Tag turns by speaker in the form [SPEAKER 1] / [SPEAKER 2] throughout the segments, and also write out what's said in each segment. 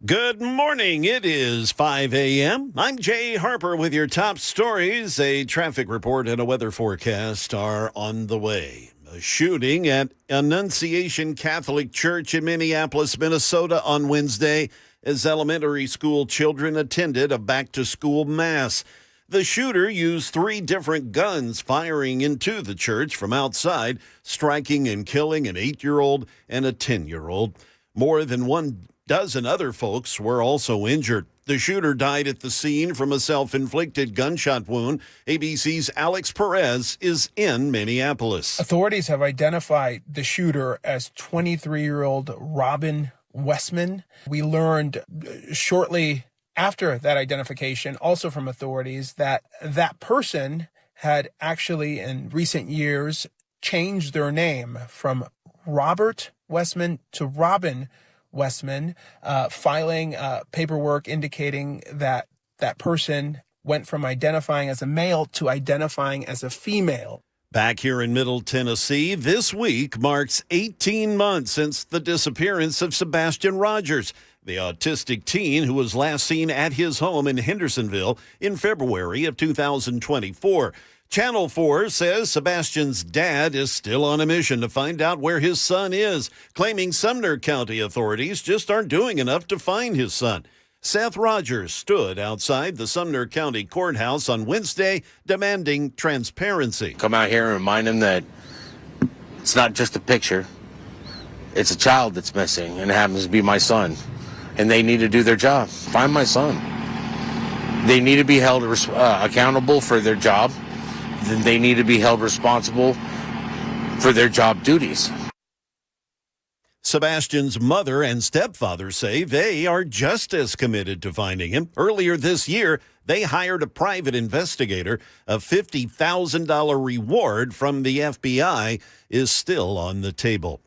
[SPEAKER 1] Good morning. It is 5 a.m. I'm Jay Harper with your top stories. A traffic report and a weather forecast are on the way. A shooting at Annunciation Catholic Church in Minneapolis, Minnesota on Wednesday as elementary school children attended a back-to-school mass. The shooter used 3 different guns firing into the church from outside, striking and killing an 8-year-old and a 10-year-old. More than 12 other folks were also injured. The shooter died at the scene from a self-inflicted gunshot wound. ABC's Alex Perez is in Minneapolis.
[SPEAKER 2] Authorities have identified the shooter as 23-year-old Robin Westman. We learned shortly after that identification, also from authorities, that that person had actually in recent years changed their name from Robert Westman to Robin Westman, filing paperwork indicating that that person went from identifying as a male to identifying as a female.
[SPEAKER 1] Back here in Middle Tennessee, this week marks 18 months since the disappearance of Sebastian Rogers, the autistic teen who was last seen at his home in Hendersonville in February of 2024. Channel 4 says Sebastian's dad is still on a mission to find out where his son is, claiming Sumner County authorities just aren't doing enough to find his son. Seth Rogers stood outside the Sumner County Courthouse on Wednesday demanding transparency.
[SPEAKER 3] Come out here and remind him that it's not just a picture. It's a child that's missing, and it happens to be my son. And they need to do their job. Find my son. They need to be held accountable for their job. Then they need to be held responsible for their job duties.
[SPEAKER 1] Sebastian's mother and stepfather say they are just as committed to finding him. Earlier this year, they hired a private investigator. A $50,000 reward from the FBI is still on the table.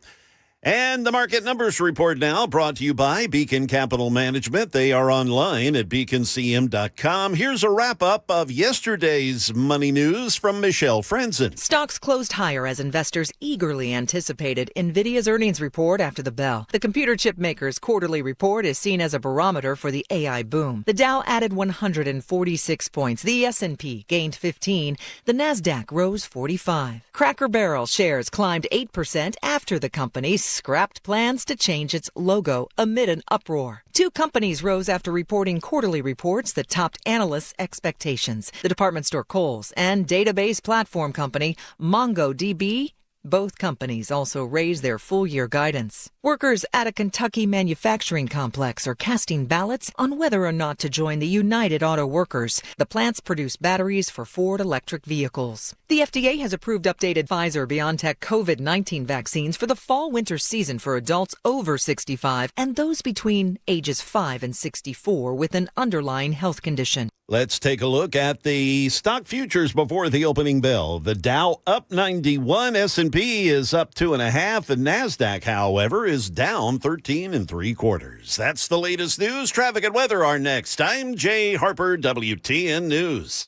[SPEAKER 1] And the market numbers report now brought to you by Beacon Capital Management. They are online at beaconcm.com. Here's a wrap-up of yesterday's money news from Michelle Frenzen.
[SPEAKER 4] Stocks closed higher as investors eagerly anticipated NVIDIA's earnings report after the bell. The computer chip maker's quarterly report is seen as a barometer for the AI boom. The Dow added 146 points. The S&P gained 15. The Nasdaq rose 45. Cracker Barrel shares climbed 8% after the company scrapped plans to change its logo amid an uproar. 2 companies rose after reporting quarterly reports that topped analysts' expectations. The department store Kohl's and database platform company MongoDB. Both companies also raised their full-year guidance. Workers at a Kentucky manufacturing complex are casting ballots on whether or not to join the United Auto Workers. The plants produce batteries for Ford electric vehicles. The FDA has approved updated Pfizer-BioNTech COVID-19 vaccines for the fall-winter season for adults over 65 and those between ages 5 and 64 with an underlying health condition.
[SPEAKER 1] Let's take a look at the stock futures before the opening bell. The Dow up 91, S&P is up 2.5. The Nasdaq, however, is down 13 3/4. That's the latest news. Traffic and weather are next. I'm Jay Harper, WTN News.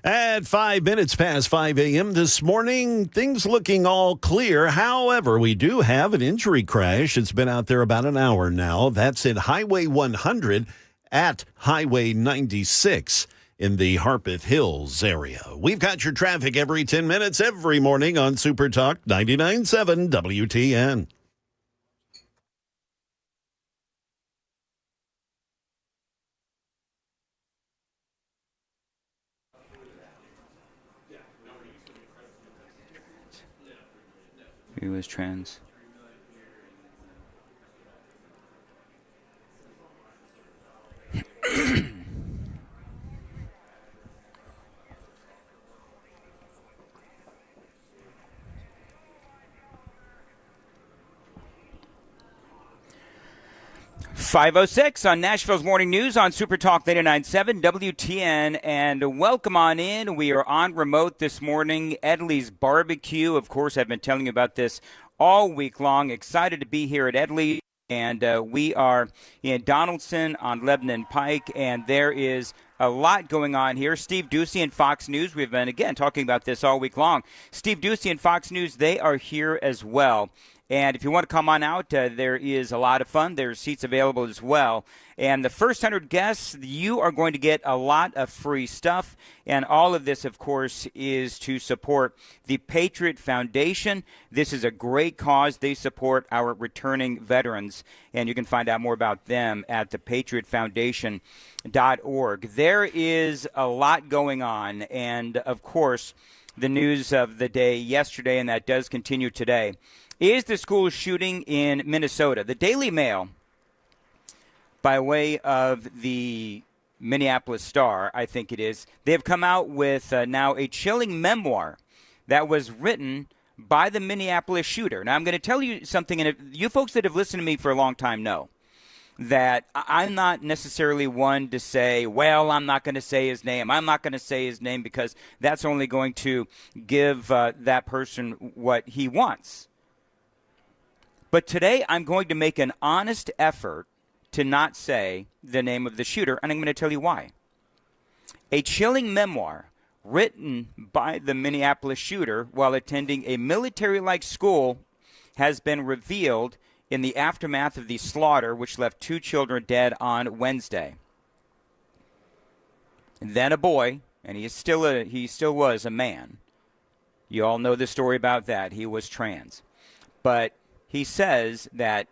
[SPEAKER 1] At 5 minutes past 5 a.m. this morning, things looking all clear. However, we do have an injury crash. It's been out there about an hour now. That's at Highway 100 at Highway 96 in the Harpeth Hills area. We've got your traffic every 10 minutes every morning on Super Talk 99.7 WTN.
[SPEAKER 5] He was trans. .506 on Nashville's Morning News on Super Talk 99.7 WTN, and welcome on in. We are on remote this morning. Edley's BBQ, of course, I've been telling you about this all week long. Excited to be here at Edley, and we are in Donaldson on Lebanon Pike, and there is a lot going on here. Steve Ducey and Fox News, we've been, again, talking about this all week long. Steve Ducey and Fox News, they are here as well. And if you want to come on out, there is a lot of fun. There's seats available as well. And the first 100 guests, you are going to get a lot of free stuff. And all of this, of course, is to support the Patriot Foundation. This is a great cause. They support our returning veterans. And you can find out more about them at thepatriotfoundation.org. There is a lot going on. And, of course, the news of the day yesterday, and that does continue today, is the school shooting in Minnesota. The Daily Mail, by way of the Minneapolis Star, I think it is, they have come out with now a chilling memoir that was written by the Minneapolis shooter. Now, I'm going to tell you something, and you folks that have listened to me for a long time know that I'm not necessarily one to say, well, I'm not going to say his name. I'm not going to say his name because that's only going to give that person what he wants. But today I'm going to make an honest effort to not say the name of the shooter, and I'm going to tell you why. A chilling memoir written by the Minneapolis shooter while attending a military-like school has been revealed in the aftermath of the slaughter, which left 2 children dead on Wednesday. And then a boy, and he still was a man. You all know the story about that. He was trans. But he says that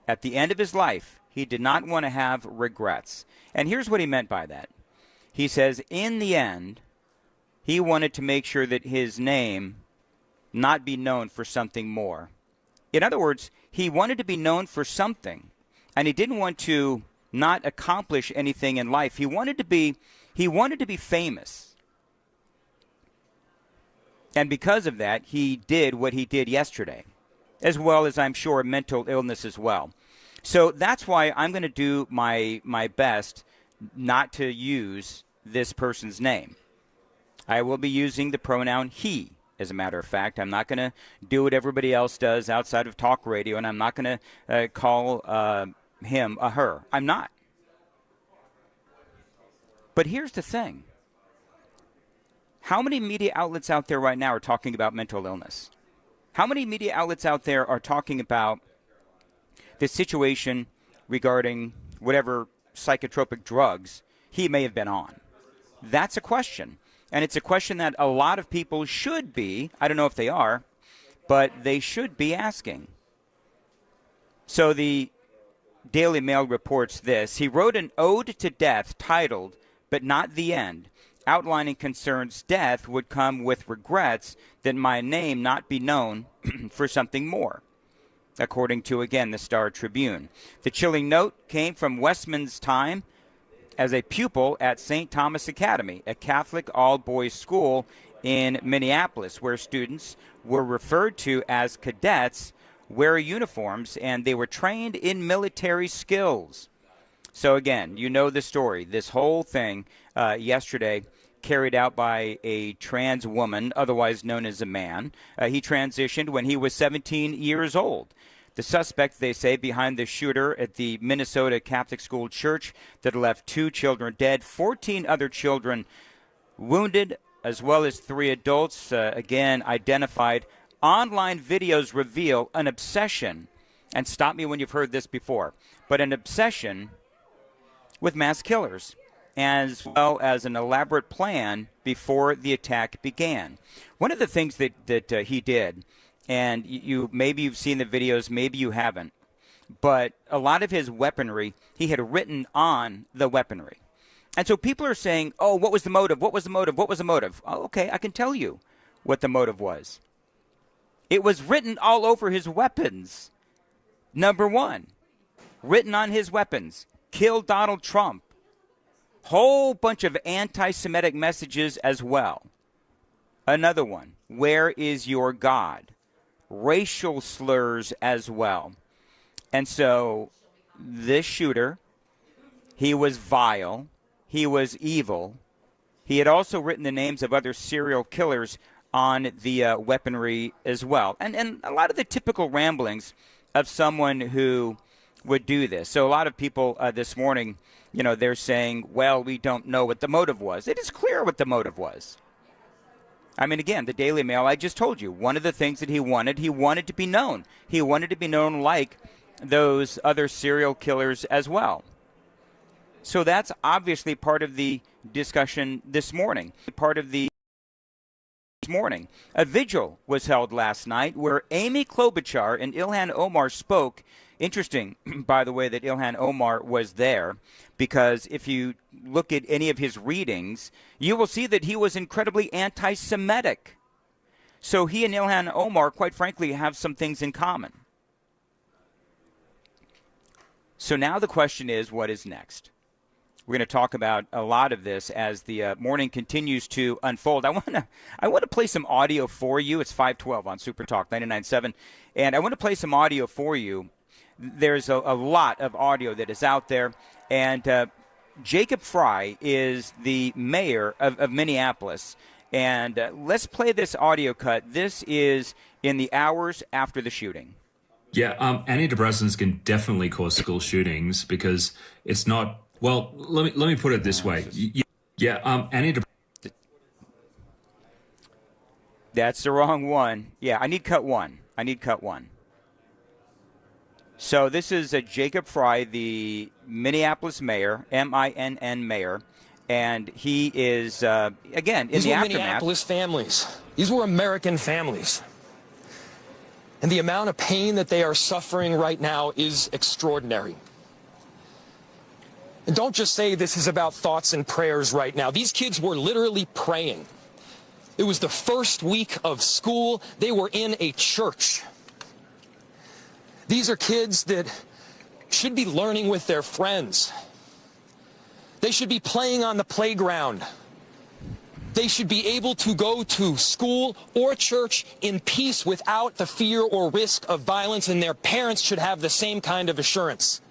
[SPEAKER 5] at the end of his life, he did not want to have regrets. And here's what he meant by that. He says, in the end, he wanted to make sure that his name not be known for something more. In other words, he wanted to be known for something, and he didn't want to not accomplish anything in life. He wanted to be famous. And because of that, he did what he did yesterday, as well as, I'm sure, mental illness as well. So that's why I'm going to do my best not to use this person's name. I will be using the pronoun he, as a matter of fact. I'm not going to do what everybody else does outside of talk radio, and I'm not going to call him a her. I'm not. But here's the thing. How many media outlets out there right now are talking about mental illness? How many media outlets out there are talking about the situation regarding whatever psychotropic drugs he may have been on? That's a question. And it's a question that a lot of people should be, I don't know if they are, but they should be asking. So the Daily Mail reports this. He wrote an ode to death titled, "But Not the End," outlining concerns death would come with regrets that my name not be known for something more, according to, again, the Star Tribune. The chilling note came from Westman's time as a pupil at St. Thomas Academy, a Catholic all-boys school in Minneapolis, where students were referred to as cadets, wear uniforms, and they were trained in military skills. So again, you know the story. This whole thing yesterday carried out by a trans woman, otherwise known as a man. He transitioned when he was 17 years old. The suspect, they say, behind the shooter at the Minnesota Catholic School Church that left 2 children dead, 14 other children wounded, as well as 3 adults, again, identified. Online videos reveal an obsession, and stop me when you've heard this before, but an obsession with mass killers, as well as an elaborate plan before the attack began. One of the things that he did, and maybe you've seen the videos, maybe you haven't, but a lot of his weaponry, he had written on the weaponry. And so people are saying, oh, what was the motive? What was the motive? What was the motive? Oh, okay, I can tell you what the motive was. It was written all over his weapons. Number 1, written on his weapons, kill Donald Trump. Whole bunch of anti-Semitic messages as well. Another one, where is your God? Racial slurs as well. And so this shooter, he was vile. He was evil. He had also written the names of other serial killers on the weaponry as well. And a lot of the typical ramblings of someone who would do this. So a lot of people this morning, they're saying, well, we don't know what the motive was. It is clear what the motive was. I mean, again, the Daily Mail, I just told you, one of the things that he wanted to be known. He wanted to be known like those other serial killers as well. So that's obviously part of the discussion this morning. A vigil was held last night where Amy Klobuchar and Ilhan Omar spoke. Interesting, by the way, that Ilhan Omar was there, because if you look at any of his readings, you will see that he was incredibly anti-Semitic. So he and Ilhan Omar, quite frankly, have some things in common. So now the question is, what is next? We're going to talk about a lot of this as the morning continues to unfold. I want to play some audio for you. It's 512 on Super Talk 99.7, and I want to play some audio for you. There's a lot of audio that is out there, and Jacob Fry is the mayor of Minneapolis. And let's play this audio cut. This is in the hours after the shooting.
[SPEAKER 6] Yeah, antidepressants can definitely cause school shootings because it's not. Well, let me put it this way. Antidepressants.
[SPEAKER 5] That's the wrong one. Yeah, I need cut one. So this is Jacob Fry, the Minneapolis mayor, M-I-N-N mayor, and he is, again, in the aftermath.
[SPEAKER 7] These were Minneapolis families. These were American families. And the amount of pain that they are suffering right now is extraordinary. And don't just say this is about thoughts and prayers right now. These kids were literally praying. It was the first week of school. They were in a church. These are kids that should be learning with their friends. They should be playing on the playground. They should be able to go to school or church in peace without the fear or risk of violence, and their parents should have the same kind of assurance.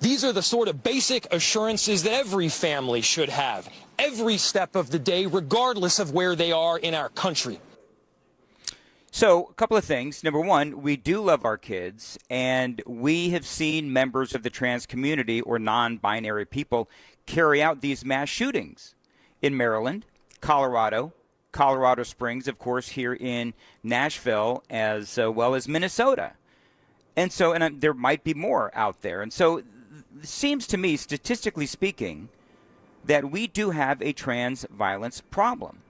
[SPEAKER 7] These are the sort of basic assurances that every family should have, every step of the day, regardless of where they are in our country.
[SPEAKER 5] So, a couple of things. Number one, we do love our kids, and we have seen members of the trans community or non-binary people carry out these mass shootings in Maryland, Colorado Springs, of course, here in Nashville, as well as Minnesota. And so, there might be more out there. And so, it seems to me, statistically speaking, that we do have a trans violence problem.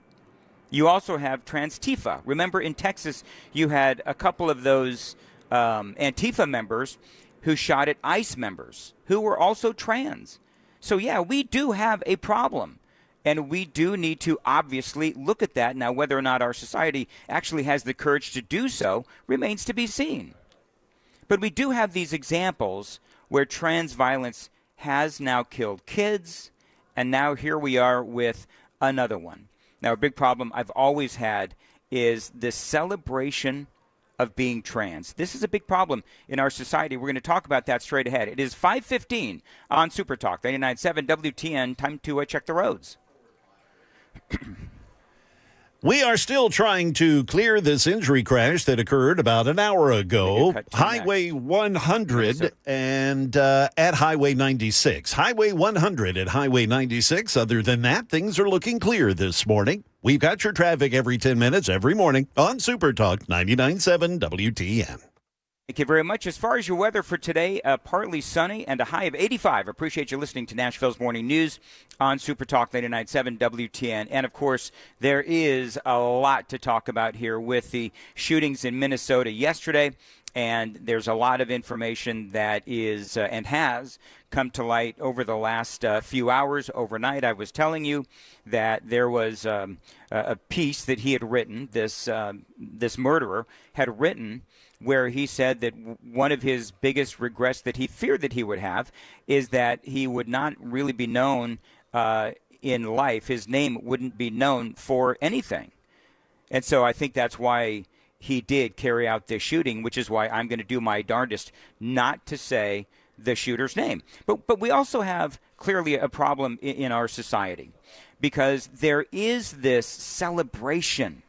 [SPEAKER 5] You also have Trans-Tifa. Remember, in Texas, you had a couple of those Antifa members who shot at ICE members who were also trans. So, yeah, we do have a problem, and we do need to obviously look at that. Now, whether or not our society actually has the courage to do so remains to be seen. But we do have these examples where trans violence has now killed kids, and now here we are with another one. Now, a big problem I've always had is this celebration of being trans. This is a big problem in our society. We're going to talk about that straight ahead. It is 5:15 on Super Talk 99.7 WTN. Time to check the roads.
[SPEAKER 1] We are still trying to clear this injury crash that occurred about an hour ago. Highway 100 and at Highway 96. Highway 100 at Highway 96. Other than that, things are looking clear this morning. We've got your traffic every 10 minutes every morning on Super Talk 99.7 WTN.
[SPEAKER 5] Thank you very much. As far as your weather for today, partly sunny and a high of 85. Appreciate you listening to Nashville's Morning News on Super Talk 99.7 WTN. And, of course, there is a lot to talk about here with the shootings in Minnesota yesterday. And there's a lot of information that is and has come to light over the last few hours. Overnight, I was telling you that there was a piece that he had written, this murderer had written, where he said that one of his biggest regrets that he feared that he would have is that he would not really be known in life. His name wouldn't be known for anything. And so I think that's why he did carry out this shooting, which is why I'm going to do my darndest not to say the shooter's name. But we also have clearly a problem in our society because there is this celebration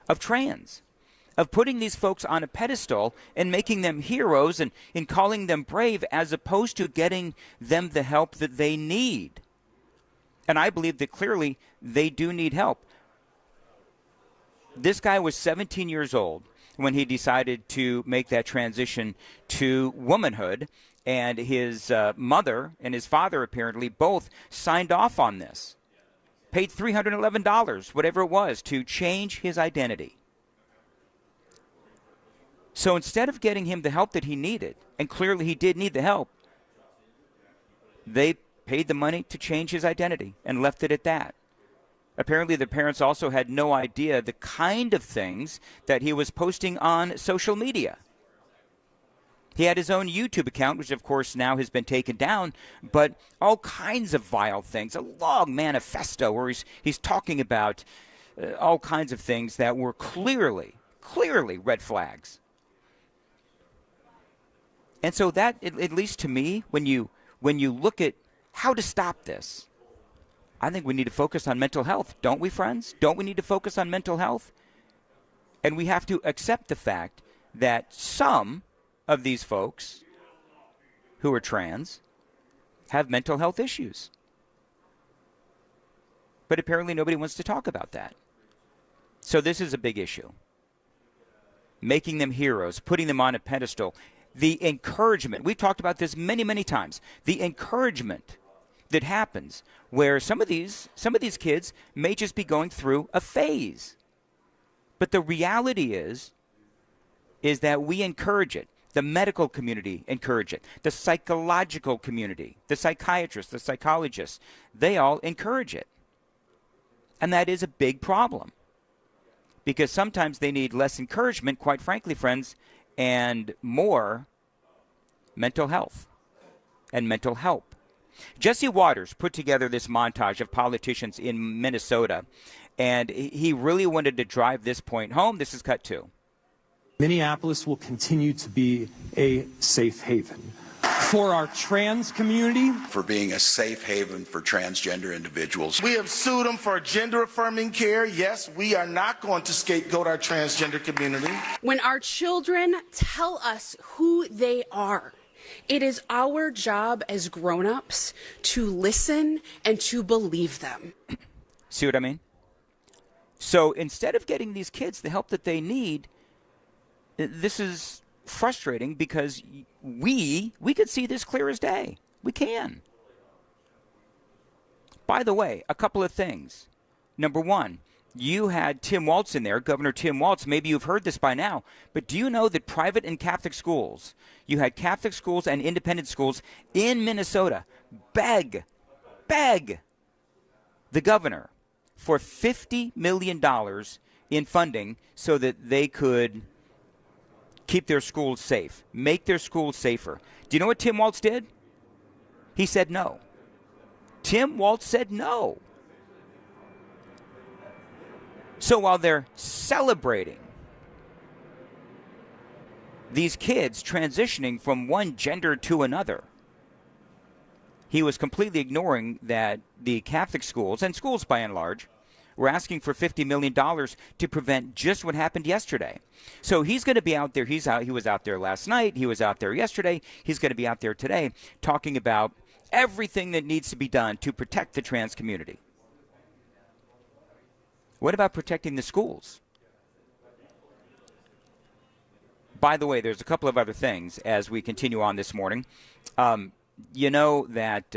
[SPEAKER 5] of trans, of putting these folks on a pedestal and making them heroes and calling them brave as opposed to getting them the help that they need. And I believe that clearly they do need help. This guy was 17 years old when he decided to make that transition to womanhood, and his mother and his father apparently both signed off on this, paid $311, whatever it was, to change his identity. So instead of getting him the help that he needed, and clearly he did need the help, they paid the money to change his identity and left it at that. Apparently the parents also had no idea the kind of things that he was posting on social media. He had his own YouTube account, which of course now has been taken down, but all kinds of vile things, a long manifesto where he's talking about all kinds of things that were clearly red flags. And so that, at least to me, when you look at how to stop this, I think we need to focus on mental health, don't we, friends? Don't we need to focus on mental health? And we have to accept the fact that some of these folks who are trans have mental health issues. But apparently nobody wants to talk about that. So this is a big issue. Making them heroes, putting them on a pedestal. The encouragement, we've talked about this many, many times, the encouragement that happens where some of these kids may just be going through a phase. But the reality is that we encourage it. The medical community encourage it. The psychological community, the psychiatrists, the psychologists, they all encourage it. And that is a big problem. Because sometimes they need less encouragement, quite frankly, friends, and more mental health and mental help. Jesse Waters put together this montage of politicians in Minnesota, and he really wanted to drive this point home. This is cut 2.
[SPEAKER 8] Minneapolis will continue to be a safe haven for our trans community.
[SPEAKER 9] For being a safe haven for transgender individuals.
[SPEAKER 10] We have sued them for gender-affirming care. Yes, we are not going to scapegoat our transgender community.
[SPEAKER 11] When our children tell us who they are, it is our job as grown-ups to listen and to believe them.
[SPEAKER 5] See what I mean? So instead of getting these kids the help that they need, this is frustrating because we could see this clear as day. We can. By the way, a couple of things. Number one, you had Tim Walz in there, Governor Tim Walz. Maybe you've heard this by now, but do you know that private and Catholic schools, you had Catholic schools and independent schools in Minnesota beg the governor for $50 million in funding so that they could keep their schools safe, make their schools safer. Do you know what Tim Walz did? He said no. Tim Walz said no. So while they're celebrating these kids transitioning from one gender to another, he was completely ignoring that the Catholic schools, and schools by and large, We're asking for $50 million to prevent just what happened yesterday. So he's going to be out there. He was out there last night. He was out there yesterday. He's going to be out there today talking about everything that needs to be done to protect the trans community. What about protecting the schools? By the way, there's a couple of other things as we continue on this morning. You know that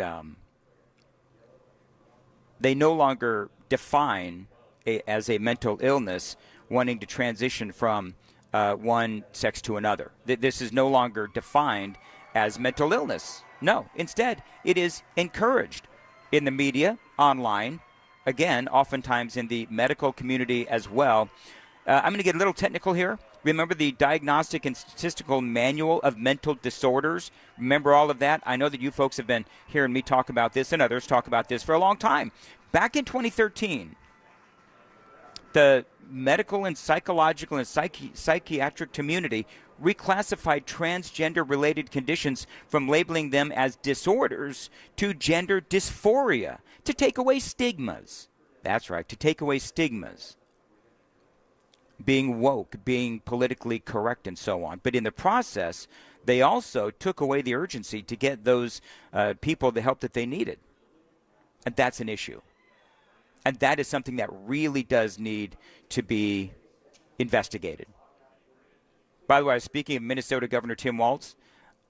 [SPEAKER 5] they no longer define as a mental illness wanting to transition from one sex to another. This is no longer defined as mental illness. No, instead, it is encouraged in the media, online, again, oftentimes in the medical community as well. I'm going to get a little technical here. Remember the Diagnostic and Statistical Manual of Mental Disorders? Remember all of that? I know that you folks have been hearing me talk about this and others talk about this for a long time. Back in 2013, the medical and psychological and psychiatric community reclassified transgender-related conditions from labeling them as disorders to gender dysphoria to take away stigmas. That's right, to take away stigmas. Being woke, being politically correct, and so on. But in the process, they also took away the urgency to get those people the help that they needed. And that's an issue. And that is something that really does need to be investigated. By the way, speaking of Minnesota Governor Tim Walz,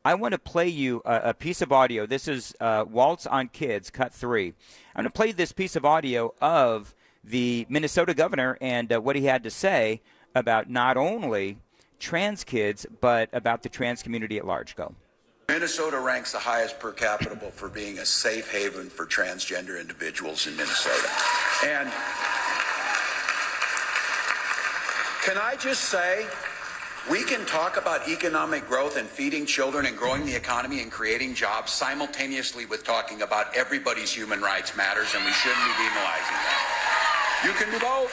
[SPEAKER 5] I want to play you a piece of audio. This is Walz on Kids, Cut 3. I'm going to play this piece of audio of the Minnesota governor and what he had to say about not only trans kids, but about the trans community at large. Go.
[SPEAKER 9] Minnesota ranks the highest per capita for being a safe haven for transgender individuals in Minnesota. And can I just say, we can talk about economic growth and feeding children and growing the economy and creating jobs simultaneously with talking about everybody's human rights matters, and we shouldn't be demonizing that. You can do both.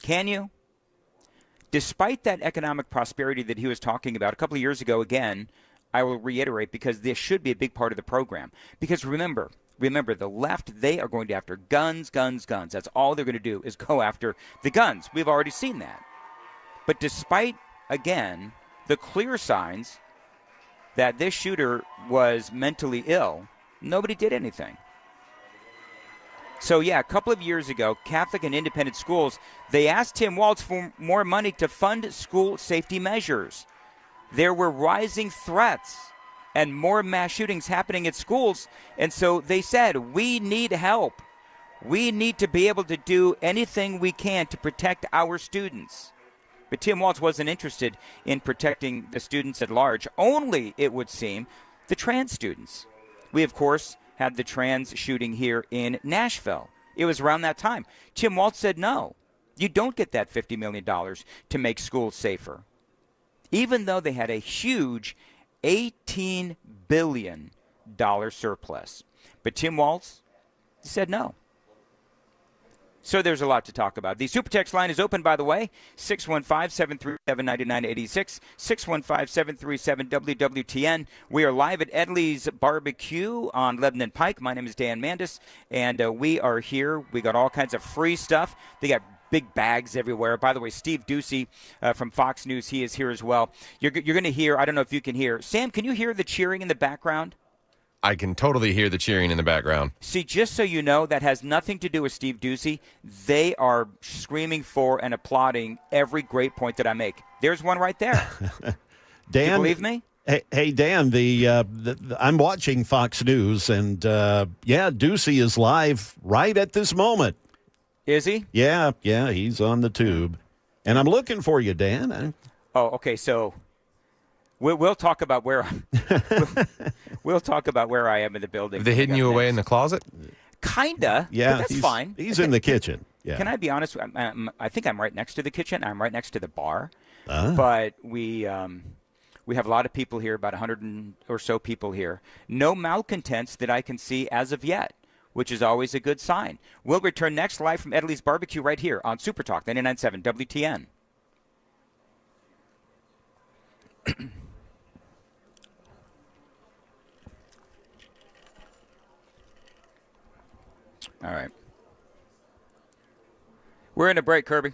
[SPEAKER 5] Can you? Despite that economic prosperity that he was talking about a couple of years ago, again, I will reiterate because this should be a big part of the program. Because remember, the left, they are going after guns, guns, guns. That's all they're going to do is go after the guns. We've already seen that. But despite, again, the clear signs that this shooter was mentally ill, nobody did anything. So, yeah, a couple of years ago, Catholic and independent schools, they asked Tim Walz for more money to fund school safety measures. There were rising threats and more mass shootings happening at schools, and so they said, we need help. We need to be able to do anything we can to protect our students. But Tim Walz wasn't interested in protecting the students at large, only, it would seem, the trans students. We, of course, had the trans shooting here in Nashville. It was around that time. Tim Walz said, no, you don't get that $50 million to make schools safer. Even though they had a huge $18 billion surplus. But Tim Walz said no. So there's a lot to talk about. The Super Text line is open, by the way, 615-737-9986, 615-737-WWTN. We are live at Edley's BBQ on Lebanon Pike. My name is Dan Mandis, and we are here. We got all kinds of free stuff. They got big bags everywhere. By the way, Steve Ducey from Fox News, he is here as well. You're going to hear, I don't know if you can hear. Sam, can you hear the cheering in the background?
[SPEAKER 12] I can totally hear the cheering in the background.
[SPEAKER 5] See, just so you know, that has nothing to do with Steve Ducey. They are screaming for and applauding every great point that I make. There's one right there.
[SPEAKER 1] Dan,
[SPEAKER 5] do you believe me?
[SPEAKER 1] Hey Dan, I'm watching Fox News, and Ducey is live right at this moment.
[SPEAKER 5] Is he?
[SPEAKER 1] Yeah, he's on the tube, and I'm looking for you, Dan.
[SPEAKER 5] Oh, okay. So we'll talk about where we'll talk about where I am in the building.
[SPEAKER 12] Have they hidden you away in the closet?
[SPEAKER 5] Kinda.
[SPEAKER 1] Yeah,
[SPEAKER 5] but that's fine.
[SPEAKER 1] He's in the kitchen. Yeah.
[SPEAKER 5] Can I be honest? I think I'm right next to the kitchen. I'm right next to the bar. But we have a lot of people here, about 100 or so people here. No malcontents that I can see as of yet, which is always a good sign. We'll return next live from Edley's BBQ right here on Super Talk 99.7 WTN. All right. We're in a break, Kirby.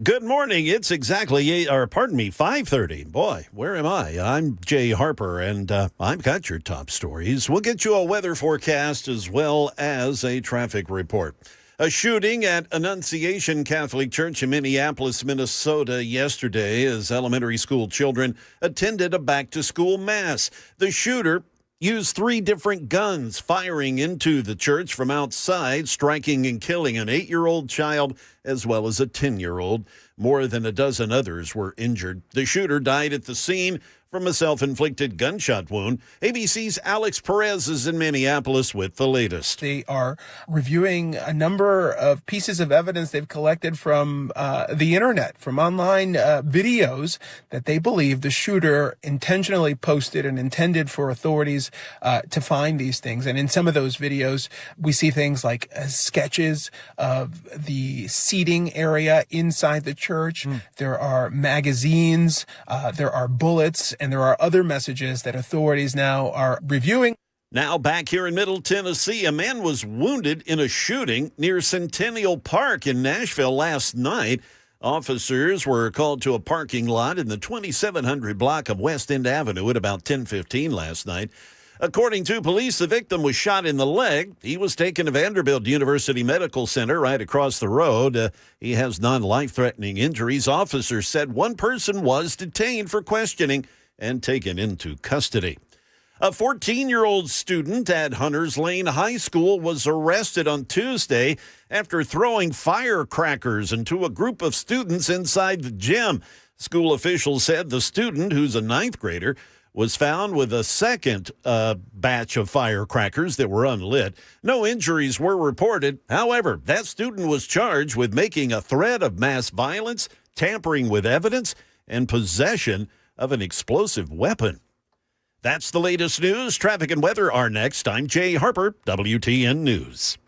[SPEAKER 1] Good morning. It's exactly 5:30. Boy, where am I? I'm Jay Harper, and I've got your top stories. We'll get you a weather forecast as well as a traffic report. A shooting at Annunciation Catholic Church in Minneapolis, Minnesota yesterday as elementary school children attended a back-to-school mass. The shooter used 3 different guns, firing into the church from outside, striking and killing an 8-year-old child as well as a 10-year-old. More than a dozen others were injured. The shooter died at the scene from a self-inflicted gunshot wound. ABC's Alex Perez is in Minneapolis with the latest.
[SPEAKER 2] They are reviewing a number of pieces of evidence they've collected from the internet, from online videos that they believe the shooter intentionally posted and intended for authorities to find these things. And in some of those videos, we see things like sketches of the seating area inside the church. There are magazines, there are bullets, and there are other messages that authorities now are reviewing.
[SPEAKER 1] Now back here in Middle Tennessee, a man was wounded in a shooting near Centennial Park in Nashville last night. Officers were called to a parking lot in the 2700 block of West End Avenue at about 10:15 last night. According to police, the victim was shot in the leg. He was taken to Vanderbilt University Medical Center right across the road. He has non-life-threatening injuries. Officers said one person was detained for questioning and taken into custody. A 14-year-old student at Hunters Lane High School was arrested on Tuesday after throwing firecrackers into a group of students inside the gym. School officials said the student, who's a 9th grader, was found with a second batch of firecrackers that were unlit. No injuries were reported. However, that student was charged with making a threat of mass violence, tampering with evidence, and possession of an explosive weapon. That's the latest news. Traffic and weather are next. I'm Jay Harper, WTN News.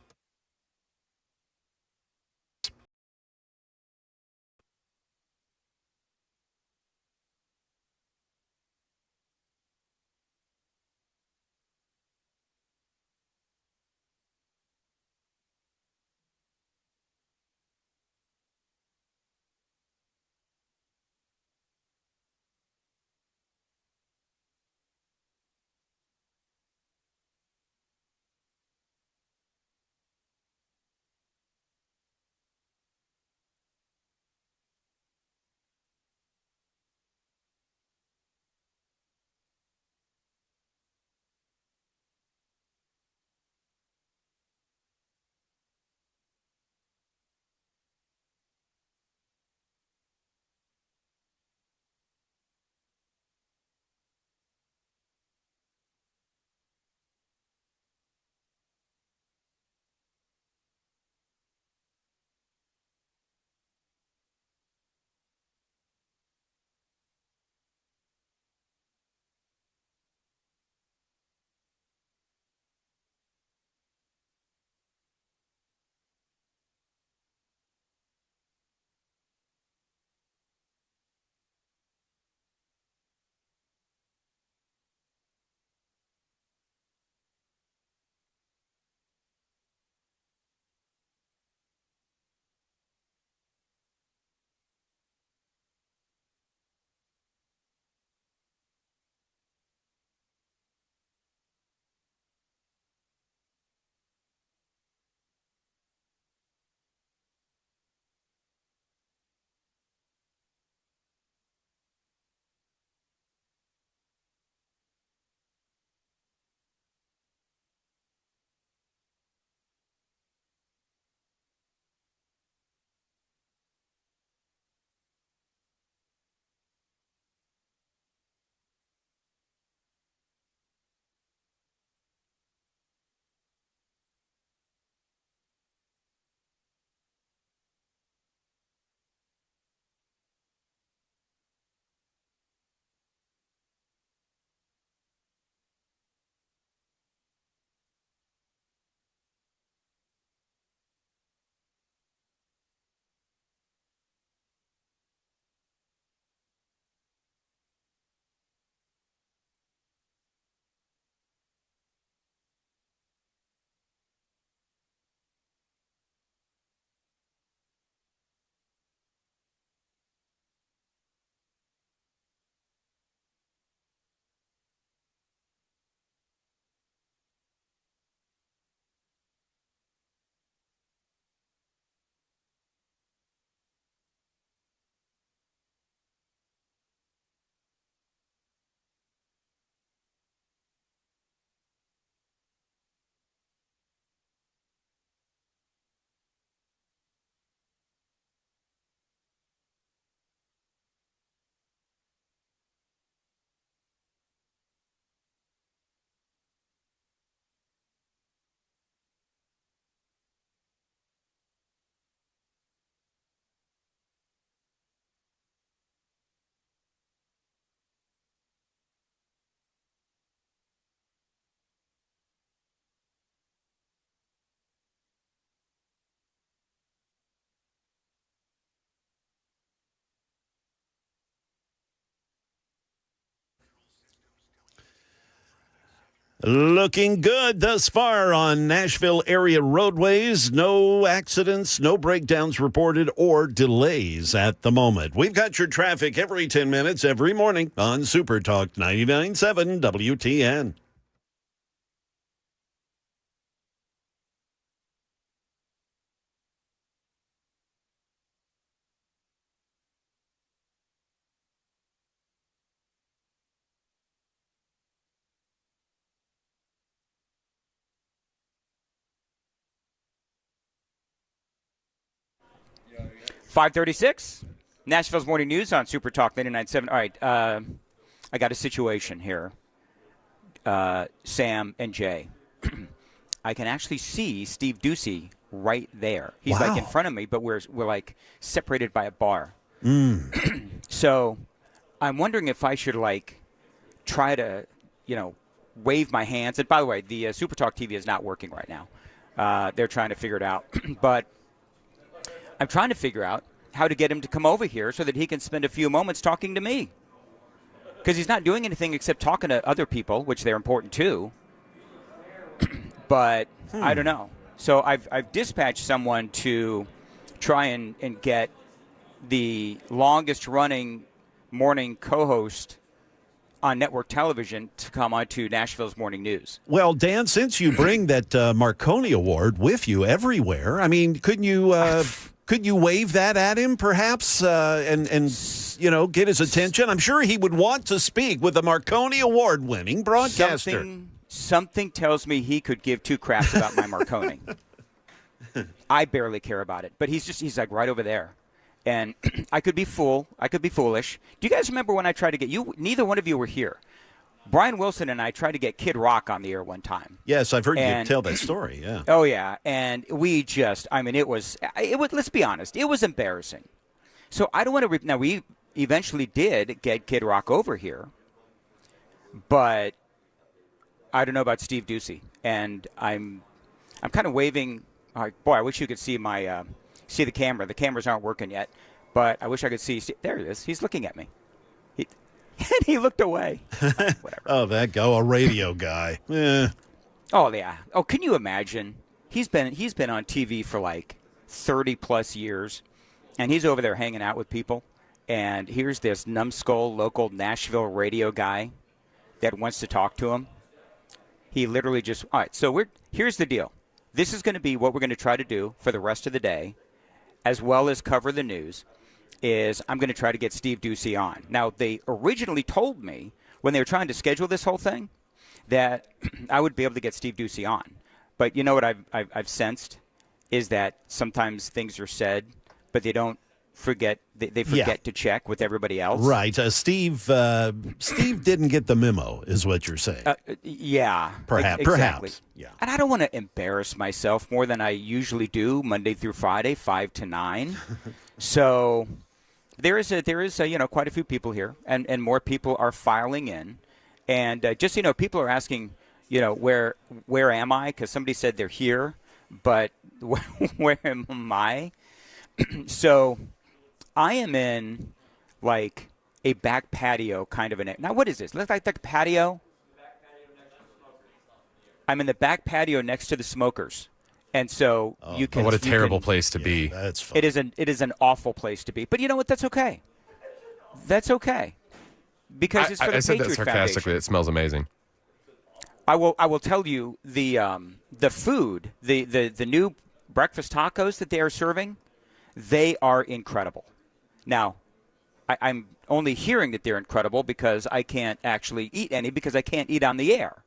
[SPEAKER 1] Looking good thus far on Nashville area roadways. No accidents, no breakdowns reported or delays at the moment. We've got your traffic every 10 minutes, every morning on Super Talk 99.7 WTN.
[SPEAKER 5] .536, Nashville's Morning News on Super Talk 99.7. All right, I got a situation here, Sam and Jay. I can actually see Steve Ducey right there. He's like in front of me, but we're like separated by a bar. So I'm wondering if I should like try to, wave my hands. And by the way, the Super Talk TV is not working right now. They're trying to figure it out. But I'm trying to figure out how to get him to come over here so that he can spend a few moments talking to me. Because he's not doing anything except talking to other people, which they're important too. But I don't know. So I've dispatched someone to try and get the longest running morning co-host on network television to come on to Nashville's Morning News.
[SPEAKER 1] Well, Dan, since you bring that Marconi Award with you everywhere, I mean, couldn't you wave that at him, perhaps, and get his attention? I'm sure he would want to speak with a Marconi Award-winning broadcaster.
[SPEAKER 5] Something tells me he could give two craps about my Marconi. I barely care about it, but he's like right over there. And I could be foolish. Do you guys remember when I tried to get you? Neither one of you were here. Brian Wilson and I tried to get Kid Rock on the air one time.
[SPEAKER 1] Yes, I've heard you tell that story, yeah.
[SPEAKER 5] Oh, yeah. And we just, it was, let's be honest, it was embarrassing. So I don't want to, now we eventually did get Kid Rock over here, but I don't know about Steve Ducey. And I'm kind of waving, boy, I wish you could see see the camera. The cameras aren't working yet, but I wish I could see, there he is. He's looking at me. And he looked away. Whatever.
[SPEAKER 1] Oh, that guy, a radio guy.
[SPEAKER 5] Oh, yeah. Oh, can you imagine? He's been on TV for like 30 plus years, and he's over there hanging out with people. And here's this numbskull local Nashville radio guy that wants to talk to him. He literally just, all right, so here's the deal. This is going to be what we're going to try to do for the rest of the day, as well as cover the news. Is I'm going to try to get Steve Ducey on. Now, they originally told me when they were trying to schedule this whole thing that I would be able to get Steve Ducey on. But you know what I've sensed is that sometimes things are said, but they don't forget. They forget to check with everybody else.
[SPEAKER 1] Right. Steve didn't get the memo, is what you're saying.
[SPEAKER 5] Yeah.
[SPEAKER 1] Exactly. Perhaps. Yeah.
[SPEAKER 5] And I don't want to embarrass myself more than I usually do Monday through Friday, 5 to 9. So there is quite a few people here, and more people are filing in. And just people are asking, where am I? Because somebody said they're here, but where am I? So I am in like a back patio kind of now. What is this? Looks like the patio. I'm in the back patio next to the smokers. And so you can.
[SPEAKER 12] What a terrible place to be.
[SPEAKER 1] That's fun.
[SPEAKER 5] It is an awful place to be. But you know what? That's okay. That's okay. Because it's for the
[SPEAKER 12] I said that
[SPEAKER 5] Patriot
[SPEAKER 12] sarcastically.
[SPEAKER 5] Foundation.
[SPEAKER 12] It smells amazing.
[SPEAKER 5] I will tell you the food, the new breakfast tacos that they are serving, they are incredible. Now, I'm only hearing that they're incredible because I can't actually eat any because I can't eat on the air,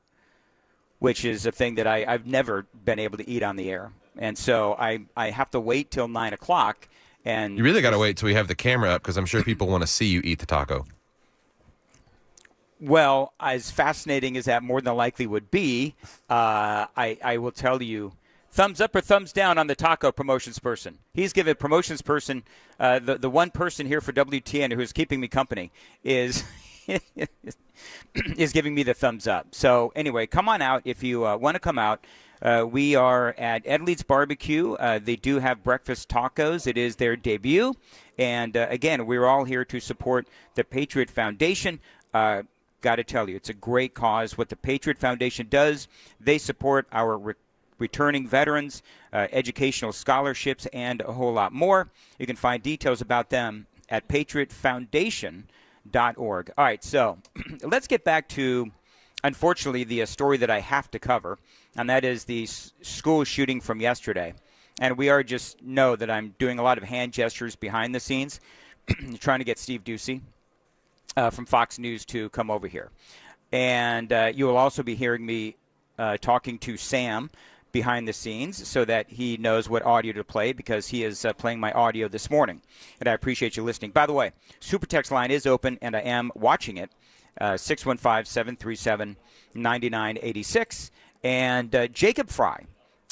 [SPEAKER 5] which is a thing that I've never been able to eat on the air. And so I have to wait till 9 o'clock. And
[SPEAKER 12] you really got to wait till we have the camera up because I'm sure people want to see you eat the taco.
[SPEAKER 5] Well, as fascinating as that more than likely would be, I will tell you, thumbs up or thumbs down on the taco promotions person. He's given promotions person, the one person here for WTN who's keeping me company is is giving me the thumbs up. So anyway, come on out if you want to come out. We are at Edley's Barbecue. They do have breakfast tacos. It is their debut. And again, we're all here to support the Patriot Foundation. got to tell you, it's a great cause. What the Patriot Foundation does, they support our returning veterans, educational scholarships, and a whole lot more. You can find details about them at patriotfoundation.org. All right, so let's get back to, unfortunately, the story that I have to cover, and that is the school shooting from yesterday. And we are just know that I'm doing a lot of hand gestures behind the scenes, trying to get Steve Ducey from Fox News to come over here. And you will also be hearing me talking to Sam behind the scenes so that he knows what audio to play, because he is playing my audio this morning. And I appreciate you listening. By the way, Super Text line is open, and I am watching it, 615-737-9986. And Jacob Fry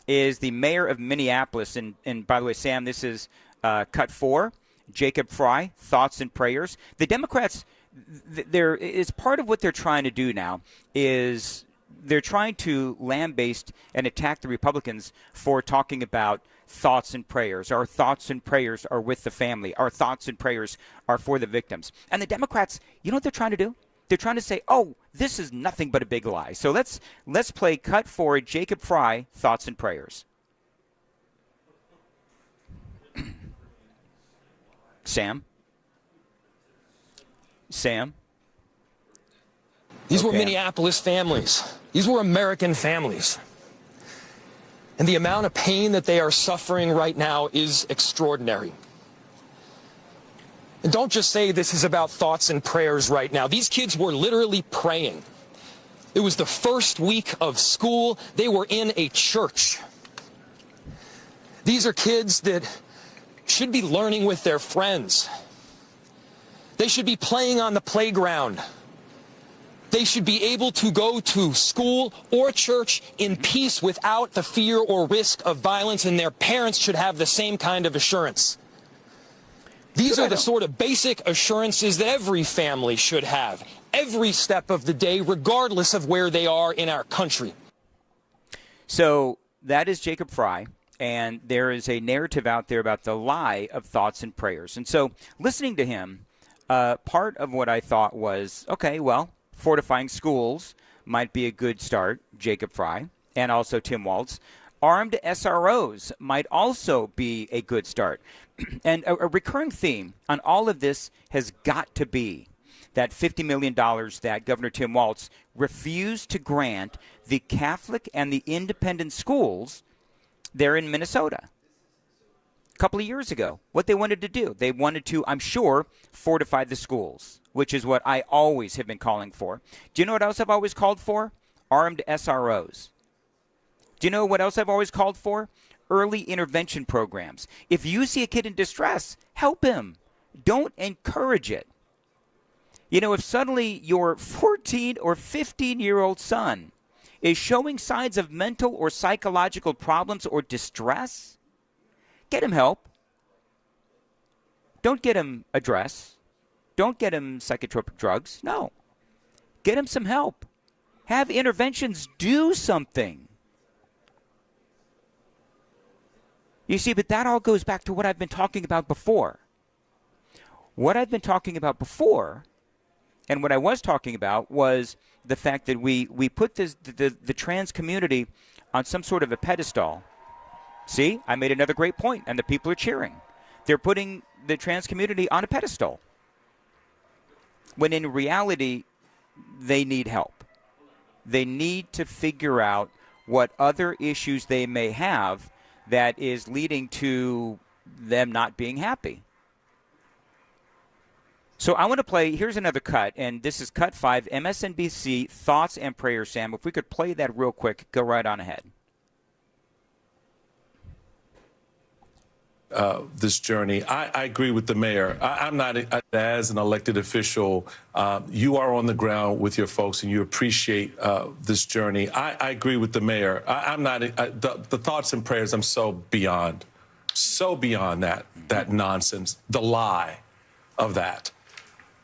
[SPEAKER 5] is the mayor of Minneapolis. And by the way, Sam, this is cut 4. Jacob Fry, thoughts and prayers. The Democrats, there is part of what they're trying to do now is they're trying to lambaste and attack the Republicans for talking about thoughts and prayers. Our thoughts and prayers are with the family. Our thoughts and prayers are for the victims. And the Democrats, you know what they're trying to do? They're trying to say, oh, this is nothing but a big lie. So let's play cut 4, Jacob Fry, thoughts and prayers. Sam?
[SPEAKER 7] These were Minneapolis families. These were American families. And the amount of pain that they are suffering right now is extraordinary. And don't just say this is about thoughts and prayers right now. These kids were literally praying. It was the first week of school. They were in a church. These are kids that should be learning with their friends. They should be playing on the playground. They should be able to go to school or church in peace without the fear or risk of violence, and their parents should have the same kind of assurance. These are the sort of basic assurances that every family should have, every step of the day, regardless of where they are in our country.
[SPEAKER 5] So that is Jacob Fry, and there is a narrative out there about the lie of thoughts and prayers. And so listening to him, part of what I thought was, okay, well, fortifying schools might be a good start, Jacob Fry, and also Tim Walz. Armed SROs might also be a good start. And a recurring theme on all of this has got to be that $50 million that Governor Tim Walz refused to grant the Catholic and the independent schools there in Minnesota. A couple of years ago, what they wanted to do, they wanted to, I'm sure, fortify the schools, which is what I always have been calling for. Do you know what else I've always called for? Armed SROs. Do you know what else I've always called for? Early intervention programs. If you see a kid in distress, help him. Don't encourage it. You know, if suddenly your 14 or 15-year-old son is showing signs of mental or psychological problems or distress, get him help. Don't get him a dress. Don't get him psychotropic drugs. No. Get him some help. Have interventions do something. You see, but that all goes back to what I've been talking about before. What I've been talking about before, and what I was talking about, was the fact that we put the trans community on some sort of a pedestal. See, I made another great point, and the people are cheering. They're putting the trans community on a pedestal, when in reality, they need help. They need to figure out what other issues they may have that is leading to them not being happy. So I want to play, here's another cut, and this is cut 5, MSNBC, Thoughts and Prayers, Sam. If we could play that real quick, go right on ahead.
[SPEAKER 13] This journey. I agree with the mayor. I'm not, as an elected official, you are on the ground with your folks and you appreciate this journey. I agree with the mayor. I'm not, the thoughts and prayers, I'm so beyond that nonsense, the lie of that.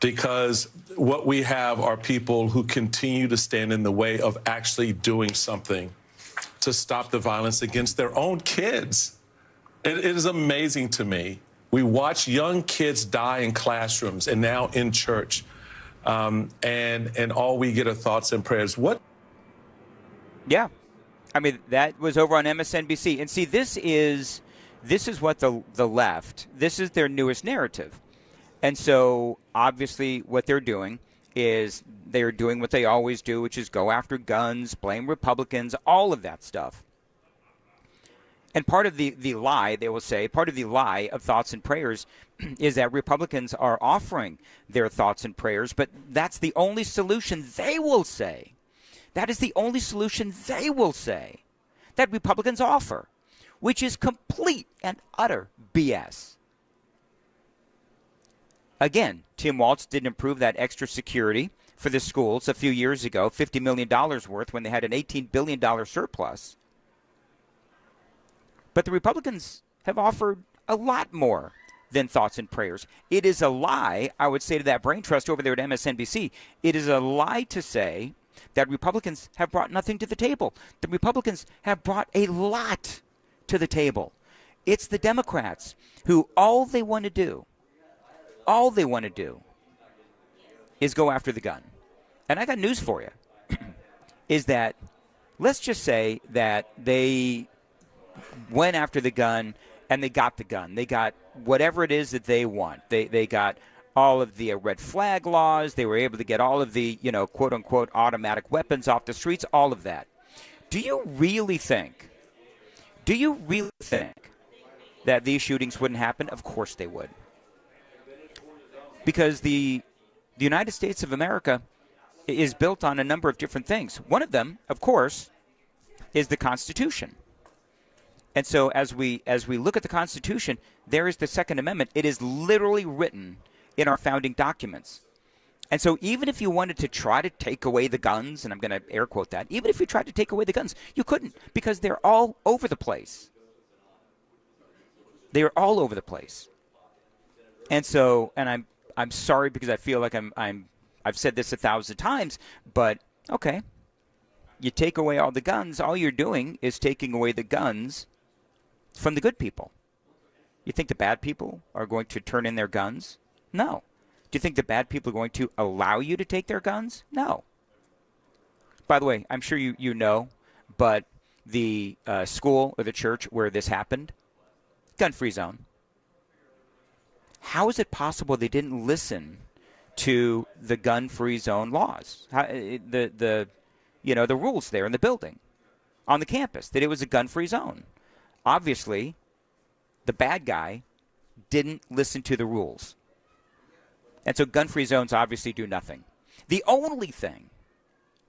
[SPEAKER 13] Because what we have are people who continue to stand in the way of actually doing something to stop the violence against their own kids. It is amazing to me. We watch young kids die in classrooms and now in church. and all we get are thoughts and prayers. What?
[SPEAKER 5] Yeah. I mean, that was over on MSNBC. And see, this is what the left, this is their newest narrative. And so, obviously, what they're doing is they're doing what they always do, which is go after guns, blame Republicans, all of that stuff. And part of the lie, they will say, part of the lie of thoughts and prayers is that Republicans are offering their thoughts and prayers, but that's the only solution they will say. That is the only solution they will say that Republicans offer, which is complete and utter BS. Again, Tim Walz didn't approve that extra security for the schools a few years ago, $50 million worth, when they had an $18 billion surplus. But the Republicans have offered a lot more than thoughts and prayers. It is a lie, I would say to that brain trust over there at MSNBC, it is a lie to say that Republicans have brought nothing to the table. The Republicans have brought a lot to the table. It's the Democrats who all they want to do is go after the gun. And I got news for you, is that let's just say that they went after the gun and they got the gun. They got whatever it is that they want. They got all of the red flag laws. They were able to get all of the, quote unquote, automatic weapons off the streets, all of that. Do you really think that these shootings wouldn't happen? Of course they would. Because the United States of America is built on a number of different things. One of them, of course, is the Constitution. And so as we look at the Constitution, there is the Second Amendment. It is literally written in our founding documents. And so even if you wanted to try to take away the guns, and I'm going to air quote that, even if you tried to take away the guns, you couldn't, because they're all over the place. They are all over the place. And so, and I'm sorry because I feel like I've said this 1,000 times, but okay, you take away all the guns, all you're doing is taking away the guns from the good people. You think the bad people are going to turn in their guns? No. Do you think the bad people are going to allow you to take their guns? No. By the way, I'm sure you know, but the school or the church where this happened, gun-free zone. How is it possible they didn't listen to the gun-free zone laws? The rules there in the building, on the campus, that it was a gun-free zone. Obviously, the bad guy didn't listen to the rules. And so gun-free zones obviously do nothing. The only thing,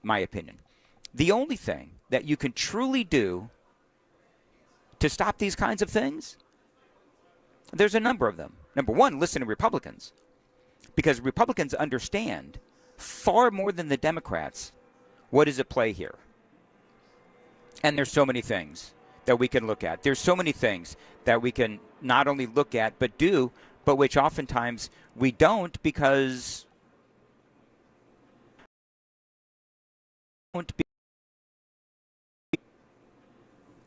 [SPEAKER 5] my opinion, the only thing that you can truly do to stop these kinds of things, there's a number of them. Number one, listen to Republicans. Because Republicans understand far more than the Democrats what is at play here. And there's so many things that we can look at. There's so many things that we can not only look at but do, but which oftentimes we don't because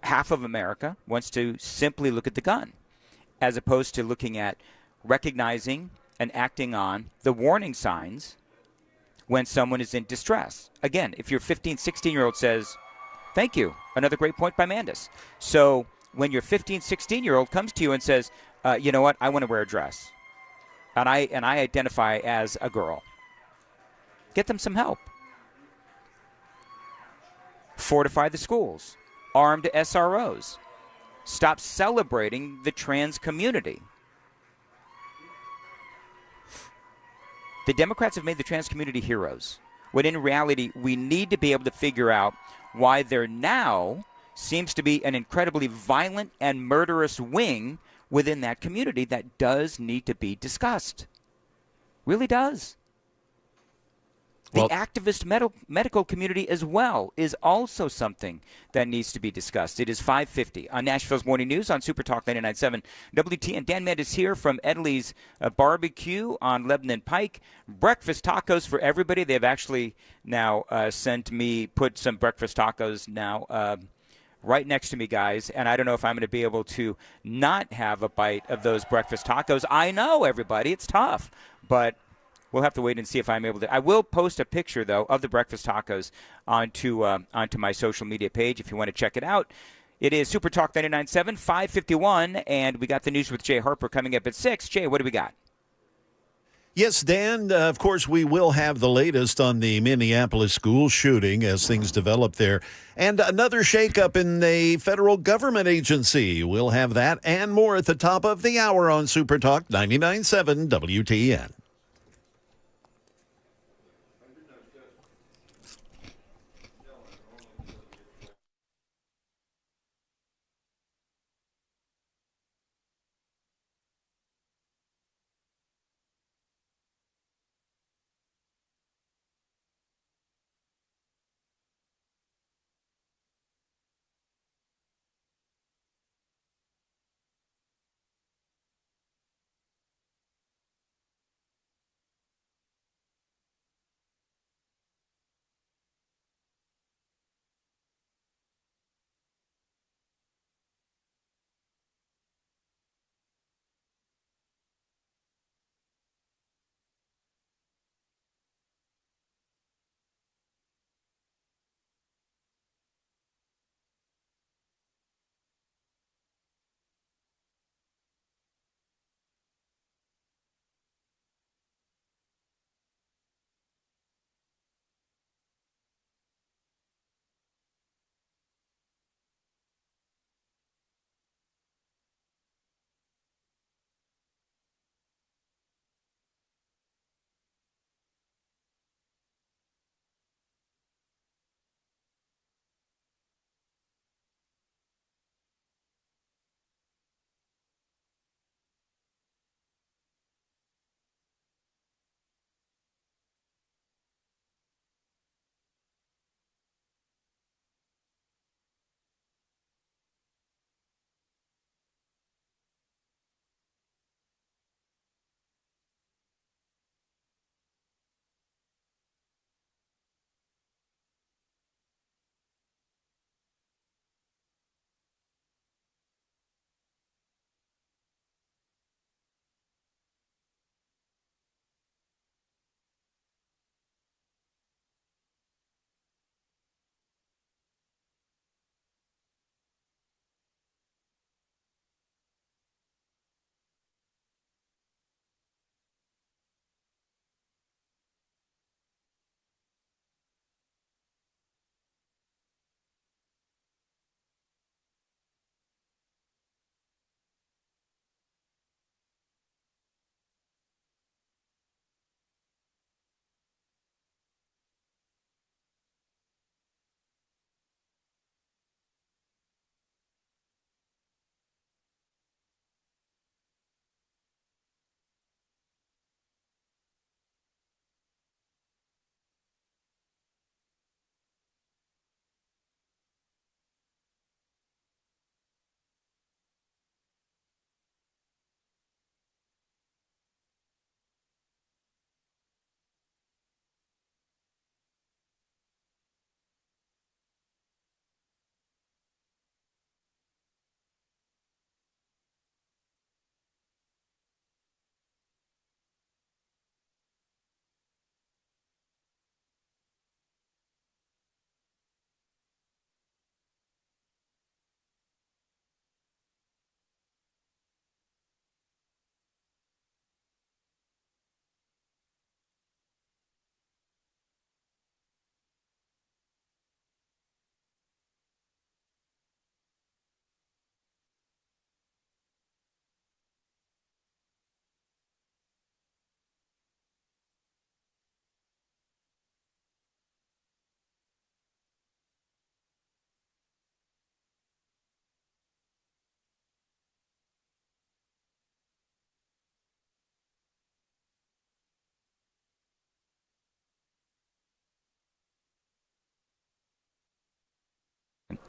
[SPEAKER 5] half of America wants to simply look at the gun, as opposed to looking at recognizing and acting on the warning signs when someone is in distress. Again, if your 15, 16-year-old says, thank you, another great point by Mandis. So when your 15, 16-year-old comes to you and says, you know what, I want to wear a dress, and I identify as a girl, get them some help. Fortify the schools. Armed SROs. Stop celebrating the trans community. The Democrats have made the trans community heroes, when in reality we need to be able to figure out why there now seems to be an incredibly violent and murderous wing within that community that does need to be discussed. Really does. The activist medical community as well is also something that needs to be discussed. It is 5:50 on Nashville's Morning News on Super Talk 99.7 WTN. Dan Mandis here from Edley's BBQ on Lebanon Pike. Breakfast tacos for everybody. They've actually now put some breakfast tacos now right next to me, guys. And I don't know if I'm going to be able to not have a bite of those breakfast tacos. I know, everybody, it's tough. But we'll have to wait and see if I'm able to. I will post a picture, though, of the breakfast tacos onto my social media page if you want to check it out. It is Super Talk 99.7, 5:51, and we got the news with Jay Harper coming up at 6. Jay, what do we got?
[SPEAKER 1] Yes, Dan, of course, we will have the latest on the Minneapolis school shooting as things develop there. And another shakeup in a federal government agency. We'll have that and more at the top of the hour on Super Talk 99.7 WTN.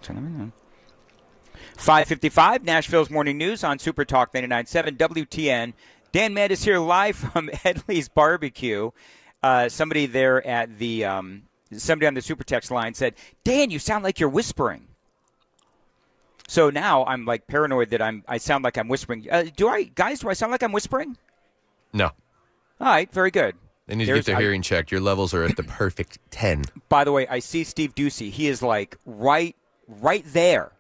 [SPEAKER 5] Turn them in. 5:55, Nashville's Morning News on Super Talk 99.7 WTN. Dan Mandis here live from Edley's Barbecue. Somebody there at the somebody on the Super Text line said, "Dan, you sound like you're whispering." So now I'm like paranoid that I sound like I'm whispering. Do I sound like I'm whispering?
[SPEAKER 12] No.
[SPEAKER 5] All right, very good.
[SPEAKER 12] They need to get their hearing checked. Your levels are at the perfect 10.
[SPEAKER 5] By the way, I see Steve Ducey. He is like right there.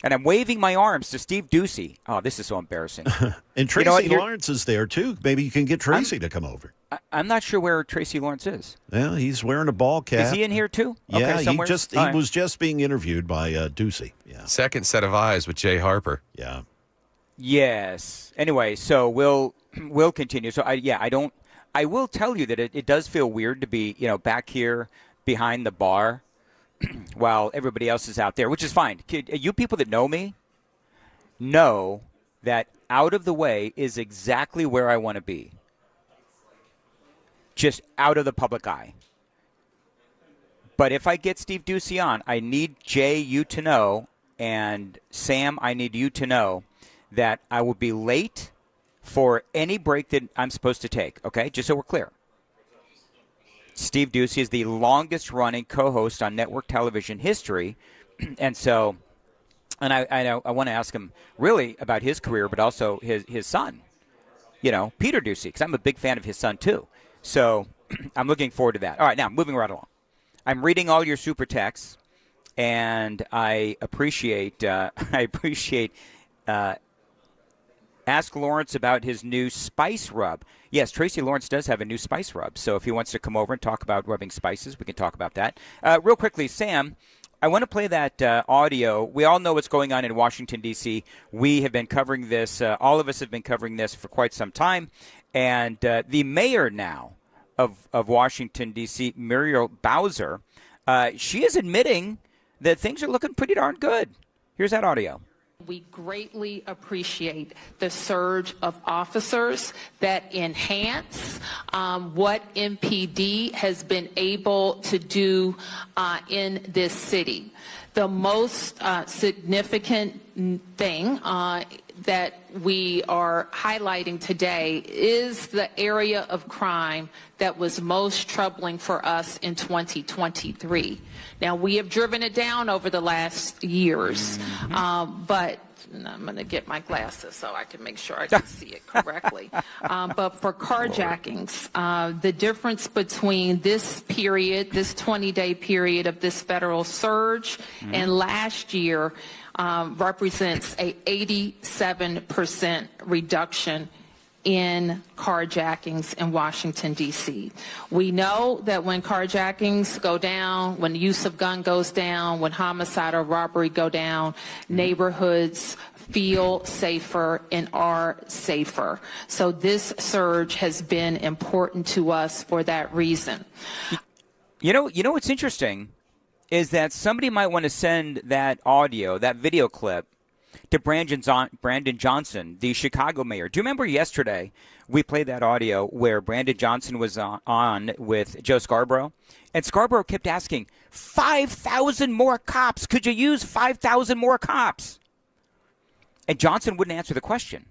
[SPEAKER 5] And I'm waving my arms to Steve Ducey. Oh, this is so embarrassing.
[SPEAKER 1] And Tracy Lawrence is there, too. Maybe you can get Tracy to come over.
[SPEAKER 5] I'm not sure where Tracy Lawrence is.
[SPEAKER 1] Yeah, he's wearing a ball cap.
[SPEAKER 5] Is he in here, too?
[SPEAKER 1] Yeah,
[SPEAKER 5] okay, somewhere?
[SPEAKER 1] he was just being interviewed by Ducey. Yeah.
[SPEAKER 12] Second set of eyes with Jay Harper.
[SPEAKER 1] Yeah.
[SPEAKER 5] Yes. Anyway, so we'll continue. So I will tell you that it does feel weird to be, back here behind the bar while everybody else is out there, which is fine. You people that know me know that out of the way is exactly where I want to be. Just out of the public eye. But if I get Steve Ducey on, I need Jay, you to know, and Sam, I need you to know that I will be late for any break that I'm supposed to take, okay? Just so we're clear. Steve Ducey is the longest-running co-host on network television history, and I want to ask him really about his career, but also his son, Peter Ducey, because I'm a big fan of his son too. So I'm looking forward to that. All right, now moving right along. I'm reading all your super texts, and I appreciate Ask Lawrence about his new spice rub. Yes, Tracy Lawrence does have a new spice rub. So if he wants to come over and talk about rubbing spices, we can talk about that. Real quickly, Sam, I want to play that audio. We all know what's going on in Washington, D.C. We have been covering this. All of us have been covering this for quite some time. And the mayor now of Washington, D.C., Muriel Bowser, she is admitting that things are looking pretty darn good. Here's that audio.
[SPEAKER 14] We greatly appreciate the surge of officers that enhance what MPD has been able to do in this city. The most significant thing that we are highlighting today is the area of crime that was most troubling for us in 2023. Now, we have driven it down over the last years, but I'm going to get my glasses so I can make sure I can see it correctly. But for carjackings, the difference between this period, this 20-day period of this federal surge and last year represents a 87% reduction in carjackings in Washington, D.C. We know that when carjackings go down, when the use of gun goes down, when homicide or robbery go down, neighborhoods feel safer and are safer. So this surge has been important to us for that reason.
[SPEAKER 5] You know what's interesting is that somebody might want to send that audio, that video clip, to Brandon Johnson, the Chicago mayor. Do you remember yesterday we played that audio where Brandon Johnson was on with Joe Scarborough? And Scarborough kept asking, 5,000 more cops. Could you use 5,000 more cops? And Johnson wouldn't answer the question.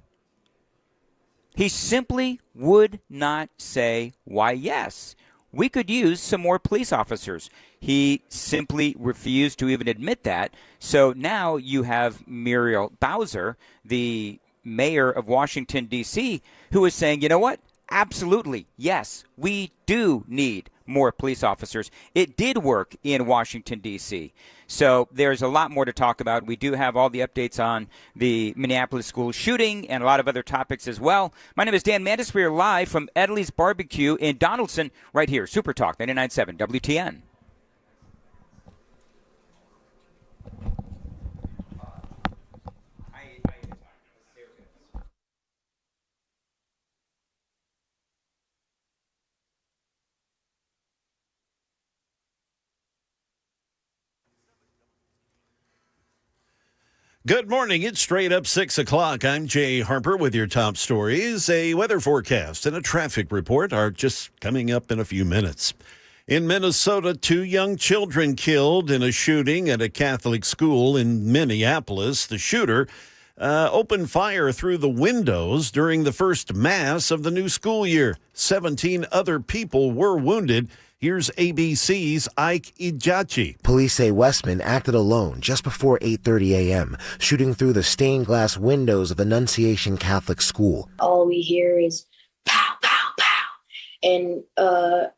[SPEAKER 5] He simply would not say why yes. We could use some more police officers. He simply refused to even admit that. So now you have Muriel Bowser, the mayor of Washington, D.C., who is saying, you know what? Absolutely, yes, we do need more police officers. It did work in Washington, D.C. So there's a lot more to talk about. We do have all the updates on the Minneapolis school shooting and a lot of other topics as well. My name is Dan Mandis. We are live from Edley's BBQ in Donaldson right here. Super Talk 99.7 WTN.
[SPEAKER 1] Good morning. It's straight up 6 o'clock. I'm Jay Harper with your top stories. A weather forecast and a traffic report are just coming up in a few minutes. In Minnesota, 2 young children killed in a shooting at a Catholic school in Minneapolis. The shooter opened fire through the windows during the first mass of the new school year. 17 other people were wounded. Here's ABC's Ike Ijachi.
[SPEAKER 15] Police say Westman acted alone just before 8:30 a.m., shooting through the stained glass windows of Annunciation Catholic School.
[SPEAKER 16] All we hear is and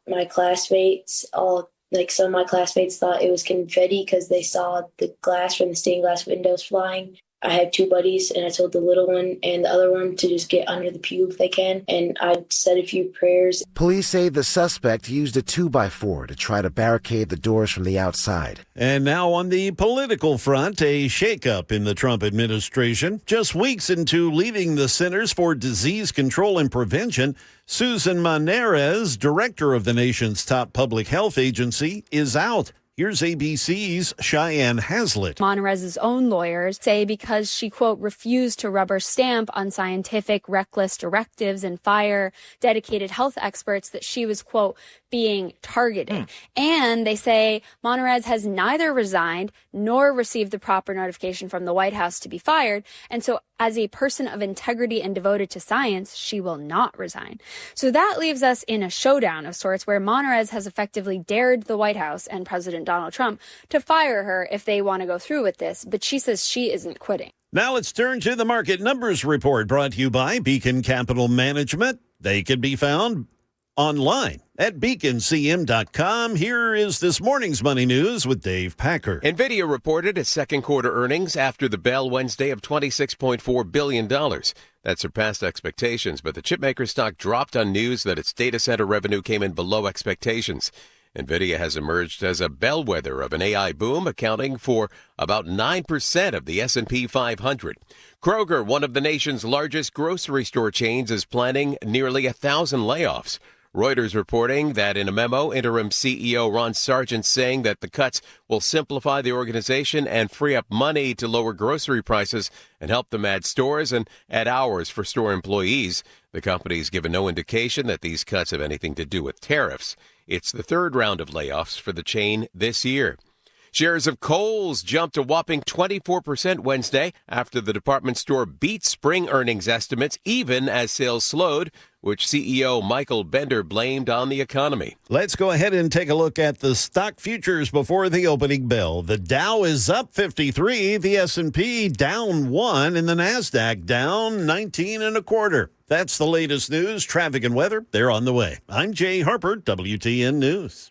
[SPEAKER 16] my classmates all like some of my classmates thought it was confetti because they saw the glass from the stained glass windows flying. I had two buddies, and I told the little one and the other one to just get under the pew if they can, and I said a few prayers.
[SPEAKER 15] Police say the suspect used a 2x4 to try to barricade the doors from the outside.
[SPEAKER 1] And now on the political front, a shakeup in the Trump administration. Just weeks into leading the Centers for Disease Control and Prevention, Susan Maneres, director of the nation's top public health agency, is out. Here's ABC's Cheyenne Hazlitt.
[SPEAKER 17] Maneres's own lawyers say because she, quote, refused to rubber stamp on scientific, reckless directives and fire dedicated health experts that she was, quote, being targeted. And they say Maneres has neither resigned nor received the proper notification from the White House to be fired. And so as a person of integrity and devoted to science, she will not resign. So that leaves us in a showdown of sorts where Maneres has effectively dared the White House and President Donald Trump to fire her if they want to go through with this. But she says she isn't quitting.
[SPEAKER 1] Now let's turn to the market numbers report brought to you by Beacon Capital Management. They can be found online at beaconcm.com. Here is this morning's Money News with Dave Packer.
[SPEAKER 18] NVIDIA reported its second quarter earnings after the bell Wednesday of $26.4 billion. That surpassed expectations, but the chipmaker stock dropped on news that its data center revenue came in below expectations. NVIDIA has emerged as a bellwether of an AI boom, accounting for about 9% of the S&P 500. Kroger, one of the nation's largest grocery store chains, is planning nearly 1,000 layoffs. Reuters reporting that in a memo, interim CEO Ron Sargent saying that the cuts will simplify the organization and free up money to lower grocery prices and help them add stores and add hours for store employees. The company's given no indication that these cuts have anything to do with tariffs. It's the third round of layoffs for the chain this year. Shares of Kohl's jumped a whopping 24% Wednesday after the department store beat spring earnings estimates even as sales slowed, which CEO Michael Bender blamed on the economy.
[SPEAKER 1] Let's go ahead and take a look at the stock futures before the opening bell. The Dow is up 53, the S&P down 1, and the NASDAQ down 19 and a quarter. That's the latest news, traffic, and weather. They're on the way. I'm Jay Harper, WTN News.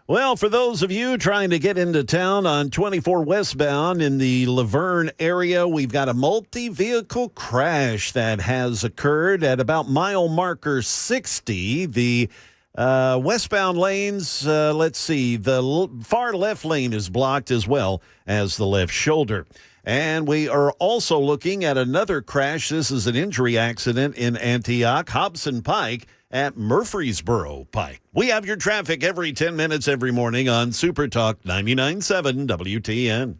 [SPEAKER 1] Well, for those of you trying to get into town on 24 westbound in the Laverne area, we've got a multi-vehicle crash that has occurred at about mile marker 60. The Westbound lanes, let's see, the far left lane is blocked as well as the left shoulder. And we are also looking at another crash. This is an injury accident in Antioch, Hobson Pike at Murfreesboro Pike. We have your traffic every 10 minutes every morning on Super Talk 99.7 WTN.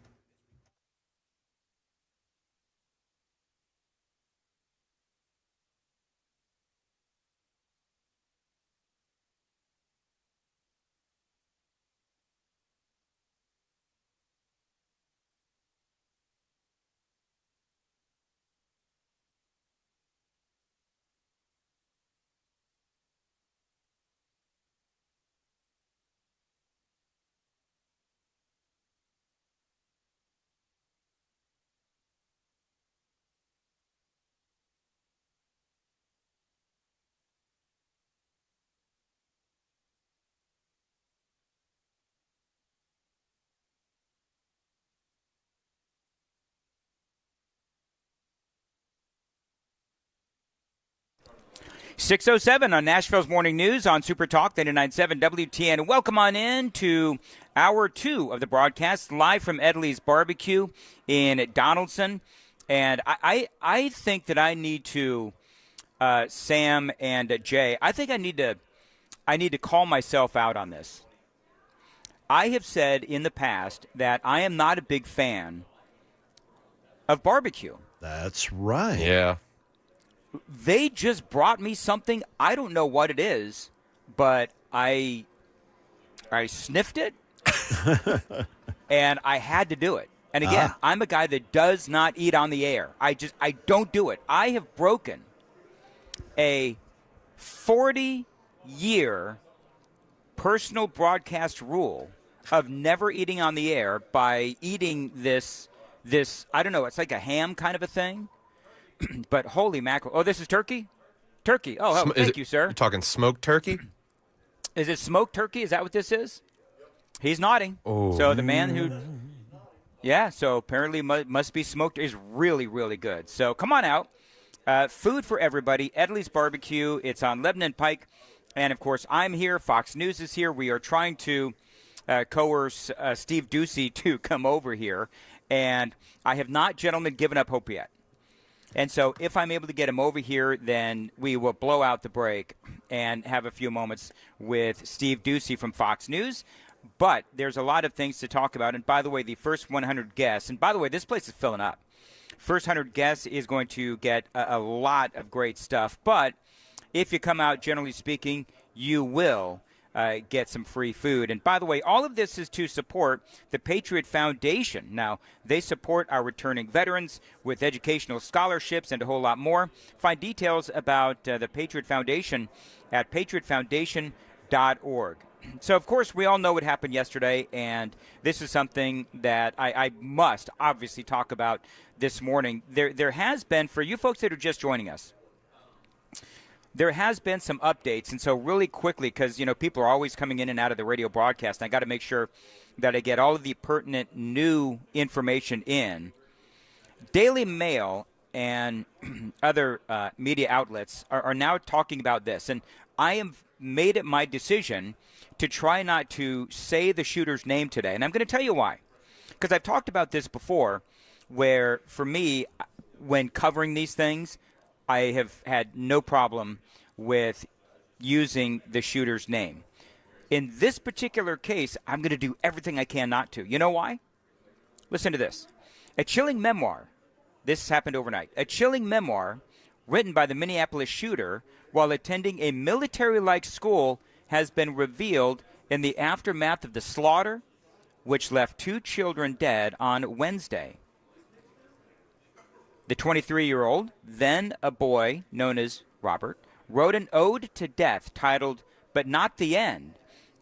[SPEAKER 5] .607 on Nashville's Morning News on Super Talk 99.7 WTN. Welcome on in to Hour 2 of the broadcast, live from Edley's BBQ in Donaldson. And I think that I need to, Sam and Jay, I think I need to call myself out on this. I have said in the past that I am not a big fan of barbecue.
[SPEAKER 1] That's right.
[SPEAKER 12] Yeah.
[SPEAKER 5] They just brought me something. I don't know what it is, but I sniffed it, and I had to do it. And again, I'm a guy that does not eat on the air. I don't do it. I have broken a 40-year personal broadcast rule of never eating on the air by eating this. I don't know. It's like a ham kind of a thing. But holy mackerel. Oh, this is turkey? Turkey. Oh, thank you, sir.
[SPEAKER 12] You're talking smoked turkey?
[SPEAKER 5] Is it smoked turkey? Is that what this is? He's nodding.
[SPEAKER 12] Oh.
[SPEAKER 5] So the man who... Yeah, so apparently must be smoked is really, really good. So come on out. Food for everybody. Edley's BBQ. It's on Lebanon Pike. And, of course, I'm here. Fox News is here. We are trying to coerce Steve Ducey to come over here. And I have not, gentlemen, given up hope yet. And so if I'm able to get him over here, then we will blow out the break and have a few moments with Steve Ducey from Fox News. But there's a lot of things to talk about. And by the way, the first 100 guests, and by the way, this place is filling up. First 100 guests is going to get a lot of great stuff. But if you come out, generally speaking, you will get some free food. And by the way, all of this is to support the Patriot Foundation. Now, they support our returning veterans with educational scholarships and a whole lot more. Find details about the Patriot Foundation at patriotfoundation.org. So, of course, we all know what happened yesterday, and this is something that I must obviously talk about this morning. There has been, for you folks that are just joining us, there has been some updates, and so really quickly, because, you know, people are always coming in and out of the radio broadcast, and I got to make sure that I get all of the pertinent new information in. Daily Mail and other media outlets are now talking about this, and I have made it my decision to try not to say the shooter's name today, and I'm going to tell you why. Because I've talked about this before, where for me, when covering these things, I have had no problem with using the shooter's name. In this particular case, I'm going to do everything I can not to. You know why? Listen to this. A chilling memoir. This happened overnight. A chilling memoir written by the Minneapolis shooter while attending a military-like school has been revealed in the aftermath of the slaughter, which left 2 children dead on Wednesday. The 23-year-old, then a boy known as Robert, wrote an ode to death titled "But Not the End,"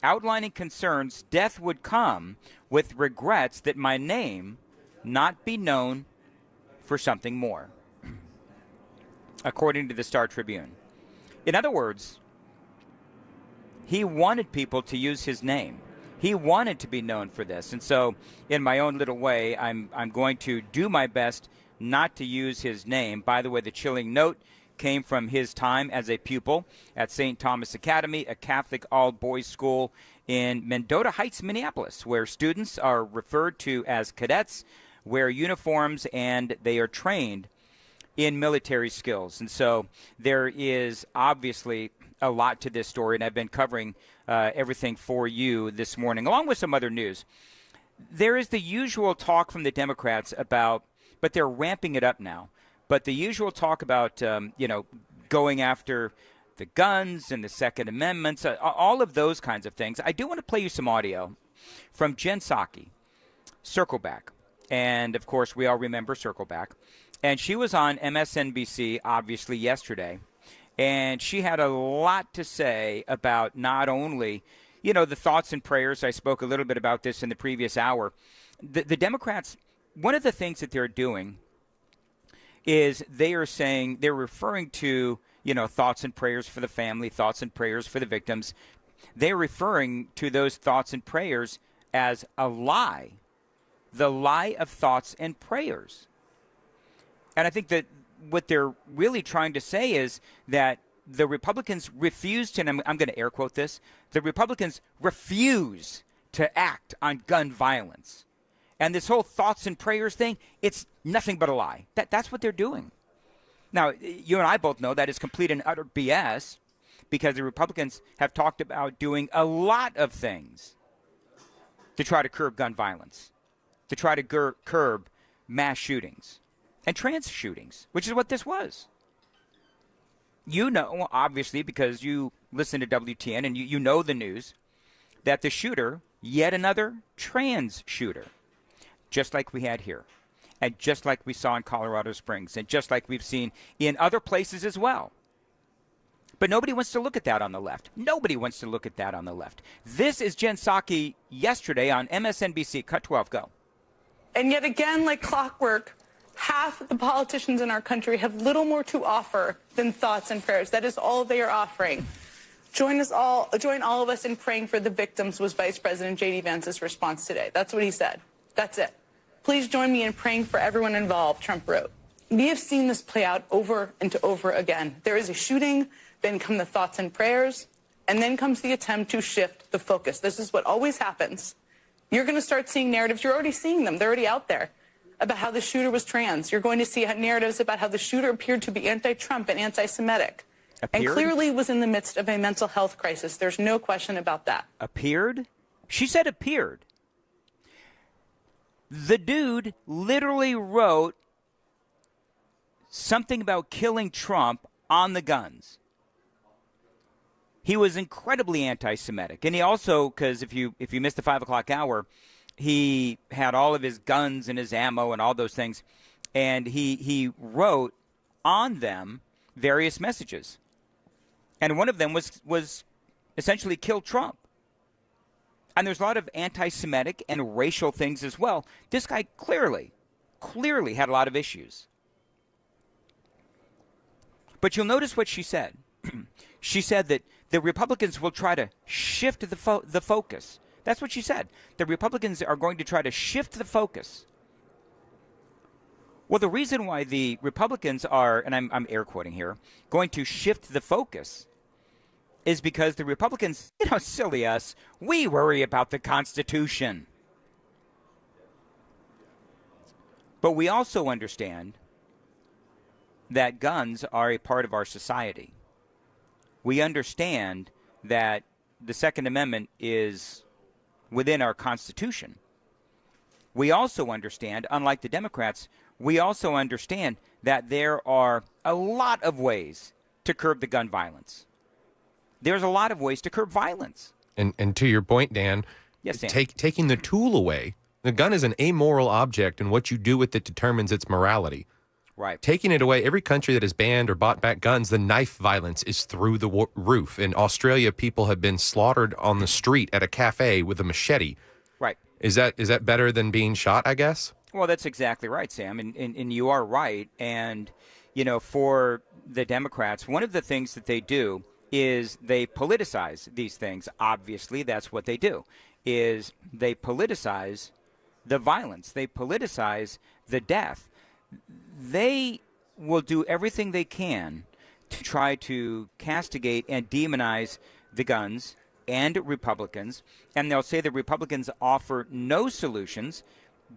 [SPEAKER 5] outlining concerns death would come with regrets that my name not be known for something more, according to the Star Tribune. In other words, he wanted people to use his name. He wanted to be known for this. And so in my own little way, I'm going to do my best not to use his name. By the way, the chilling note came from his time as a pupil at St. Thomas Academy, a Catholic all-boys school in Mendota Heights, Minneapolis, where students are referred to as cadets, wear uniforms, and they are trained in military skills. And so there is obviously a lot to this story, and I've been covering everything for you this morning, along with some other news. There is the usual talk from the Democrats about, but they're ramping it up now, but the usual talk about, going after the guns and the Second Amendment, all of those kinds of things. I do want to play you some audio from Jen Psaki, Circle Back. And, of course, we all remember Circle Back. And she was on MSNBC, obviously, yesterday. And she had a lot to say about not only, the thoughts and prayers. I spoke a little bit about this in the previous hour. The Democrats, one of the things that they're doing is they're referring to, thoughts and prayers for the family, thoughts and prayers for the victims. They're referring to those thoughts and prayers as a lie, the lie of thoughts and prayers. And I think that what they're really trying to say is that the Republicans refused to, and I'm going to air quote this, the Republicans refuse to act on gun violence. And this whole thoughts and prayers thing, it's nothing but a lie. That's what they're doing. Now, you and I both know that is complete and utter BS, because the Republicans have talked about doing a lot of things to try to curb gun violence, to try to curb mass shootings and trans shootings, which is what this was. Obviously, because you listen to WTN and you know the news, that the shooter, yet another trans shooter, just like we had here, and just like we saw in Colorado Springs, and just like we've seen in other places as well. But nobody wants to look at that on the left. Nobody wants to look at that on the left. This is Jen Psaki yesterday on MSNBC. Cut 12, go.
[SPEAKER 19] And yet again, like clockwork, half the politicians in our country have little more to offer than thoughts and prayers. That is all they are offering. Join all of us in praying for the victims, was Vice President J.D. Vance's response today. That's what he said. That's it. Please join me in praying for everyone involved, Trump wrote. We have seen this play out over and over again. There is a shooting, then come the thoughts and prayers, and then comes the attempt to shift the focus. This is what always happens. You're going to start seeing narratives. You're already seeing them. They're already out there about how the shooter was trans. You're going to see narratives about how the shooter appeared to be anti-Trump and anti-Semitic. And clearly was in the midst of a mental health crisis. There's no question about that.
[SPEAKER 5] Appeared? She said appeared. The dude literally wrote something about killing Trump on the guns. He was incredibly anti-Semitic. And he also, because if you missed the 5 o'clock hour, he had all of his guns and his ammo and all those things. And he wrote on them various messages. And one of them was essentially kill Trump. And there's a lot of anti-Semitic and racial things as well. This guy clearly had a lot of issues. But you'll notice what she said. She said that the Republicans will try to shift the focus. That's what she said. The Republicans are going to try to shift the focus. Well, the reason why the Republicans are, and I'm air quoting here, going to shift the focus is because the Republicans, silly us, we worry about the Constitution. But we also understand that guns are a part of our society. We understand that the Second Amendment is within our Constitution. We also understand, unlike the Democrats, we also understand that there are a lot of ways to curb the gun violence. There's a lot of ways to curb violence.
[SPEAKER 12] And to your point, Dan,
[SPEAKER 5] yes, Dan.
[SPEAKER 12] Taking the tool away, the gun is an amoral object, and what you do with it determines its morality.
[SPEAKER 5] Right.
[SPEAKER 12] Taking it away, every country that has banned or bought back guns, the knife violence is through the roof. In Australia, people have been slaughtered on the street at a cafe with a machete.
[SPEAKER 5] Right.
[SPEAKER 12] Is that better than being shot, I guess?
[SPEAKER 5] Well, that's exactly right, Sam, and you are right. And, for the Democrats, one of the things that they do is they politicize these things. Obviously, that's what they do, is they politicize the violence. They politicize the death. They will do everything they can to try to castigate and demonize the guns and Republicans, and they'll say the Republicans offer no solutions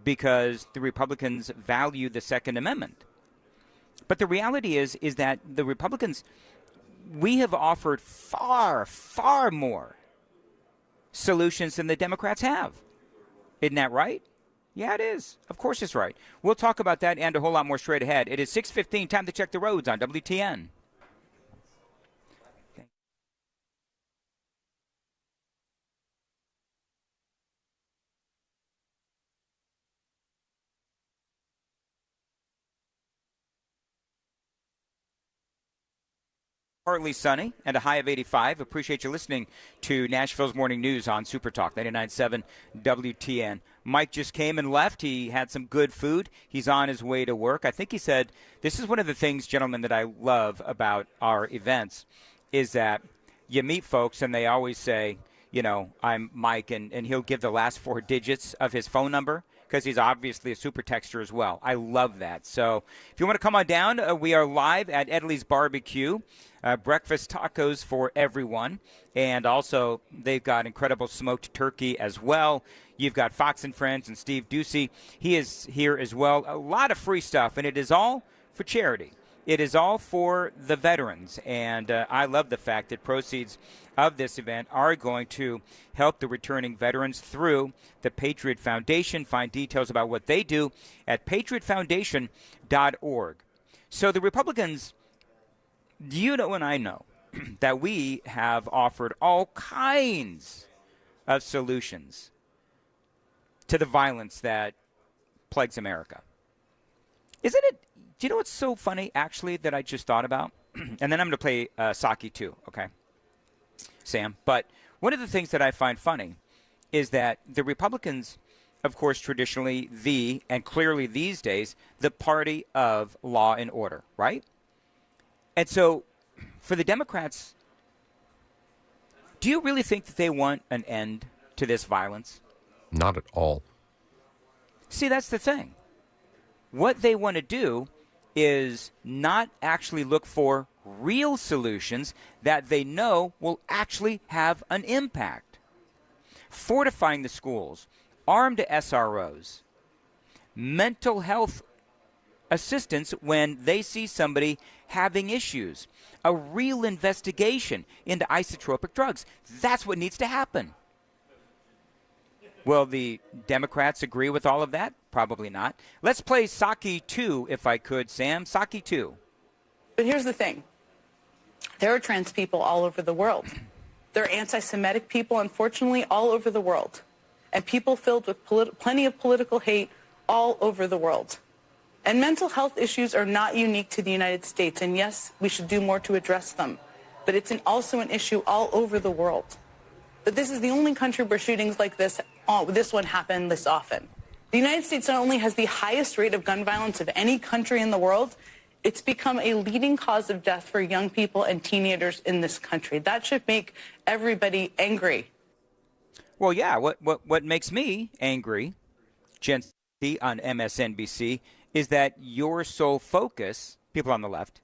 [SPEAKER 5] because the Republicans value the Second Amendment. But the reality is that the Republicans, we have offered far, far more solutions than the Democrats have. Isn't that right? Yeah, it is. Of course it's right. We'll talk about that and a whole lot more straight ahead. It is 6:15, time to check the roads on WTN. Partly sunny and a high of 85. Appreciate you listening to Nashville's Morning News on Super Talk 99.7 WTN. Mike just came and left. He had some good food. He's on his way to work. I think he said, this is one of the things, gentlemen, that I love about our events is that you meet folks and they always say, you know, I'm Mike, and he'll give the last four digits of his phone number, because he's obviously a super texter as well. I love that. So if you want to come on down, we are live at Edley's BBQ. Breakfast tacos for everyone. And also, they've got incredible smoked turkey as well. You've got Fox and Friends and Steve Ducey. He is here as well. A lot of free stuff, and it is all for charity. It is all for the veterans. And I love the fact that proceeds of this event are going to help the returning veterans through the Patriot Foundation. Find details about what they do at patriotfoundation.org. So the Republicans, you know and I know that we have offered all kinds of solutions to the violence that plagues America. Isn't it? Do you know what's so funny, actually, that I just thought about? And then I'm going to play Saki too, okay, Sam? But one of the things that I find funny is that the Republicans, of course, traditionally and clearly these days, the party of law and order, right? And so for the Democrats, do you really think that they want an end to this violence?
[SPEAKER 12] Not at all.
[SPEAKER 5] See, that's the thing. What they want to do is not actually look for real solutions that they know will actually have an impact. Fortifying the schools, armed SROs, mental health assistance when they see somebody having issues, a real investigation into isotropic drugs. That's what needs to happen. Will the Democrats agree with all of that? Probably not. Let's play Saki 2, if I could, Sam. Saki 2.
[SPEAKER 19] But here's the thing. There are trans people all over the world. There are anti-Semitic people, unfortunately, all over the world. And people filled with plenty of political hate all over the world. And mental health issues are not unique to the United States. And yes, we should do more to address them. But it's also an issue all over the world. But this is the only country where shootings like this one happen this often. The United States not only has the highest rate of gun violence of any country in the world, it's become a leading cause of death for young people and teenagers in this country. That should make everybody angry.
[SPEAKER 5] Well, yeah, what makes me angry, Jen on MSNBC, is that your sole focus, people on the left,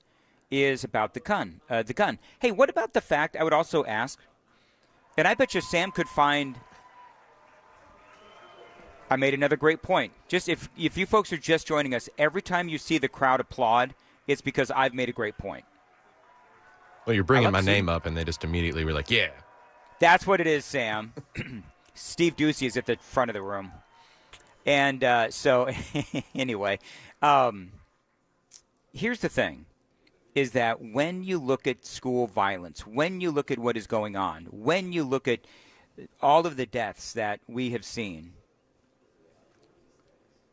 [SPEAKER 5] is about the gun. Hey, what about the fact, I would also ask, and I bet you Sam could find, I made another great point. Just if you folks are just joining us, every time you see the crowd applaud, it's because I've made a great point.
[SPEAKER 12] Well, you're bringing my name up, and they just immediately were like, yeah.
[SPEAKER 5] That's what it is, Sam. Steve Ducey is at the front of the room. And so, anyway, here's the thing, is that when you look at school violence, when you look at what is going on, when you look at all of the deaths that we have seen,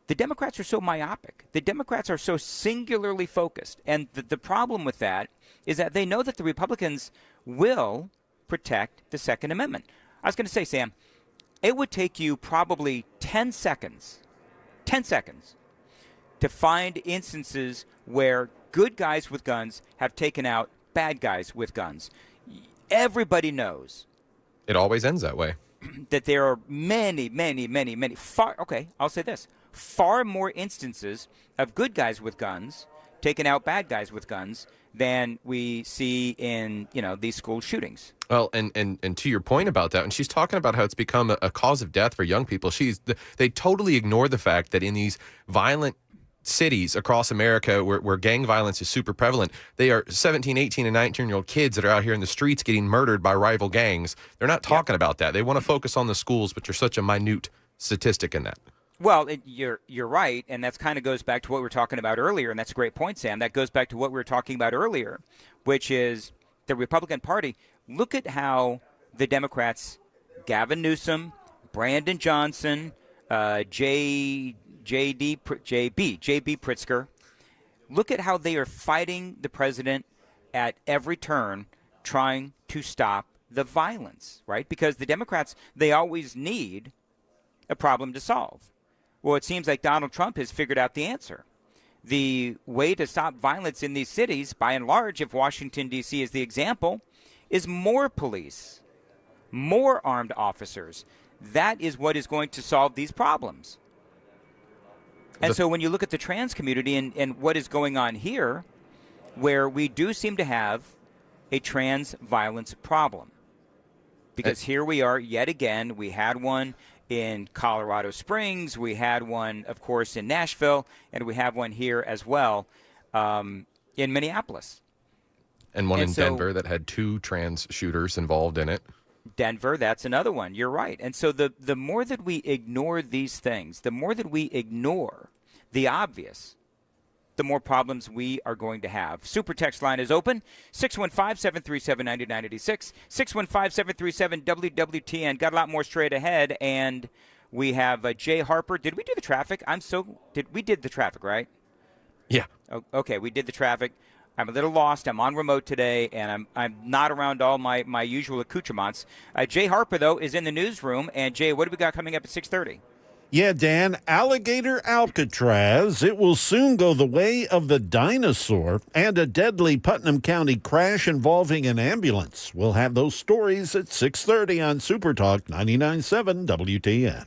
[SPEAKER 5] the Democrats are so myopic. The Democrats are so singularly focused. And the problem with that is that they know that the Republicans will protect the Second Amendment. I was going to say, Sam, it would take you probably 10 seconds to find instances where good guys with guns have taken out bad guys with guns. Everybody knows.
[SPEAKER 12] It always ends that way.
[SPEAKER 5] That there are many, I'll say this, far more instances of good guys with guns taking out bad guys with guns than we see in, these school shootings.
[SPEAKER 12] Well, and to your point about that, and she's talking about how it's become a cause of death for young people. They totally ignore the fact that in these violent cities across America where gang violence is super prevalent, they are 17, 18, and 19-year-old kids that are out here in the streets getting murdered by rival gangs. They're not talking about that. They want to focus on the schools, but you're such a minute statistic in that.
[SPEAKER 5] Well, you're right, and that's kind of goes back to what we were talking about earlier, and that's a great point, Sam. That goes back to what we were talking about earlier, which is the Republican Party. Look at how the Democrats, Gavin Newsom, Brandon Johnson, JB Pritzker, look at how they are fighting the president at every turn, trying to stop the violence, right? Because the Democrats, they always need a problem to solve. Well, it seems like Donald Trump has figured out the answer. The way to stop violence in these cities, by and large, if Washington, D.C. is the example, is more police, more armed officers. That is what is going to solve these problems. And so when you look at the trans community and what is going on here, where we do seem to have a trans violence problem. Because here we are yet again. We had one in Colorado Springs. We had one, of course, in Nashville. And we have one here as well in Minneapolis.
[SPEAKER 12] And one in Denver that had 2 trans shooters involved in it.
[SPEAKER 5] Denver, that's another one. You're right. And so the more that we ignore these things, the more that we ignore the obvious, the more problems we are going to have. Super text line is open, 615-737-9986, 615-737-WWTN. Got a lot more straight ahead, and we have Jay Harper. Did we do the traffic? We did the traffic, right?
[SPEAKER 12] Yeah.
[SPEAKER 5] Okay, we did the traffic. I'm a little lost. I'm on remote today, and I'm not around all my usual accoutrements. Jay Harper, though, is in the newsroom. And, Jay, what do we got coming up at 6:30?
[SPEAKER 1] Yeah, Dan, alligator Alcatraz. It will soon go the way of the dinosaur, and a deadly Putnam County crash involving an ambulance. We'll have those stories at 6:30 on Super Talk 99.7 WTN.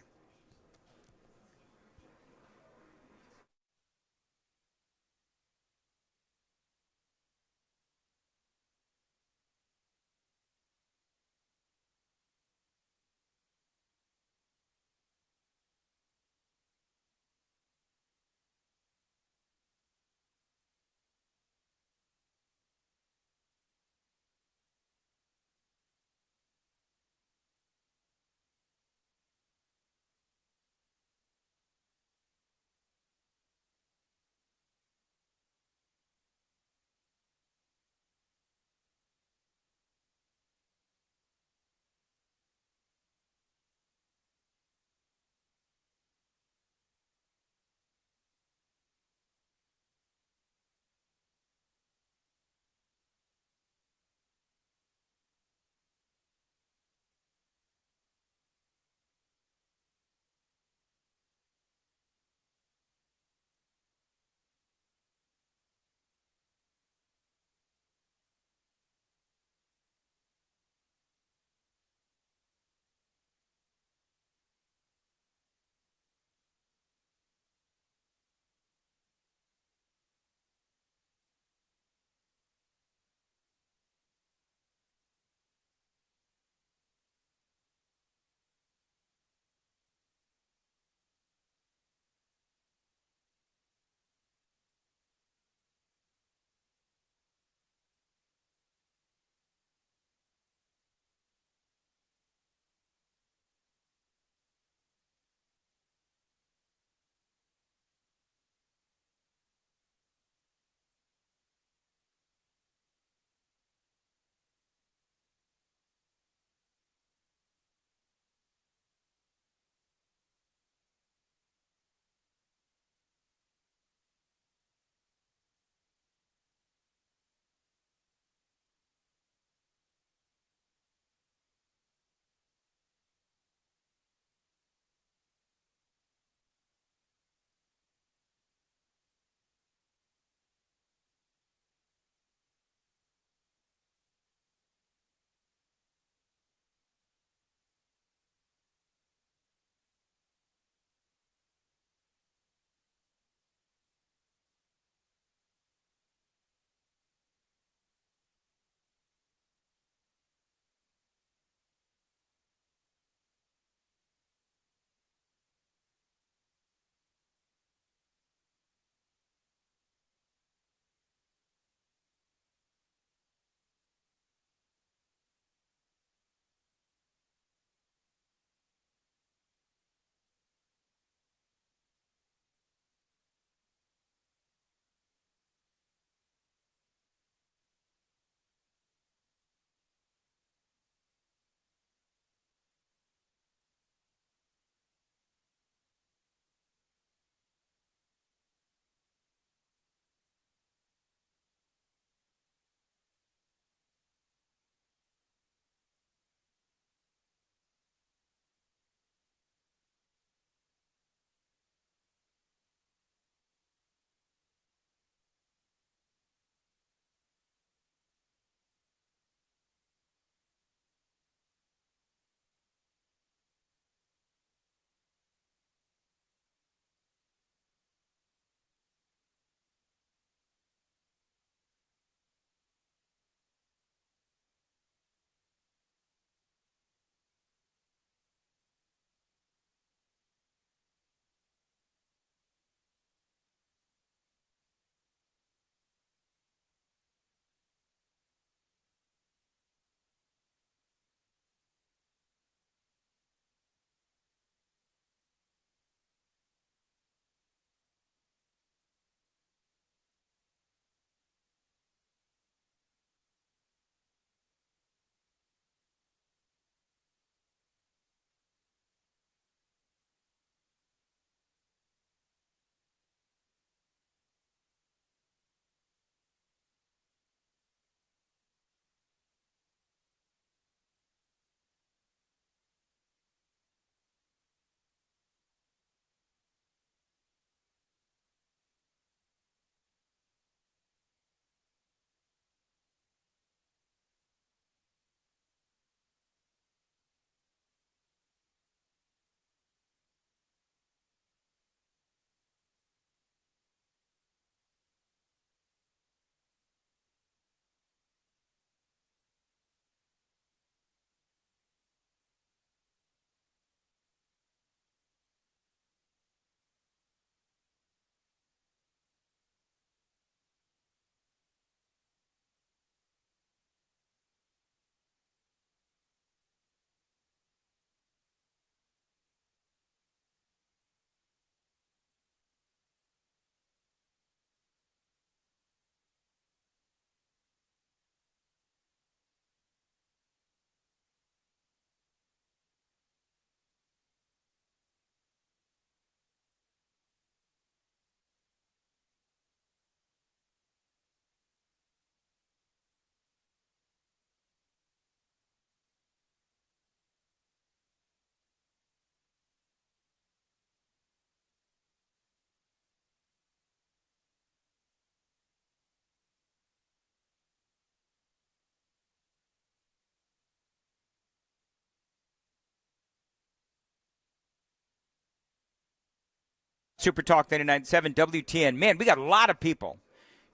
[SPEAKER 5] Super Talk 99.7 WTN. Man, we got a lot of people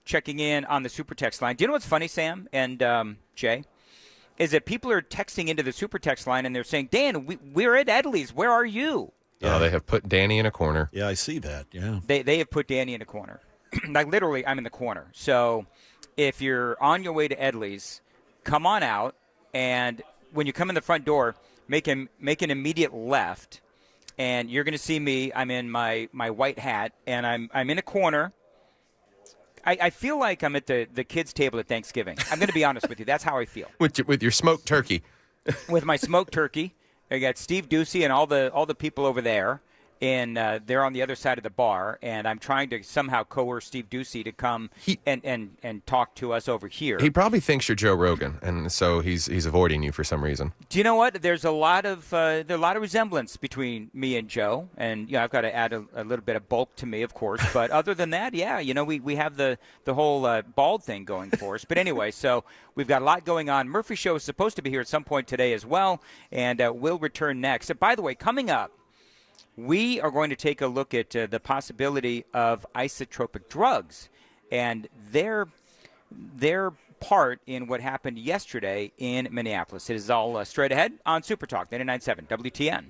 [SPEAKER 5] checking in on the Super Text line. Do you know what's funny, Sam and Jay? Is that people are texting into the Super Text line and they're saying, Dan, we're at Edley's. Where are you?
[SPEAKER 12] Yeah. Oh, they have put Danny in a corner.
[SPEAKER 1] Yeah, I see that. Yeah.
[SPEAKER 5] They have put Danny in a corner. Like, literally, I'm in the corner. So if you're on your way to Edley's, come on out. And when you come in the front door, make an immediate left. And you're going to see me. I'm in my white hat. And I'm in a corner. I feel like I'm at the kids' table at Thanksgiving. I'm going to be honest with you. That's how I feel.
[SPEAKER 12] With your smoked turkey.
[SPEAKER 5] With my smoked turkey. I got Steve Ducey and all the people over there, and they're on the other side of the bar. And I'm trying to somehow coerce Steve Ducey to come and talk to us over here.
[SPEAKER 12] He probably thinks you're Joe Rogan, and so he's avoiding you for some reason.
[SPEAKER 5] Do you know what? There's a lot of resemblance between me and Joe, and I've got to add a little bit of bulk to me, of course. But other than that, yeah, we have the whole bald thing going for us. But anyway, so we've got a lot going on. Murphy Show is supposed to be here at some point today as well, and we'll return next. By the way, coming up, we are going to take a look at the possibility of isotropic drugs and their part in what happened yesterday in Minneapolis. It is all straight ahead on Super Talk 99.7 WTN.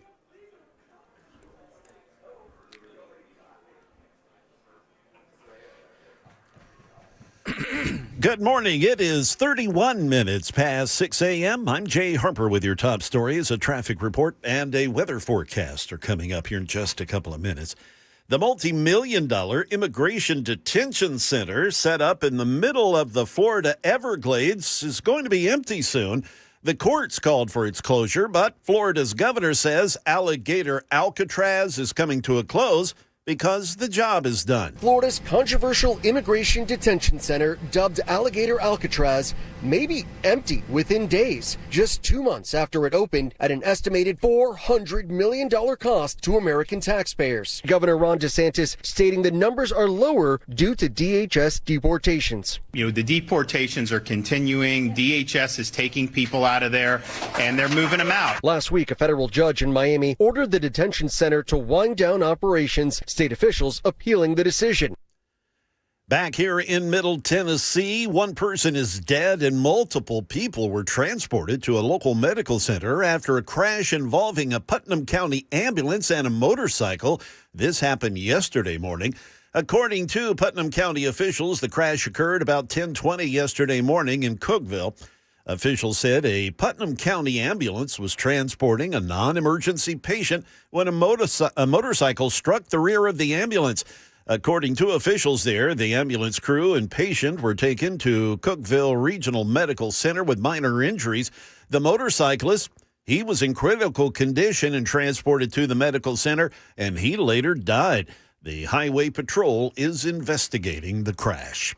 [SPEAKER 1] Good morning. It is 31 minutes past 6 a.m. I'm Jay Harper with your top stories. A traffic report and a weather forecast are coming up here in just a couple of minutes. The multi-million-dollar immigration detention center set up in the middle of the Florida Everglades is going to be empty soon. The courts called for its closure, but Florida's governor says Alligator Alcatraz is coming to a close because the job is done.
[SPEAKER 20] Florida's controversial immigration detention center, dubbed Alligator Alcatraz, may be empty within days, just 2 months after it opened at an estimated $400 million cost to American taxpayers. Governor Ron DeSantis stating the numbers are lower due to DHS deportations.
[SPEAKER 21] The deportations are continuing. DHS is taking people out of there, and they're moving them out.
[SPEAKER 20] Last week, a federal judge in Miami ordered the detention center to wind down operations, state officials appealing the decision.
[SPEAKER 1] Back here in Middle Tennessee, one person is dead and multiple people were transported to a local medical center after a crash involving a Putnam County ambulance and a motorcycle. This happened yesterday morning. According to Putnam County officials, the crash occurred about 10:20 yesterday morning in Cookeville. Officials said a Putnam County ambulance was transporting a non-emergency patient when a motorcycle struck the rear of the ambulance. According to officials there, the ambulance crew and patient were taken to Cookeville Regional Medical Center with minor injuries. The motorcyclist, he was in critical condition and transported to the medical center, and he later died. The Highway Patrol is investigating the crash.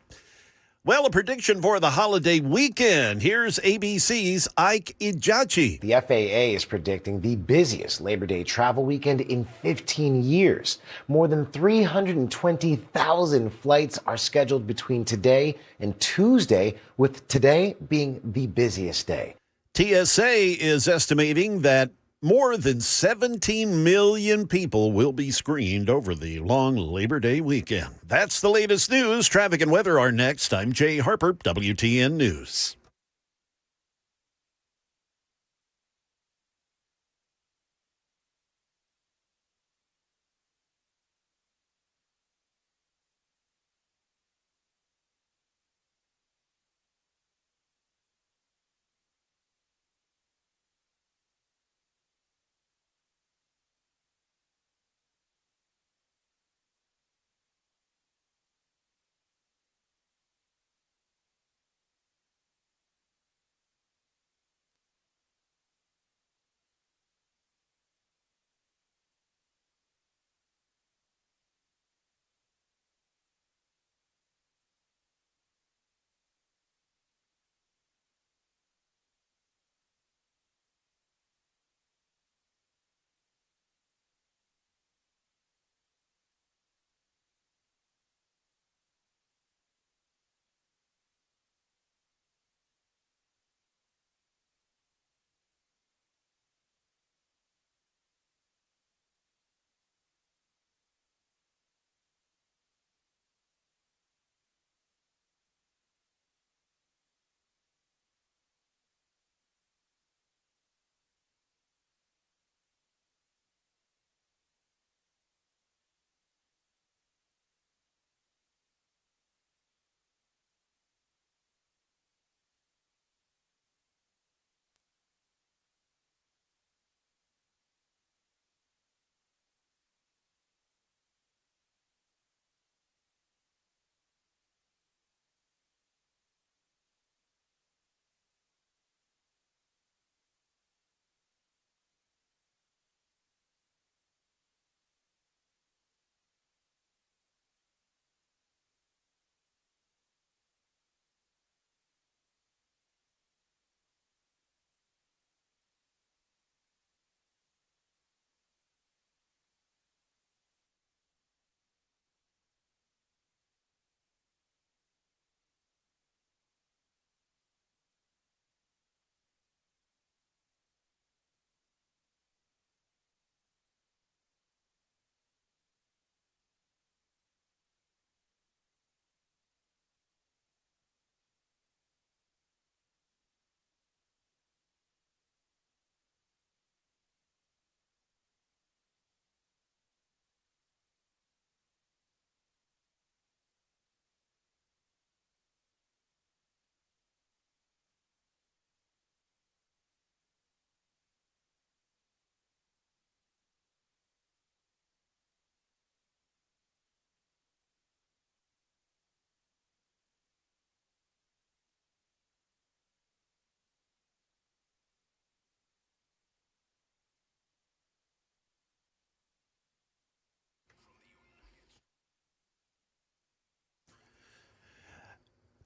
[SPEAKER 1] Well, a prediction for the holiday weekend. Here's ABC's Ike Ijachi.
[SPEAKER 15] The FAA is predicting the busiest Labor Day travel weekend in 15 years. More than 320,000 flights are scheduled between today and Tuesday, with today being the busiest day.
[SPEAKER 1] TSA is estimating that more than 17 million people will be screened over the long Labor Day weekend. That's the latest news. Traffic and weather are next. I'm Jay Harper, WTN News.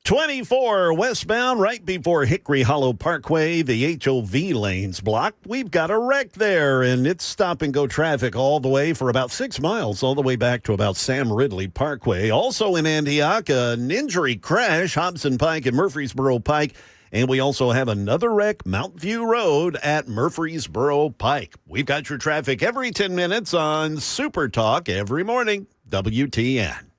[SPEAKER 1] 24 westbound, right before Hickory Hollow Parkway, the HOV lane's blocked. We've got a wreck there, and it's stop-and-go traffic all the way for about 6 miles, all the way back to about Sam Ridley Parkway. Also in Antioch, an injury crash, Hobson Pike and Murfreesboro Pike. And we also have another wreck, Mount View Road at Murfreesboro Pike. We've got your traffic every 10 minutes on Super Talk every morning, WTN.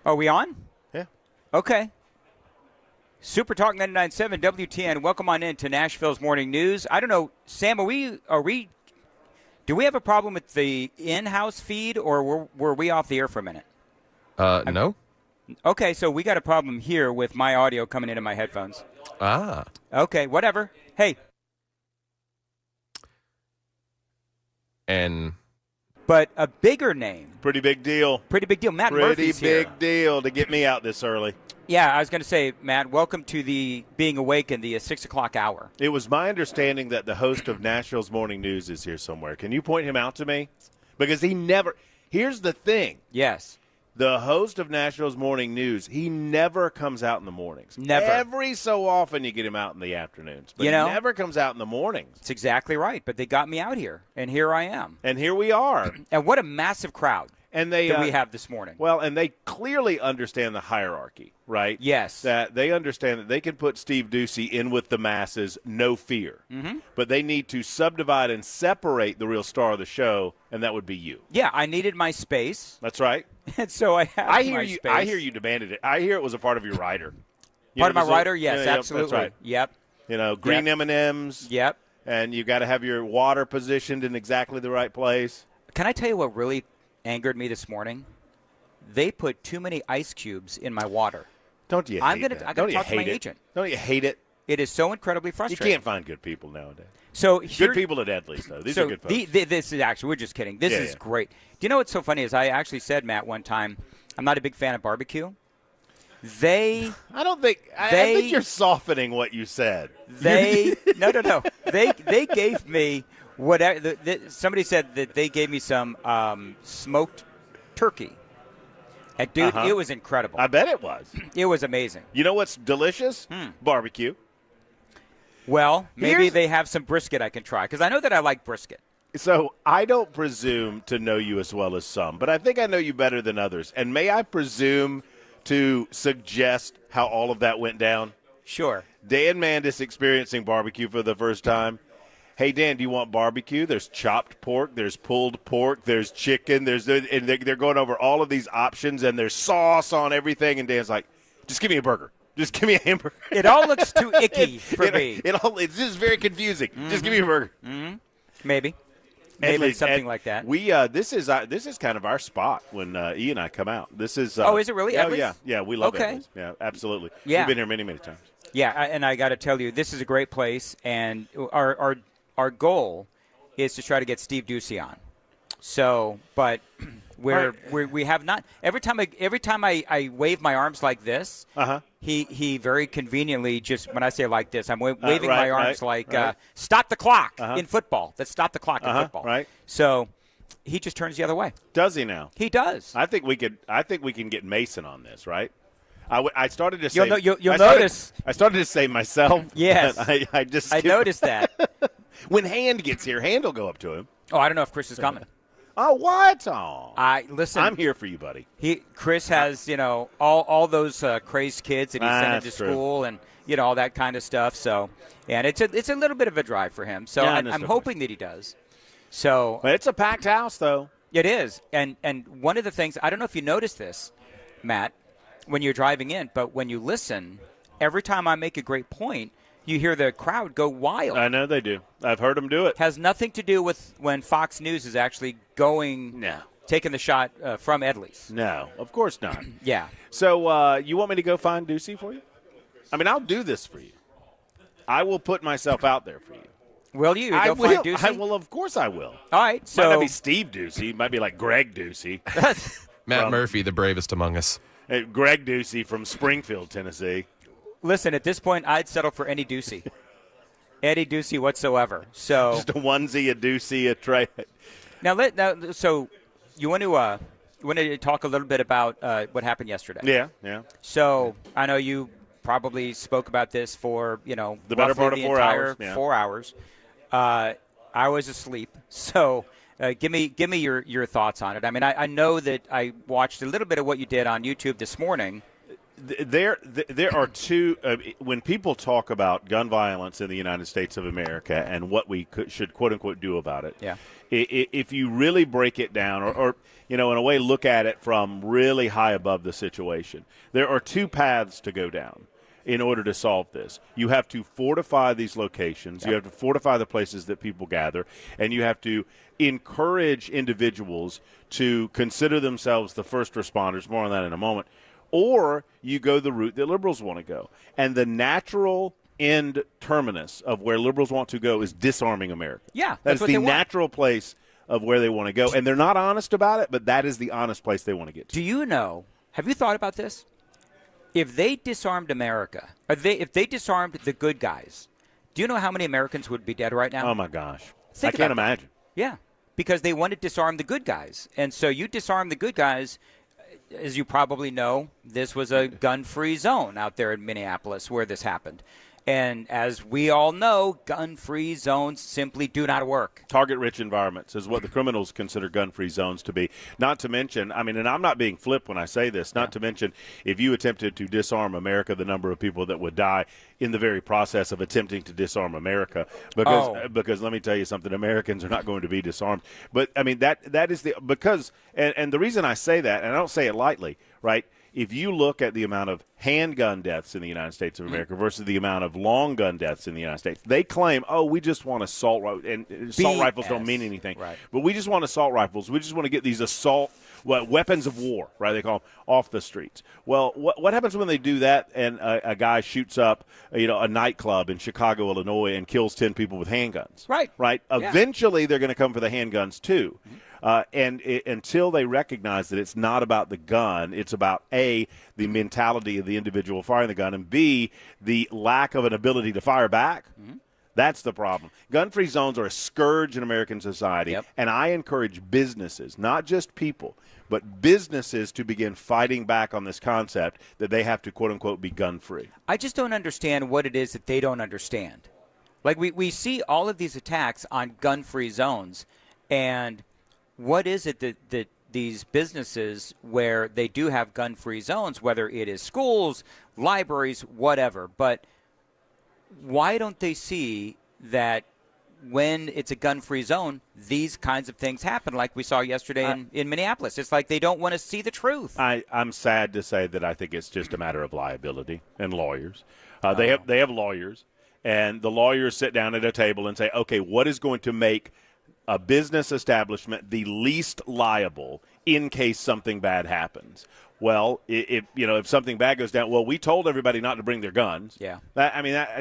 [SPEAKER 5] Are we on?
[SPEAKER 3] Yeah.
[SPEAKER 5] Okay. Super Talk 99.7 WTN. Welcome on in to Nashville's Morning News. I don't know, Sam, do we have a problem with the in-house feed, or were we off the air for a minute?
[SPEAKER 12] No.
[SPEAKER 5] Okay, so we got a problem here with my audio coming into my headphones.
[SPEAKER 12] Ah.
[SPEAKER 5] Okay, whatever. Hey. But a bigger name.
[SPEAKER 3] Pretty big deal.
[SPEAKER 5] Pretty big deal. Matt Murphy's here.
[SPEAKER 3] Pretty big deal to get me out this early.
[SPEAKER 5] Yeah, I was going to say, Matt, welcome to the Being Awake in the 6 o'clock hour.
[SPEAKER 3] It was my understanding that the host of Nashville's Morning News is here somewhere. Can you point him out to me? Because he never – here's the thing.
[SPEAKER 5] Yes.
[SPEAKER 3] The host of Nashville's Morning News, he never comes out in the mornings.
[SPEAKER 5] Never.
[SPEAKER 3] Every so often you get him out in the afternoons. But he never comes out in the mornings.
[SPEAKER 5] That's exactly right. But they got me out here, and here I am.
[SPEAKER 3] And here we are.
[SPEAKER 5] And what a massive crowd
[SPEAKER 3] that we
[SPEAKER 5] have this morning.
[SPEAKER 3] Well, and they clearly understand the hierarchy, right?
[SPEAKER 5] Yes.
[SPEAKER 3] That they understand that they can put Steve Ducey in with the masses, no fear.
[SPEAKER 5] Mm-hmm.
[SPEAKER 3] But they need to subdivide and separate the real star of the show, and that would be you.
[SPEAKER 5] Yeah, I needed my space.
[SPEAKER 3] That's right.
[SPEAKER 5] And so I have
[SPEAKER 3] I hear
[SPEAKER 5] my
[SPEAKER 3] you.
[SPEAKER 5] space.
[SPEAKER 3] I hear you demanded it. I hear it was a part of your rider.
[SPEAKER 5] Part of my rider? Yes, absolutely.
[SPEAKER 3] That's right.
[SPEAKER 5] Yep.
[SPEAKER 3] You know, green M&Ms.
[SPEAKER 5] Yep.
[SPEAKER 3] And you got to have your water positioned in exactly the right place.
[SPEAKER 5] Can I tell you what really angered me this morning? They put too many ice cubes in my water.
[SPEAKER 3] Don't you hate that?
[SPEAKER 5] I got to talk to my agent.
[SPEAKER 3] Don't you hate it?
[SPEAKER 5] It is so incredibly frustrating.
[SPEAKER 3] You can't find good people nowadays.
[SPEAKER 5] So
[SPEAKER 3] good people at Edley's, though. These are good folks.
[SPEAKER 5] This is actually, we're just kidding. This is great. Do you know what's so funny is I actually said, Matt, one time, I'm not a big fan of barbecue. I
[SPEAKER 3] think you're softening what you said.
[SPEAKER 5] No. They gave me whatever. Somebody said that they gave me some smoked turkey. And dude, it was incredible.
[SPEAKER 3] I bet it was.
[SPEAKER 5] It was amazing.
[SPEAKER 3] You know what's delicious? Barbecue.
[SPEAKER 5] Well, maybe they have some brisket I can try, because I know that I like brisket.
[SPEAKER 3] So I don't presume to know you as well as some, but I think I know you better than others. And may I presume to suggest how all of that went down?
[SPEAKER 5] Sure.
[SPEAKER 3] Dan Mandis experiencing barbecue for the first time. Hey, Dan, do you want barbecue? There's chopped pork. There's pulled pork. There's chicken. And they're going over all of these options, and there's sauce on everything. And Dan's like, just give me a burger. Just give me a hamburger.
[SPEAKER 5] It all looks too icky for me.
[SPEAKER 3] It's just very confusing. Mm-hmm. Just give me a burger.
[SPEAKER 5] Mm-hmm. Maybe something like that.
[SPEAKER 3] This is kind of our spot when E and I come out. This is.
[SPEAKER 5] Is it really?
[SPEAKER 3] Oh, yeah. We love
[SPEAKER 5] okay.
[SPEAKER 3] Edley's. Yeah, absolutely.
[SPEAKER 5] Yeah.
[SPEAKER 3] We've been here many, many times.
[SPEAKER 5] Yeah, and I got to tell you, this is a great place, and our goal is to try to get Steve Ducey on. So, but we have not. Every time I wave my arms like this, he very conveniently just, when I say like this, I'm waving my arms like stop the clock in football. Let's stop the clock in football.
[SPEAKER 3] Right.
[SPEAKER 5] So he just turns the other way.
[SPEAKER 3] Does he now?
[SPEAKER 5] He does.
[SPEAKER 3] I think we can get Mason on this, right? I started to say.
[SPEAKER 5] You'll notice.
[SPEAKER 3] I started to say myself.
[SPEAKER 5] Yes.
[SPEAKER 3] I
[SPEAKER 5] noticed that.
[SPEAKER 3] When Hand gets here, Hand will go up to him.
[SPEAKER 5] Oh, I don't know if Chris is coming.
[SPEAKER 3] Oh, what? Oh.
[SPEAKER 5] Listen.
[SPEAKER 3] I'm here for you, buddy.
[SPEAKER 5] Chris has, all those crazed kids that he sent into school and, all that kind of stuff. So, and it's a little bit of a drive for him. So I'm hoping that he does. So,
[SPEAKER 3] but it's a packed house, though.
[SPEAKER 5] It is. And one of the things, I don't know if you noticed this, Matt, when you're driving in, but when you listen, every time I make a great point, you hear the crowd go wild.
[SPEAKER 3] I know they do. I've heard them do it.
[SPEAKER 5] Has nothing to do with when Fox News is actually taking the shot from Edley's.
[SPEAKER 3] No, of course not.
[SPEAKER 5] Yeah.
[SPEAKER 3] So you want me to go find Ducey for you? I mean, I'll do this for you. I will put myself out there for you.
[SPEAKER 5] Will you?
[SPEAKER 3] I
[SPEAKER 5] Go
[SPEAKER 3] will.
[SPEAKER 5] find Ducey?
[SPEAKER 3] I will. Of course I will.
[SPEAKER 5] All right. So
[SPEAKER 3] might not be Steve Ducey. It might be like Greg Ducey.
[SPEAKER 12] Matt Murphy, the bravest among us.
[SPEAKER 3] Greg Ducey from Springfield, Tennessee.
[SPEAKER 5] Listen, at this point, I'd settle for any Ducey. Any Ducey whatsoever. So
[SPEAKER 3] just a onesie, a Ducey, a tray.
[SPEAKER 5] Now, so you want to talk a little bit about what happened yesterday?
[SPEAKER 3] Yeah.
[SPEAKER 5] So I know you probably spoke about this for the
[SPEAKER 3] better part of 4 hours.
[SPEAKER 5] 4 hours. I was asleep, so give me your thoughts on it. I mean, I know that I watched a little bit of what you did on YouTube this morning.
[SPEAKER 3] There are two. When people talk about gun violence in the United States of America and what we should quote unquote do about it, if you really break it down, or in a way look at it from really high above the situation, there are two paths to go down in order to solve this. You have to fortify these locations. You have to fortify the places that people gather, and you have to encourage individuals to consider themselves the first responders. More on that in a moment. Or you go the route that liberals want to go. And the natural end terminus of where liberals want to go is disarming America.
[SPEAKER 5] Yeah,
[SPEAKER 3] that's the natural place of where they want to go. And they're not honest about it, but that is the honest place they want to get to.
[SPEAKER 5] Do you know, have you thought about this? If they disarmed America, if they disarmed the good guys, do you know how many Americans would be dead right now?
[SPEAKER 3] Oh, my gosh. I can't imagine.
[SPEAKER 5] Yeah, because they want to disarm the good guys. And so you disarm the good guys. As you probably know, this was a gun-free zone out there in Minneapolis where this happened. And as we all know, gun-free zones simply do not work.
[SPEAKER 3] Target-rich environments is what the criminals consider gun-free zones to be. Not to mention, I mean, and I'm not being flip when I say this, not to mention if you attempted to disarm America, the number of people that would die in the very process of attempting to disarm America. Because let me tell you something, Americans are not going to be disarmed. But, I mean, that is because the reason I say that, and I don't say it lightly, right, if you look at the amount of handgun deaths in the United States of America versus the amount of long gun deaths in the United States, they claim, we just want assault rifles, and assault rifles don't mean anything.
[SPEAKER 5] Right.
[SPEAKER 3] But we just want assault rifles. We just want to get these weapons of war, right? They call them, off the streets. Well, what happens when they do that and a guy shoots up, a nightclub in Chicago, Illinois, and kills 10 people with handguns?
[SPEAKER 5] Right.
[SPEAKER 3] Right.
[SPEAKER 5] Yeah.
[SPEAKER 3] Eventually, they're going to come for the handguns too. Until they recognize that it's not about the gun, it's about A, the mentality of the individual firing the gun, and B, the lack of an ability to fire back. That's the problem. Gun-free zones are a scourge in American society, and I encourage businesses, not just people, but businesses to begin fighting back on this concept that they have to, quote-unquote, be gun-free.
[SPEAKER 5] I just don't understand what it is that they don't understand. Like, we see all of these attacks on gun-free zones, and what is it that these businesses where they do have gun-free zones, whether it is schools, libraries, whatever, but why don't they see that when it's a gun-free zone, these kinds of things happen like we saw yesterday in Minneapolis? It's like they don't want to see the truth.
[SPEAKER 3] I'm sad to say that I think it's just a matter of liability and lawyers. They have lawyers, and the lawyers sit down at a table and say, okay, what is going to make a business establishment the least liable in case something bad happens? Well, if something bad goes down, we told everybody not to bring their guns.
[SPEAKER 5] Yeah.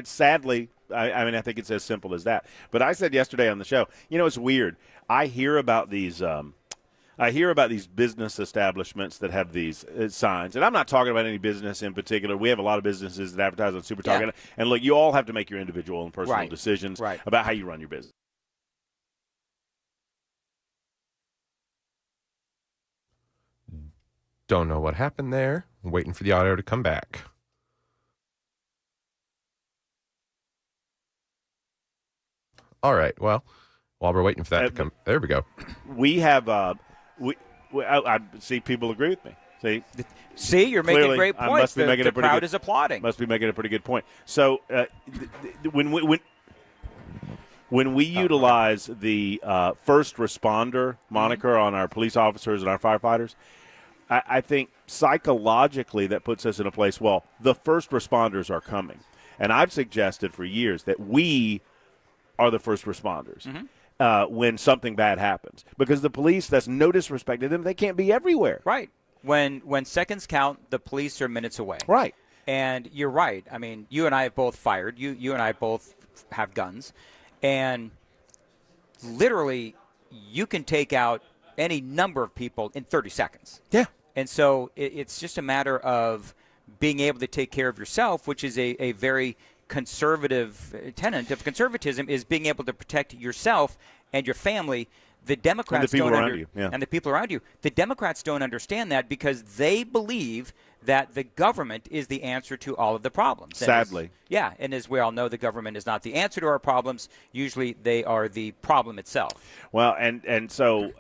[SPEAKER 3] Sadly, I think it's as simple as that. But I said yesterday on the show, it's weird. I hear about these business establishments that have these signs. And I'm not talking about any business in particular. We have a lot of businesses that advertise on Super Talk. And look, you all have to make your individual and personal decisions about how you run your business.
[SPEAKER 12] Don't know what happened there. I'm waiting for the audio to come back. All right. Well, while we're waiting for that to come, there we go.
[SPEAKER 3] We have I see people agree with me.
[SPEAKER 5] See, you're making great points. The crowd is applauding.
[SPEAKER 3] Must be making a pretty good point. So when we utilize the first responder moniker on our police officers and our firefighters, I think psychologically that puts us in a place, the first responders are coming. And I've suggested for years that we are the first responders. When something bad happens, because the police, that's no disrespect to them, they can't be everywhere.
[SPEAKER 5] Right. When seconds count, the police are minutes away.
[SPEAKER 3] Right.
[SPEAKER 5] And you're right. I mean, you and I have both fired. You and I both have guns. And literally, you can take out any number of people in 30 seconds.
[SPEAKER 3] Yeah.
[SPEAKER 5] And so it's just a matter of being able to take care of yourself, which is a very conservative tenet of conservatism, is being able to protect yourself and your family. The Democrats
[SPEAKER 3] and the people
[SPEAKER 5] don't
[SPEAKER 3] around you. Yeah.
[SPEAKER 5] and the people around you. The Democrats don't understand that because they believe that the government is the answer to all of the problems.
[SPEAKER 3] Sadly.
[SPEAKER 5] And as we all know, the government is not the answer to our problems. Usually they are the problem itself.
[SPEAKER 3] Well, and so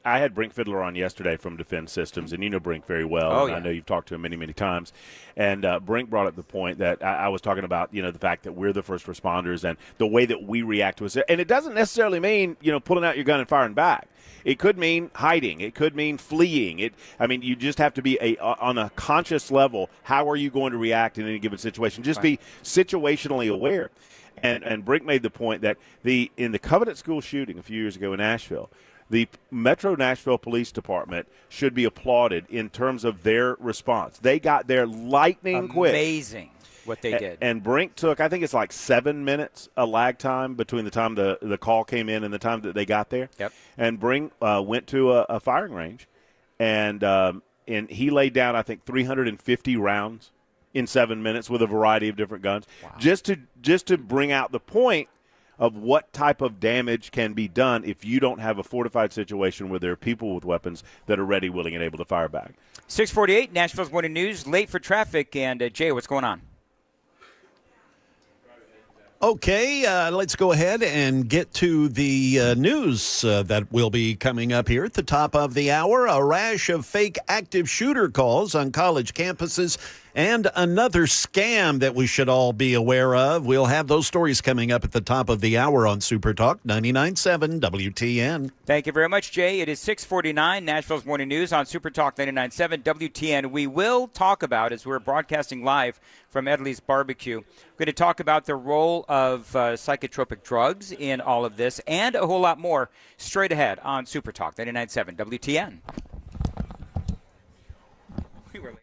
[SPEAKER 3] I had Brink Fiddler on yesterday from Defense Systems, and you know Brink very well.
[SPEAKER 5] Oh,
[SPEAKER 3] and
[SPEAKER 5] yeah.
[SPEAKER 3] I know you've talked to him many, many times. And Brink brought up the point that I was talking about, the fact that we're the first responders and the way that we react to it. And it doesn't necessarily mean, pulling out your gun and firing back. It could mean hiding. It could mean fleeing. You just have to be on a conscious level. How are you going to react in any given situation? Just be situationally aware. And Brink made the point that in the Covenant School shooting a few years ago in Nashville, the Metro Nashville Police Department should be applauded in terms of their response. They got there lightning quick.
[SPEAKER 5] Amazing what they did.
[SPEAKER 3] And Brink took, I think it's like 7 minutes, a lag time between the time the call came in and the time that they got there.
[SPEAKER 5] Yep.
[SPEAKER 3] And Brink went to a firing range, and he laid down, I think, 350 rounds in 7 minutes with a variety of different guns, just to bring out the point of what type of damage can be done if you don't have a fortified situation where there are people with weapons that are ready, willing, and able to fire back.
[SPEAKER 5] 6:48, Nashville's Morning News, late for traffic. And, Jay, what's going on?
[SPEAKER 1] Okay, let's go ahead and get to the news that will be coming up here at the top of the hour. A rash of fake active shooter calls on college campuses and another scam that we should all be aware of. We'll have those stories coming up at the top of the hour on Super Talk 99.7 WTN.
[SPEAKER 5] Thank you very much, Jay. It is 6:49, Nashville's Morning News on Super Talk 99.7 WTN. We will talk about, as we're broadcasting live from Edley's BBQ, we're going to talk about the role of psychotropic drugs in all of this and a whole lot more straight ahead on Super Talk 99.7 WTN. We were late.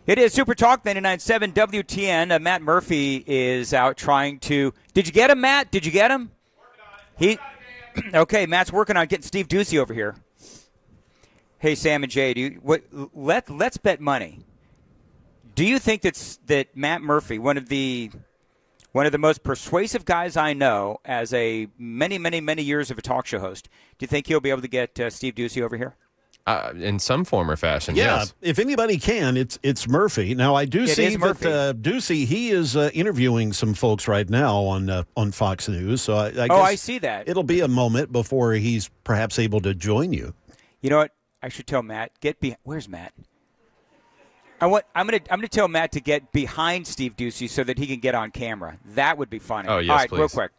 [SPEAKER 5] It is Super Talk 99.7 WTN. Matt Murphy is out trying to. Did you get him, Matt? Did you get him? Okay, Matt's working on getting Steve Ducey over here. Hey, Sam and Jay, let's bet money. Do you think that Matt Murphy, one of the most persuasive guys I know, as a many years of a talk show host, do you think he'll be able to get Steve Ducey over here?
[SPEAKER 12] In some form or fashion,
[SPEAKER 1] yeah.
[SPEAKER 12] yes.
[SPEAKER 1] If anybody can, it's Murphy. Now, I do see that Ducey, he is interviewing some folks right now on Fox News. So I guess
[SPEAKER 5] I see that.
[SPEAKER 1] It'll be a moment before he's perhaps able to join you.
[SPEAKER 5] You know what? I should tell Matt, where's Matt? I'm gonna tell Matt to get behind Steve Ducey so that he can get on camera. That would be funny.
[SPEAKER 12] Oh, yes,
[SPEAKER 5] all right,
[SPEAKER 12] please.
[SPEAKER 5] real quick.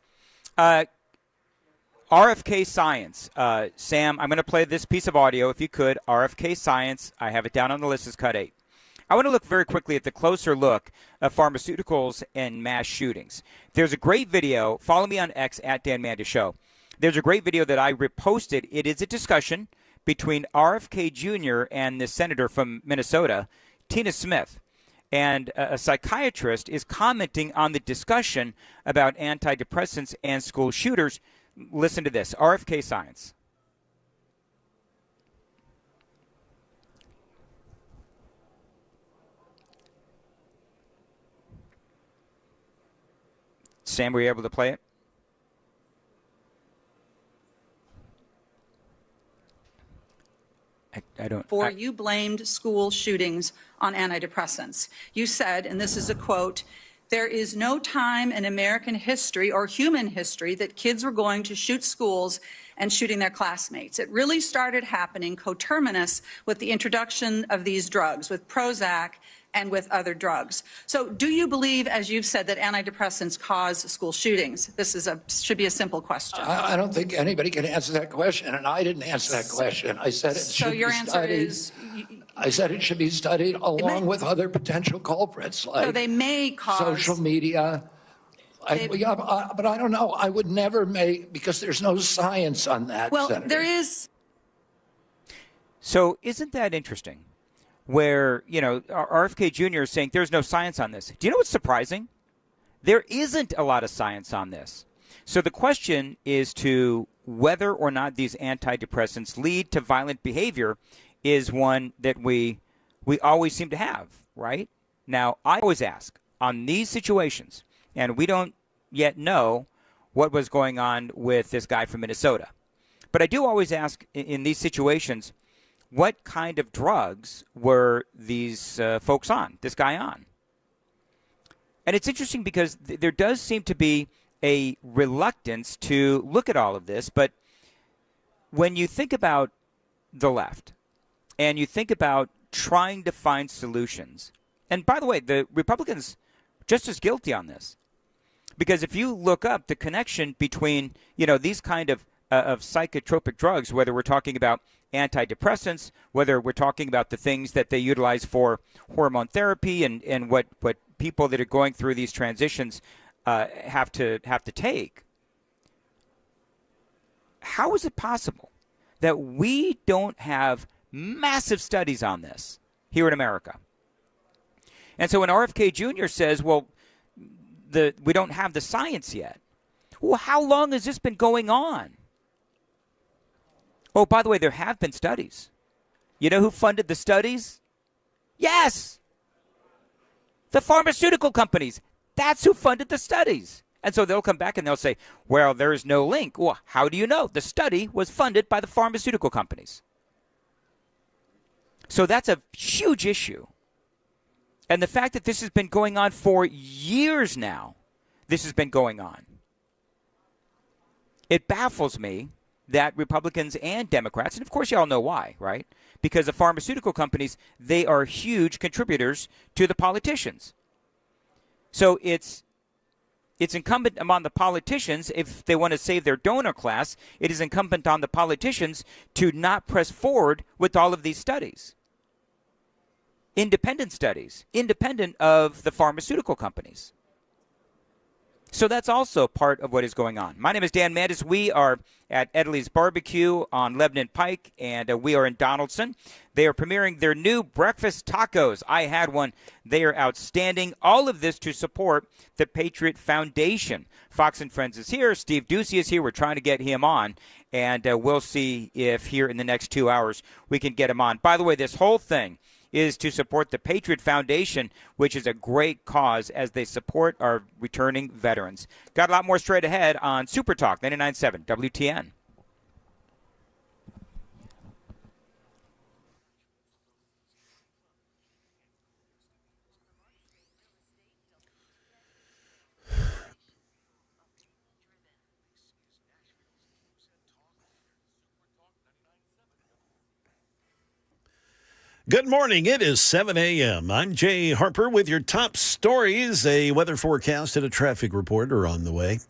[SPEAKER 5] RFK Science. Sam, I'm going to play this piece of audio, if you could. RFK Science. I have it down on the list as cut 8. I want to look very quickly at the closer look of pharmaceuticals and mass shootings. There's a great video. Follow me on X at Dan Manda Show. There's a great video that I reposted. It is a discussion between RFK Jr. and the senator from Minnesota, Tina Smith. And a psychiatrist is commenting on the discussion about antidepressants and school shooters. Listen to this. RFK Science. Sam, were you able to play it? I don't.
[SPEAKER 4] You blamed school shootings on antidepressants. You said, and this is a quote, "There is no time in American history or human history that kids were going to shoot schools and shooting their classmates. It really started happening coterminous with the introduction of these drugs, with Prozac and with other drugs." So do you believe, as you've said, that antidepressants cause school shootings? This should be a simple question.
[SPEAKER 22] I don't think anybody can answer that question, and I didn't answer that question. I said it should be studied. So your answer is? I said it should be studied along with other potential culprits, like
[SPEAKER 4] so they may cause
[SPEAKER 22] social media. But I don't know. I would never make, because there's no science on that.
[SPEAKER 4] Well,
[SPEAKER 22] Senator.
[SPEAKER 4] there is.
[SPEAKER 5] So isn't that interesting? Where, RFK Jr. is saying there's no science on this. Do you know what's surprising? There isn't a lot of science on this. So the question is to whether or not these antidepressants lead to violent behavior is one that we always seem to have, right? Now, I always ask, on these situations, and we don't yet know what was going on with this guy from Minnesota, but I do always ask in these situations, what kind of drugs were these folks on, this guy on? And it's interesting because there does seem to be a reluctance to look at all of this. But when you think about the left and you think about trying to find solutions, and by the way, the Republicans just as guilty on this. Because if you look up the connection between, these kind of psychotropic drugs, whether we're talking about antidepressants, whether we're talking about the things that they utilize for hormone therapy and what people that are going through these transitions have to take. How is it possible that we don't have massive studies on this here in America? And so when RFK Jr. says, well, we don't have the science yet. Well, how long has this been going on? Oh, by the way, there have been studies. You know who funded the studies? Yes! The pharmaceutical companies. That's who funded the studies. And so they'll come back and they'll say, well, there is no link. Well, how do you know? The study was funded by the pharmaceutical companies. So that's a huge issue. And the fact that this has been going on for years now, this has been going on. It baffles me that Republicans and Democrats, and of course you all know why, right? Because the pharmaceutical companies, they are huge contributors to the politicians. So it's incumbent upon the politicians, if they want to save their donor class, it is incumbent on the politicians to not press forward with all of these studies. Independent studies, independent of the pharmaceutical companies. So that's also part of what is going on. My name is Dan Mandis. We are at Edley's BBQ on Lebanon Pike, and we are in Donaldson. They are premiering their new breakfast tacos. I had one. They are outstanding. All of this to support the Patriot Foundation. Fox and Friends is here. Steve Ducey is here. We're trying to get him on, and we'll see if here in the next 2 hours we can get him on. By the way, this whole thing is to support the Patriot Foundation, which is a great cause as they support our returning veterans. Got a lot more straight ahead on Super Talk 99.7 WTN.
[SPEAKER 1] Good morning. It is 7 a.m. I'm Jay Harper with your top stories. A weather forecast and a traffic report are on the way.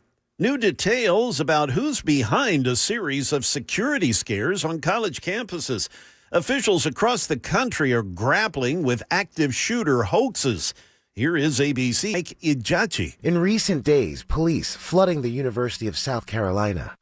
[SPEAKER 1] New details about who's behind a series of security scares on college campuses. Officials across the country are grappling with active shooter hoaxes. Here is ABC Mike Ijachi.
[SPEAKER 15] In recent days, police flooding the University of South Carolina,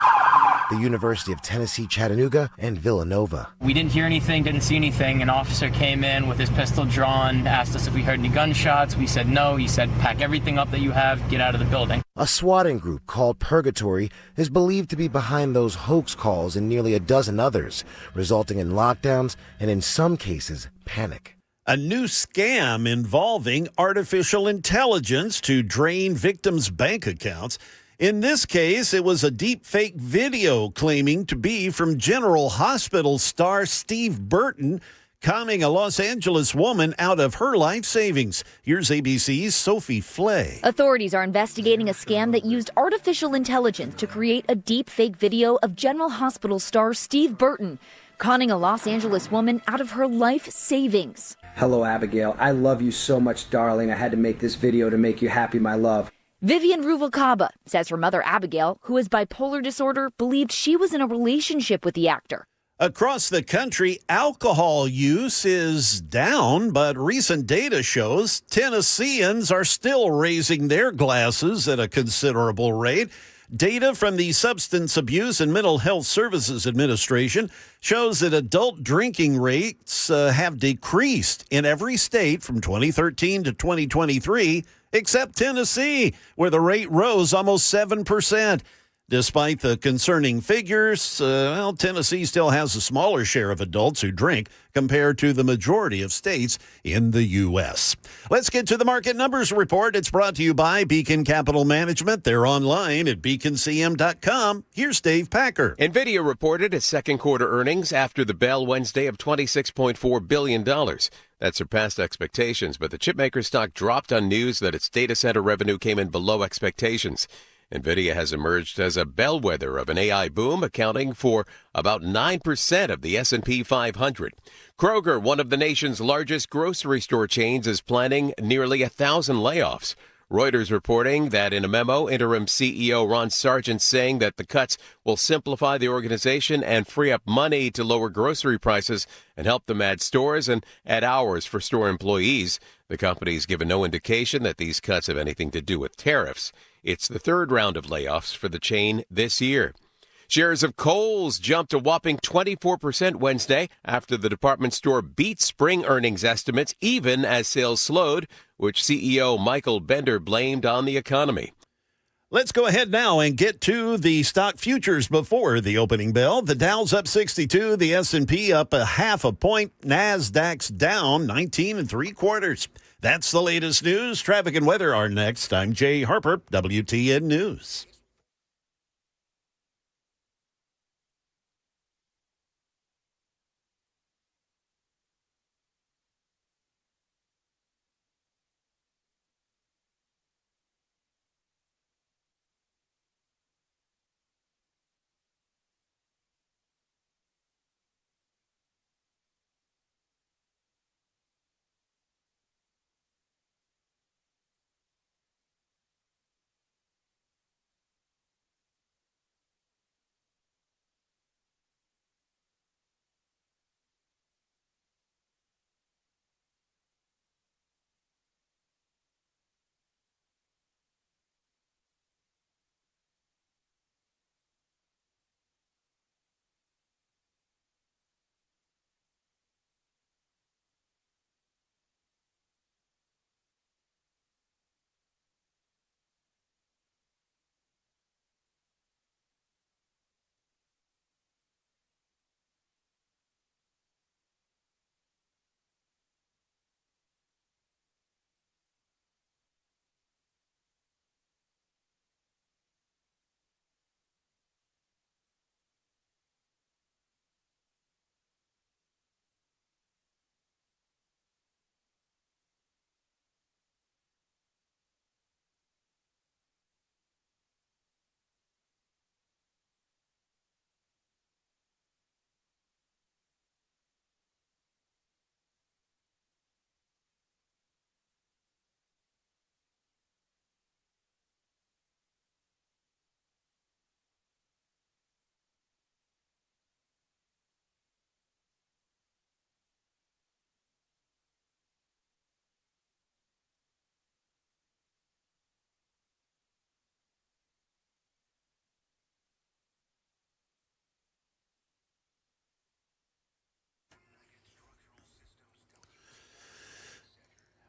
[SPEAKER 15] the University of Tennessee, Chattanooga, and Villanova.
[SPEAKER 6] We didn't hear anything, didn't see anything. An officer came in with his pistol drawn, asked us if we heard any gunshots. We said no. He said, pack everything up that you have, get out of the building.
[SPEAKER 15] A swatting group called Purgatory is believed to be behind those hoax calls and nearly a dozen others, resulting in lockdowns and, in some cases, panic.
[SPEAKER 1] A new scam involving artificial intelligence to drain victims' bank accounts. In this case, it was a deep fake video claiming to be from General Hospital star Steve Burton, conning a Los Angeles woman out of her life savings. Here's ABC's Sophie Flay.
[SPEAKER 8] Authorities are investigating a scam that used artificial intelligence to create a deep fake video of General Hospital star Steve Burton, conning a Los Angeles woman out of her life savings.
[SPEAKER 23] Hello, Abigail. I love you so much, darling. I had to make this video to make you happy, my love.
[SPEAKER 8] Vivian Ruvalcaba says her mother, Abigail, who has bipolar disorder, believed she was in a relationship with the actor.
[SPEAKER 1] Across the country, alcohol use is down, but recent data shows Tennesseans are still raising their glasses at a considerable rate. Data from the Substance Abuse and Mental Health Services Administration shows that adult drinking rates have decreased in every state from 2013 to 2023, except Tennessee, where the rate rose almost 7%. Despite the concerning figures, Tennessee still has a smaller share of adults who drink compared to the majority of states in the U.S. Let's get to the market numbers report. It's brought to you by Beacon Capital Management. They're online at beaconcm.com. Here's Dave Packer.
[SPEAKER 18] NVIDIA reported its second quarter earnings after the bell Wednesday of $26.4 billion. That surpassed expectations, but the chipmaker stock dropped on news that its data center revenue came in below expectations. NVIDIA has emerged as a bellwether of an AI boom, accounting for about 9% of the S&P 500. Kroger, one of the nation's largest grocery store chains, is planning nearly 1,000 layoffs. Reuters reporting that in a memo, interim CEO Ron Sargent saying that the cuts will simplify the organization and free up money to lower grocery prices and help them add stores and add hours for store employees. The company's given no indication that these cuts have anything to do with tariffs. It's the third round of layoffs for the chain this year. Shares of Kohl's jumped a whopping 24% Wednesday after the department store beat spring earnings estimates even as sales slowed, which CEO Michael Bender blamed on the economy.
[SPEAKER 1] Let's go ahead now and get to the stock futures before the opening bell. The Dow's up 62, the S&P up a half a point, NASDAQ's down 19 3/4. That's the latest news. Traffic and weather are next. I'm Jay Harper, WTN News.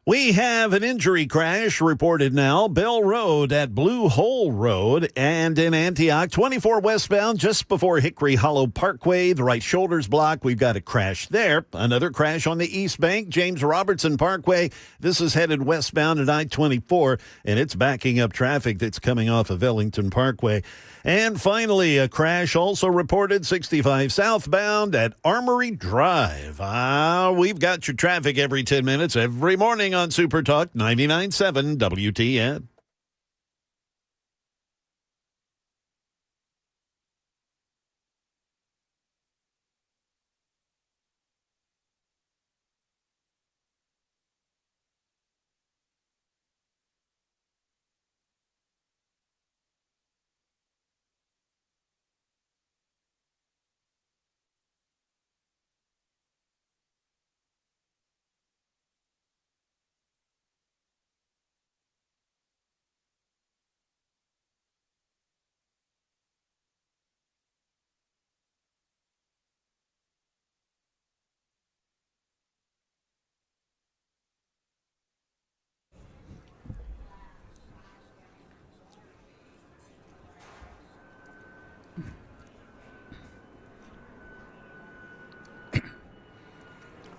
[SPEAKER 1] We have an injury crash reported now. Bell Road at Blue Hole Road and in Antioch, 24 westbound just before Hickory Hollow Parkway. The right shoulder's blocked. We've got a crash there. Another crash on the East Bank, James Robertson Parkway. This is headed westbound at I-24, and it's backing up traffic that's coming off of Ellington Parkway. And finally, a crash also reported 65 southbound at Armory Drive. We've got your traffic every 10 minutes, every morning on Super Talk 99.7 WTN.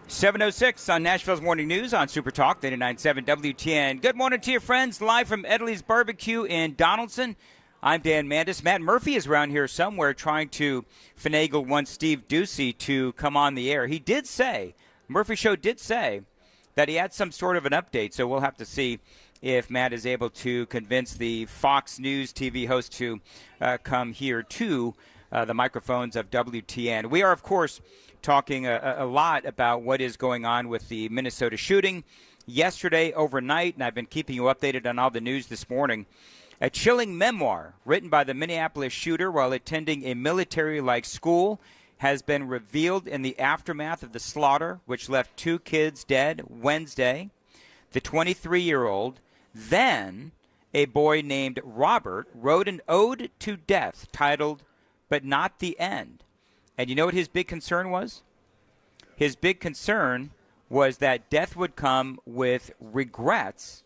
[SPEAKER 5] .706 on Nashville's Morning News on Super Talk 99.7 WTN. Good morning to your friends, live from Edley's BBQ in Donaldson. I'm Dan Mandis. Matt Murphy is around here somewhere trying to finagle one Steve Ducey to come on the air. He did say, Murphy Show did say, that he had some sort of an update, so we'll have to see if Matt is able to convince the Fox News TV host to come here to the microphones of WTN. We are, of course, talking a lot about what is going on with the Minnesota shooting yesterday overnight, and I've been keeping you updated on all the news this morning. A chilling memoir written by the Minneapolis shooter while attending a military-like school has been revealed in the aftermath of the slaughter, which left 2 kids dead Wednesday. The 23-year-old, then a boy named Robert, wrote an ode to death titled, "But Not the End." And you know what his big concern was? His big concern was that death would come with regrets,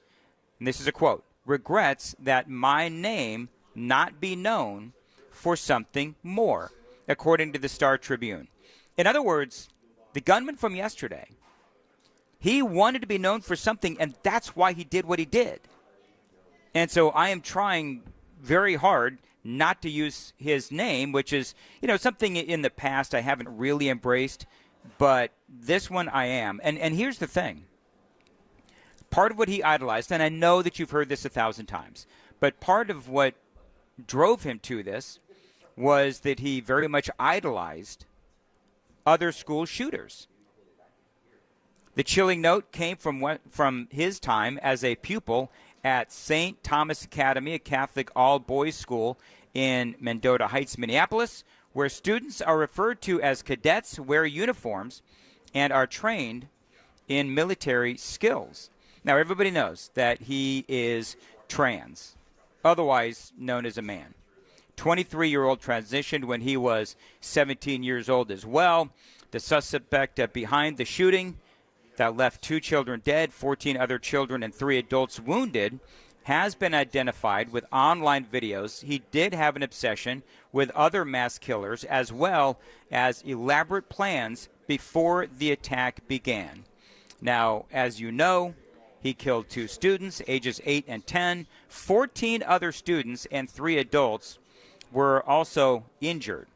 [SPEAKER 5] and this is a quote, "regrets that my name not be known for something more," according to the Star Tribune. In other words, the gunman from yesterday, he wanted to be known for something, and that's why he did what he did. And so I am trying very hard not to use his name, which is, something in the past I haven't really embraced, but this one I am. And here's the thing. Part of what he idolized, and I know that you've heard this 1,000 times, but part of what drove him to this was that he very much idolized other school shooters. The chilling note came from his time as a pupil at St. Thomas Academy, a Catholic all-boys school in Mendota Heights, Minneapolis, where students are referred to as cadets, wear uniforms, and are trained in military skills. Now, everybody knows that he is trans, otherwise known as a man. 23-year-old transitioned when he was 17 years old as well. The suspect behind the shooting that left 2 children dead, 14 other children, and 3 adults wounded has been identified with online videos. He did have an obsession with other mass killers as well as elaborate plans before the attack began. Now, as you know, he killed 2 students, ages 8 and 10. 14 other students and 3 adults were also injured.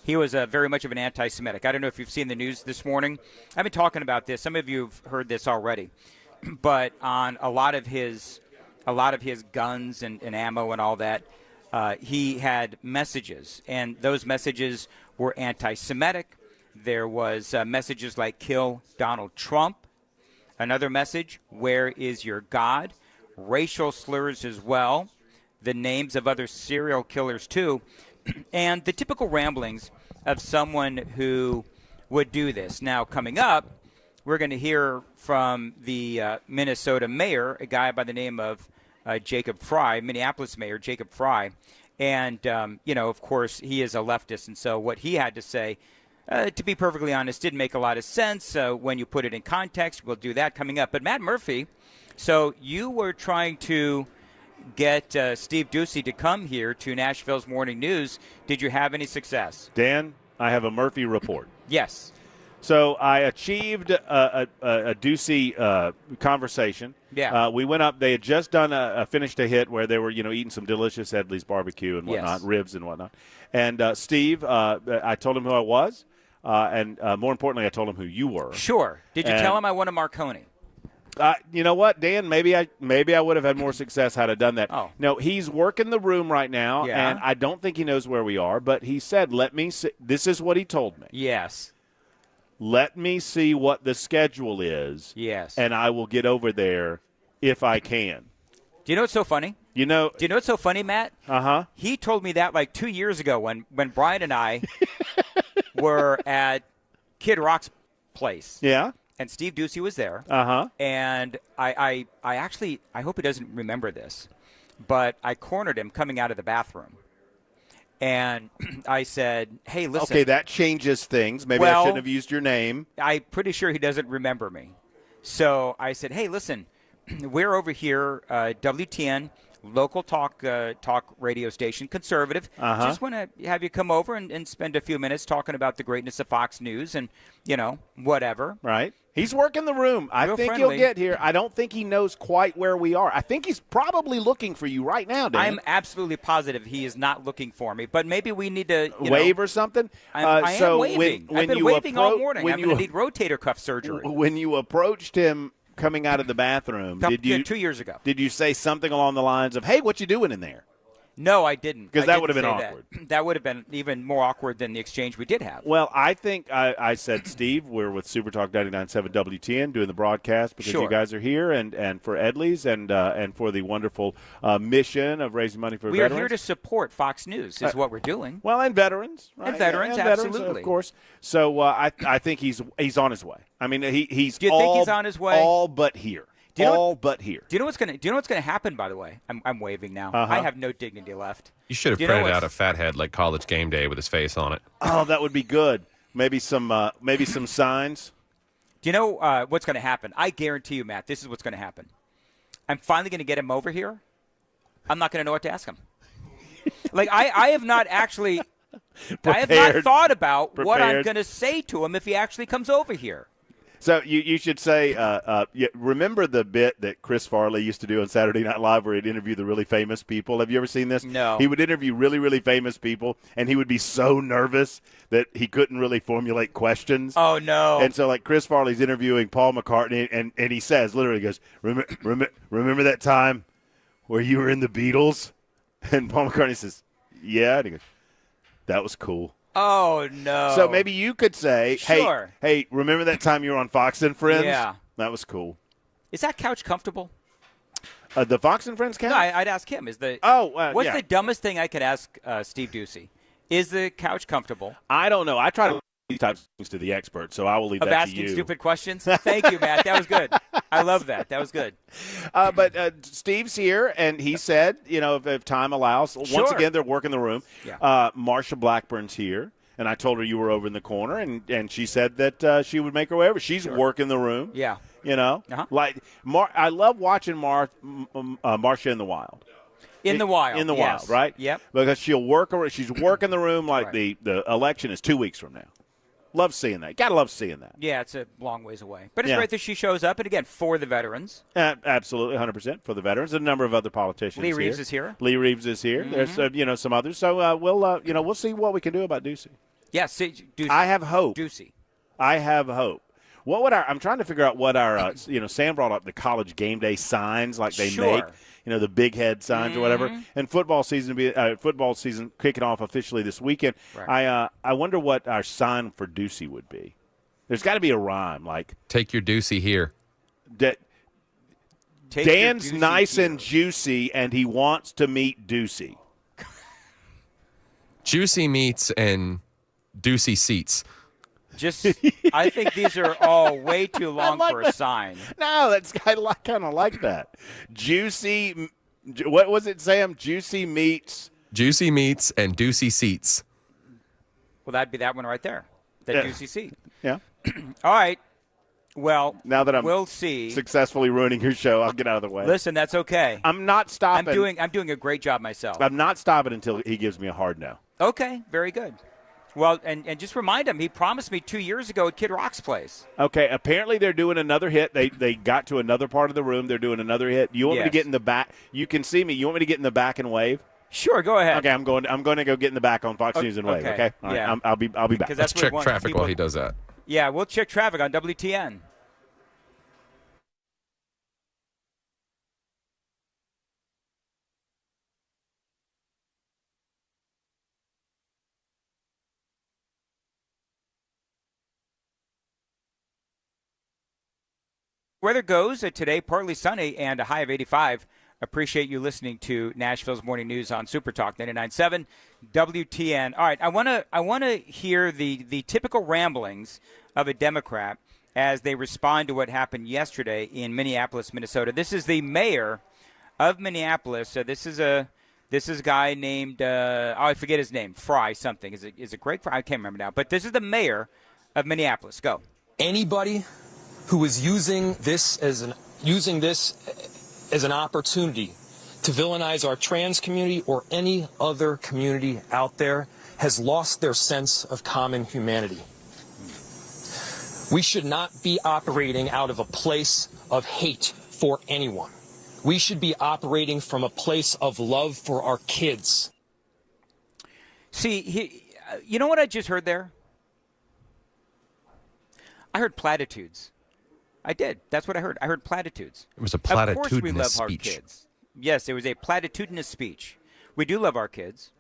[SPEAKER 5] He was very much of an anti-Semitic. I don't know if you've seen the news this morning. I've been talking about this. Some of you have heard this already. But on a lot of his guns and ammo and all that, he had messages. And those messages were anti-Semitic. There was messages like "Kill Donald Trump." Another message, "Where is your God?" Racial slurs as well. The names of other serial killers too. And the typical ramblings of someone who would do this. Now, coming up, we're going to hear from the Minnesota mayor, a guy by the name of Jacob Frey, Minneapolis Mayor Jacob Frey. And, of course, he is a leftist. And so what he had to say to be perfectly honest, didn't make a lot of sense when you put it in context. We'll do that coming up. But Matt Murphy, so you were trying to get Steve Ducey to come here to Nashville's Morning News. Did you have any success?
[SPEAKER 3] Dan, I have a Murphy report.
[SPEAKER 5] Yes.
[SPEAKER 3] So I achieved a Ducey conversation.
[SPEAKER 5] Yeah.
[SPEAKER 3] We went up. They had just done finished a hit where they were, eating some delicious Edley's barbecue and whatnot,
[SPEAKER 5] Yes.
[SPEAKER 3] ribs and whatnot. And Steve, I told him who I was, and more importantly, I told him who you were.
[SPEAKER 5] Sure. Did you tell him I won a Marconi?
[SPEAKER 3] You know what, Dan? Maybe I would have had more success had I done that.
[SPEAKER 5] Oh.
[SPEAKER 3] No, he's working the room right now,
[SPEAKER 5] Yeah.
[SPEAKER 3] and I don't think he knows where we are. But he said, "Let me see." This is what he told me.
[SPEAKER 5] Yes.
[SPEAKER 3] Let me see what the schedule is.
[SPEAKER 5] Yes.
[SPEAKER 3] And I will get over there if I can.
[SPEAKER 5] Do you know what's so funny? Do you know what's so funny, Matt?
[SPEAKER 3] Uh-huh.
[SPEAKER 5] He told me that like 2 years ago when Brian and I were at Kid Rock's place.
[SPEAKER 3] Yeah.
[SPEAKER 5] And Steve Ducey was there.
[SPEAKER 3] Uh-huh.
[SPEAKER 5] And I actually, I hope he doesn't remember this, but I cornered him coming out of the bathroom. And I said, hey, listen.
[SPEAKER 3] Okay, that changes things. Maybe I shouldn't have used your name.
[SPEAKER 5] I'm pretty sure he doesn't remember me. So I said, hey, listen, we're over here, WTN, local talk radio station, conservative.
[SPEAKER 3] Uh-huh.
[SPEAKER 5] Just want to have you come over and spend a few minutes talking about the greatness of Fox News and, whatever.
[SPEAKER 3] Right. He's working the room. I
[SPEAKER 5] Real
[SPEAKER 3] think
[SPEAKER 5] friendly.
[SPEAKER 3] he'll get here. I don't think he knows quite where we are. I think he's probably looking for you right now, Dan.
[SPEAKER 5] I'm absolutely positive he is not looking for me, but maybe we need to
[SPEAKER 3] wave or something.
[SPEAKER 5] I am waving.
[SPEAKER 3] When
[SPEAKER 5] I've been
[SPEAKER 3] you
[SPEAKER 5] waving all morning.
[SPEAKER 3] when
[SPEAKER 5] I'm
[SPEAKER 3] you-
[SPEAKER 5] going to need rotator cuff surgery.
[SPEAKER 3] When you approached him coming out of the bathroom, did you
[SPEAKER 5] 2 years ago?
[SPEAKER 3] Did you say something along the lines of, "Hey, what you doing in there?"
[SPEAKER 5] No, I didn't.
[SPEAKER 3] Because
[SPEAKER 5] I
[SPEAKER 3] that would have
[SPEAKER 5] didn't
[SPEAKER 3] been
[SPEAKER 5] say
[SPEAKER 3] awkward.
[SPEAKER 5] That would have been even more awkward than the exchange we did have.
[SPEAKER 3] Well, I think I said, Steve, we're with Super Talk 99.7 WTN doing the broadcast because
[SPEAKER 5] Sure.
[SPEAKER 3] you guys are here, and for Edley's and for the wonderful mission of raising money for
[SPEAKER 5] We
[SPEAKER 3] veterans.
[SPEAKER 5] are here to support Fox News is what we're doing.
[SPEAKER 3] Well, and veterans, right?
[SPEAKER 5] And veterans, absolutely.
[SPEAKER 3] of course. So I think he's on his way. I mean, he's.
[SPEAKER 5] Do you think he's on his way?
[SPEAKER 3] All but here.
[SPEAKER 5] Do you know
[SPEAKER 3] all but here.
[SPEAKER 5] Do you know what's gonna happen? By the way, I'm waving now.
[SPEAKER 3] Uh-huh.
[SPEAKER 5] I have no dignity left.
[SPEAKER 12] You should have
[SPEAKER 5] Do you know
[SPEAKER 12] printed
[SPEAKER 5] what's-
[SPEAKER 12] out a fathead like College Game Day with his face on it.
[SPEAKER 3] Oh, that would be good. Maybe some signs.
[SPEAKER 5] Do you know what's going to happen? I guarantee you, Matt, this is what's going to happen. I'm finally going to get him over here. I'm not going to know what to ask him. Like, I have not actually – I have not thought about what I'm going to say to him if he actually comes over here.
[SPEAKER 3] So you should say, remember the bit that Chris Farley used to do on Saturday Night Live where he'd interview the really famous people? Have you ever seen this?
[SPEAKER 5] No.
[SPEAKER 3] He would interview really, really famous people, and he would be so nervous that he couldn't really formulate questions.
[SPEAKER 5] Oh, no.
[SPEAKER 3] And so, like, Chris Farley's interviewing Paul McCartney, and he says, literally goes, remember that time where you were in the Beatles? And Paul McCartney says, yeah. And he goes, that was cool.
[SPEAKER 5] Oh, no.
[SPEAKER 3] So maybe you could say,
[SPEAKER 5] Sure.
[SPEAKER 3] hey, remember that time you were on Fox and Friends?
[SPEAKER 5] Yeah.
[SPEAKER 3] That was cool.
[SPEAKER 5] Is that couch comfortable?
[SPEAKER 3] The Fox and Friends couch?
[SPEAKER 5] No, I'd ask him. What's
[SPEAKER 3] yeah.
[SPEAKER 5] the dumbest thing I could ask Steve Ducey? Is the couch comfortable?
[SPEAKER 3] I don't know. I try to leave these types of things to the expert, so I will leave
[SPEAKER 5] Of
[SPEAKER 3] that to
[SPEAKER 5] asking
[SPEAKER 3] you.
[SPEAKER 5] stupid questions? Thank you, Matt. That was good. I love that. That was good.
[SPEAKER 3] But Steve's here, and he said, if time allows, once
[SPEAKER 5] Sure.
[SPEAKER 3] again, they're working the room.
[SPEAKER 5] Yeah.
[SPEAKER 3] Marsha Blackburn's here, and I told her you were over in the corner, and she said that she would make her way over. She's working the room.
[SPEAKER 5] Yeah.
[SPEAKER 3] Like I love watching Marsha in the wild.
[SPEAKER 5] In the wild.
[SPEAKER 3] In the
[SPEAKER 5] yes.
[SPEAKER 3] wild, right?
[SPEAKER 5] Yep.
[SPEAKER 3] Because she's working the room like the election is 2 weeks from now. Love seeing that. Gotta love seeing that.
[SPEAKER 5] Yeah, it's a long ways away. But it's
[SPEAKER 3] Yeah.
[SPEAKER 5] great that she shows up, and again, for the veterans.
[SPEAKER 3] Absolutely, 100% for the veterans. And a number of other politicians.
[SPEAKER 5] Lee Reeves is here.
[SPEAKER 3] Lee Reeves is here.
[SPEAKER 5] Mhm.
[SPEAKER 3] There's some others. So we'll see what we can do about Ducey.
[SPEAKER 5] Yeah, Ducey.
[SPEAKER 3] I have hope.
[SPEAKER 5] Ducey.
[SPEAKER 3] I have hope. What would I'm trying to figure out what our Sam brought up the College Game Day signs like they
[SPEAKER 5] Sure.
[SPEAKER 3] make. The big head signs or whatever. And football season kicking off officially this weekend.
[SPEAKER 5] Right.
[SPEAKER 3] I wonder what our sign for Ducey would be. There's got to be a rhyme like
[SPEAKER 12] Take your Ducey here.
[SPEAKER 5] Take
[SPEAKER 3] Dan's
[SPEAKER 5] your Ducey
[SPEAKER 3] nice
[SPEAKER 5] here.
[SPEAKER 3] and juicy, and he wants to meet Ducey.
[SPEAKER 12] Juicy meats and Ducey seats.
[SPEAKER 5] I think these are all way too long
[SPEAKER 3] like
[SPEAKER 5] for a
[SPEAKER 3] that.
[SPEAKER 5] sign.
[SPEAKER 3] No, I kind of like that. Juicy. What was it, Sam? Juicy meats.
[SPEAKER 12] Juicy meats and Ducey seats.
[SPEAKER 5] Well, that'd be that one right there. that
[SPEAKER 3] Yeah.
[SPEAKER 5] juicy seat.
[SPEAKER 3] Yeah.
[SPEAKER 5] All right. Well,
[SPEAKER 3] now that
[SPEAKER 5] we'll see.
[SPEAKER 3] Successfully ruining your show, I'll get out of the way.
[SPEAKER 5] Listen, that's okay.
[SPEAKER 3] I'm not stopping.
[SPEAKER 5] I'm doing a great job myself.
[SPEAKER 3] I'm not stopping until he gives me a hard no.
[SPEAKER 5] Okay, very good. Well, and just remind him, he promised me 2 years ago at Kid Rock's place.
[SPEAKER 3] Okay, apparently they're doing another hit. They got to another part of the room. They're doing another hit. You want me to get in the back? You can see me. You want me to get in the back and wave?
[SPEAKER 5] Sure, go ahead.
[SPEAKER 3] Okay, I'm going to go get in the back on Fox News and wave. Okay, all right,
[SPEAKER 5] yeah.
[SPEAKER 3] I'll be back.
[SPEAKER 5] That's
[SPEAKER 12] Let's
[SPEAKER 5] what
[SPEAKER 12] check
[SPEAKER 5] we want.
[SPEAKER 12] traffic
[SPEAKER 5] People-
[SPEAKER 12] while he does that.
[SPEAKER 5] Yeah, we'll check traffic on WTN. Weather goes today, partly sunny and a high of 85. Appreciate you listening to Nashville's Morning News on Super Talk 99.7 WTN. All right, I want to hear the typical ramblings of a Democrat as they respond to what happened yesterday in Minneapolis, Minnesota. This is the mayor of Minneapolis. This is a guy named I forget his name, Fry something. Is it Greg Fry? I can't remember now. But this is the mayor of Minneapolis. Go.
[SPEAKER 7] Anybody who is using this as an opportunity to villainize our trans community or any other community out there has lost their sense of common humanity. We should not be operating out of a place of hate for anyone. We should be operating from a place of love for our kids.
[SPEAKER 5] See, you know what I just heard there? I heard platitudes. I did. That's what I heard. I heard platitudes.
[SPEAKER 12] It was a
[SPEAKER 5] Of course we
[SPEAKER 12] platitudinous
[SPEAKER 5] love our
[SPEAKER 12] speech.
[SPEAKER 5] kids. Yes, it was a platitudinous speech. We do love our kids.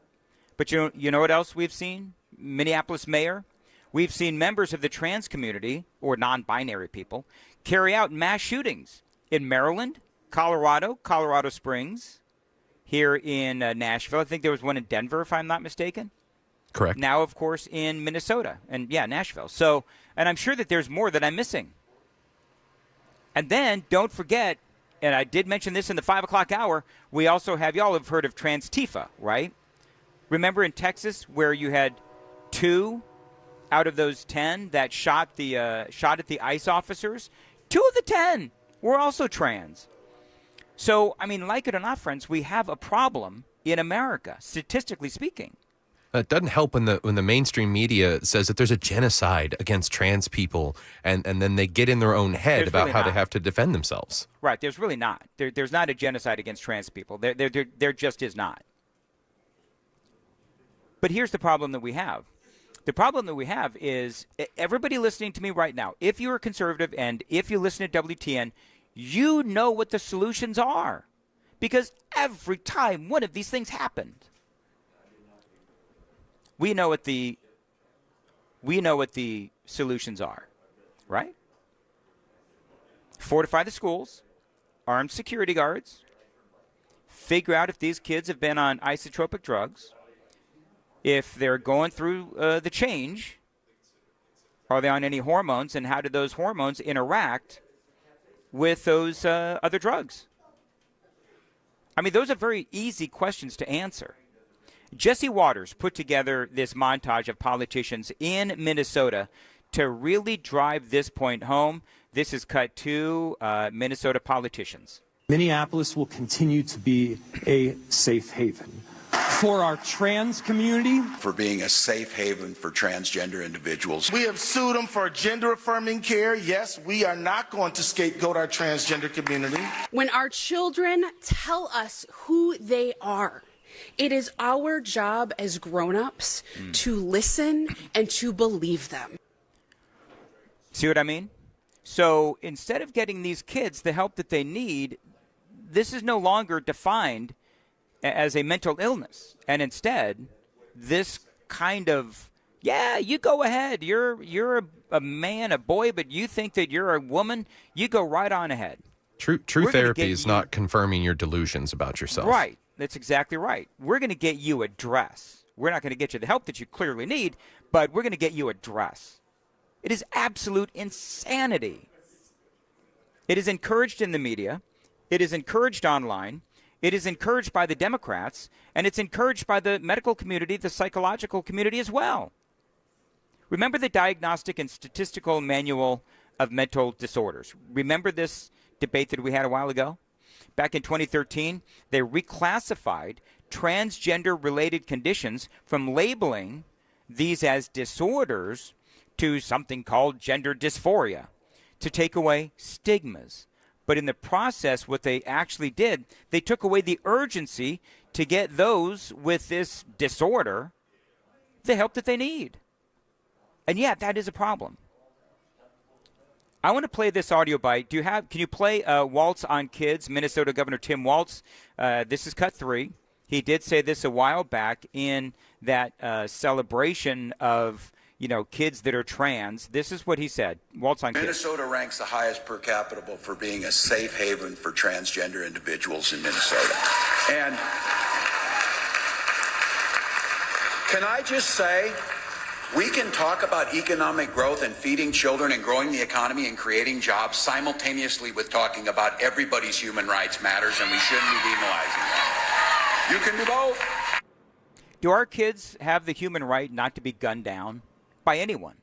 [SPEAKER 5] But you know what else we've seen? Minneapolis mayor. We've seen members of the trans community, or non-binary people, carry out mass shootings in Maryland, Colorado, Colorado Springs, here in Nashville. I think there was one in Denver, if I'm not mistaken.
[SPEAKER 12] Correct.
[SPEAKER 5] Now, of course, in Minnesota and, Nashville. So, and I'm sure that there's more that I'm missing. And then don't forget, and I did mention this in the 5 o'clock hour, we also have, y'all have heard of Trans-Tifa, right? Remember in Texas where you had 2 out of those 10 that shot at the ICE officers? 2 of the 10 were also trans. So, I mean, like it or not, friends, we have a problem in America, statistically speaking.
[SPEAKER 12] It doesn't help when the mainstream media says that there's a genocide against trans people, and then they get in their own head
[SPEAKER 5] There's
[SPEAKER 12] about
[SPEAKER 5] really
[SPEAKER 12] how
[SPEAKER 5] not.
[SPEAKER 12] they have to defend themselves.
[SPEAKER 5] Right, there's really not. There's not a genocide against trans people. There just is not. But here's the problem that we have. The problem that we have is everybody listening to me right now, if you're a conservative and if you listen to WTN, you know what the solutions are. Because every time one of these things happened, we know what the solutions are, right? Fortify the schools, arm security guards, figure out if these kids have been on isotropic drugs, if they're going through the change, are they on any hormones, and how do those hormones interact with those other drugs? I mean, those are very easy questions to answer. Jesse Waters put together this montage of politicians in Minnesota to really drive this point home. This is cut to Minnesota politicians.
[SPEAKER 9] Minneapolis will continue to be a safe haven for our trans community.
[SPEAKER 10] For being a safe haven for transgender individuals.
[SPEAKER 11] We have sued them for gender-affirming care. Yes, we are not going to scapegoat our transgender community.
[SPEAKER 24] When our children tell us who they are, it is our job as grown-ups to listen and to believe them.
[SPEAKER 5] See what I mean? So instead of getting these kids the help that they need, this is no longer defined as a mental illness. And instead, this kind of, you go ahead. You're a man, a boy, but you think that you're a woman, you go right on ahead.
[SPEAKER 12] True therapy is not confirming your delusions about yourself.
[SPEAKER 5] Right. That's exactly right. We're going to get you a dress. We're not going to get you the help that you clearly need, but we're going to get you a dress. It is absolute insanity. It is encouraged in the media. It is encouraged online. It is encouraged by the Democrats, and it's encouraged by the medical community, the psychological community as well. Remember the Diagnostic and Statistical Manual of Mental Disorders. Remember this debate that we had a while ago? Back in 2013, they reclassified transgender-related conditions from labeling these as disorders to something called gender dysphoria to take away stigmas. But in the process, what they actually did, they took away the urgency to get those with this disorder the help that they need. And yeah, that is a problem. I want to play this audio bite. Can you play Waltz on Kids, Minnesota Governor Tim Waltz? This is cut 3. He did say this a while back in that celebration of, kids that are trans. This is what he said. Waltz on Kids.
[SPEAKER 10] Minnesota ranks the highest per capita for being a safe haven for transgender individuals in Minnesota. And can I just say, we can talk about economic growth and feeding children and growing the economy and creating jobs simultaneously with talking about everybody's human rights matters, and we shouldn't be demonizing that. You can do both.
[SPEAKER 5] Do our kids have the human right not to be gunned down by anyone?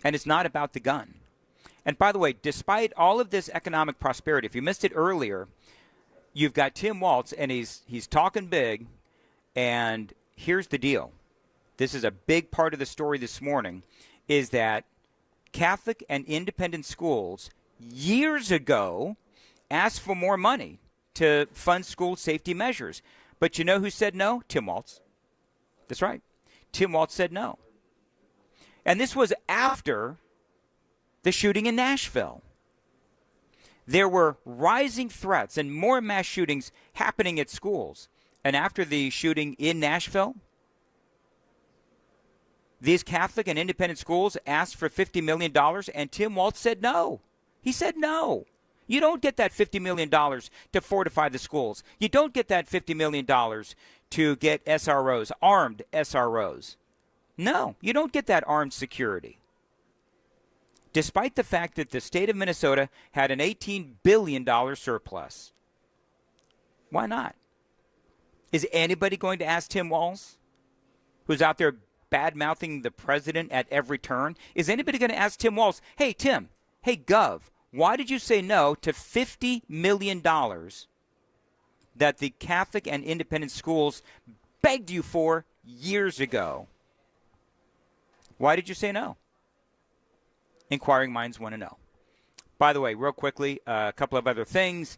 [SPEAKER 5] And it's not about the gun. And by the way, despite all of this economic prosperity, if you missed it earlier, you've got Tim Waltz, and he's talking big, and here's the deal. This is a big part of the story this morning, is that Catholic and independent schools years ago asked for more money to fund school safety measures. But you know who said no? Tim Waltz. That's right. Tim Waltz said no. And this was after the shooting in Nashville. There were rising threats and more mass shootings happening at schools. And after the shooting in Nashville, these Catholic and independent schools asked for $50 million, and Tim Waltz said no. He said no. You don't get that $50 million to fortify the schools. You don't get that $50 million to get SROs, armed SROs. No, you don't get that armed security. Despite the fact that the state of Minnesota had an $18 billion surplus. Why not? Is anybody going to ask Tim Waltz, who's out there bad-mouthing the president at every turn? Is anybody going to ask Tim Waltz, hey, Tim, hey, Gov, why did you say no to $50 million that the Catholic and independent schools begged you for years ago? Why did you say no? Inquiring minds want to know. By the way, real quickly, a couple of other things.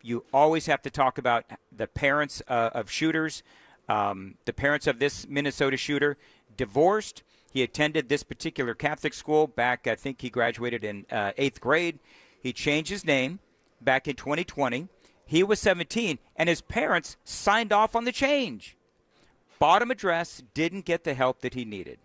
[SPEAKER 5] You always have to talk about the parents of shooters. The parents of this Minnesota shooter divorced. He attended this particular Catholic school back, I think he graduated in 8th grade. He changed his name back in 2020. He was 17, and his parents signed off on the change. Bottom address, didn't get the help that he needed.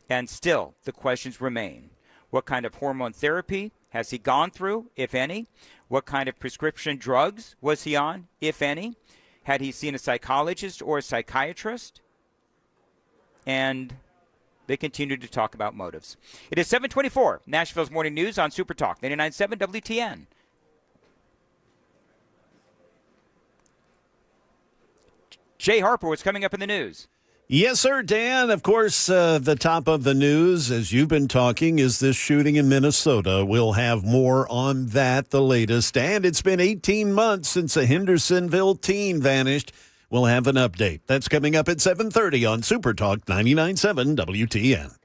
[SPEAKER 5] And still, the questions remain. What kind of hormone therapy has he gone through, if any? What kind of prescription drugs was he on, if any? Had he seen a psychologist or a psychiatrist? And they continue to talk about motives. It is 7:24, Nashville's Morning News on Super Talk, 99.7 WTN. Jay Harper, what's coming up in the news?
[SPEAKER 1] Yes, sir, Dan. Of course, the top of the news, as you've been talking, is this shooting in Minnesota. We'll have more on that, the latest. And it's been 18 months since a Hendersonville teen vanished. We'll have an update. That's coming up at 7:30 on Super Talk 99.7 WTN.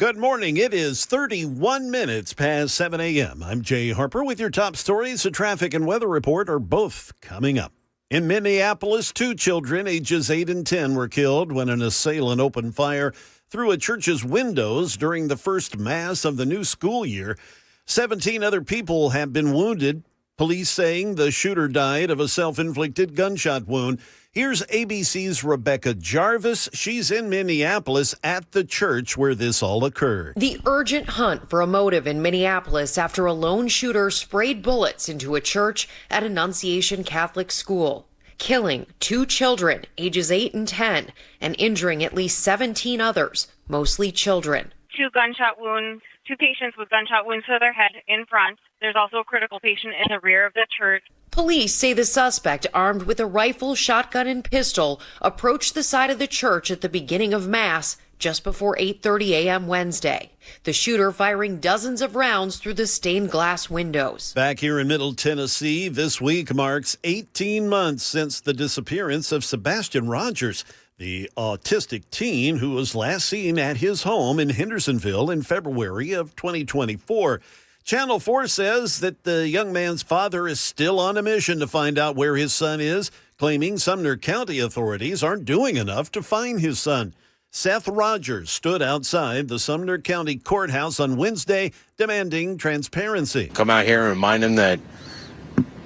[SPEAKER 1] Good morning. It is 31 minutes past 7 a.m. I'm Jay Harper with your top stories. The traffic and weather report are both coming up. In Minneapolis, 2 children ages 8 and 10 were killed when an assailant opened fire through a church's windows during the first mass of the new school year. 17 other people have been wounded. Police saying the shooter died of a self-inflicted gunshot wound. Here's ABC's Rebecca Jarvis. She's in Minneapolis at the church where this all occurred.
[SPEAKER 2] The urgent hunt for a motive in Minneapolis after a lone shooter sprayed bullets into a church at Annunciation Catholic School, killing 2 children, ages 8 and 10, and injuring at least 17 others, mostly children.
[SPEAKER 13] 2 gunshot wounds, 2 patients with gunshot wounds to their head in front. There's also a critical patient in the rear of the church.
[SPEAKER 2] Police say the suspect, armed with a rifle, shotgun, and pistol, approached the side of the church at the beginning of Mass just before 8:30 a.m. Wednesday. The shooter firing dozens of rounds through the stained glass windows.
[SPEAKER 1] Back here in Middle Tennessee, this week marks 18 months since the disappearance of Sebastian Rogers, the autistic teen who was last seen at his home in Hendersonville in February of 2024. Channel 4 says that the young man's father is still on a mission to find out where his son is, claiming Sumner County authorities aren't doing enough to find his son. Seth Rogers stood outside the Sumner County Courthouse on Wednesday demanding transparency.
[SPEAKER 14] Come out here and remind him that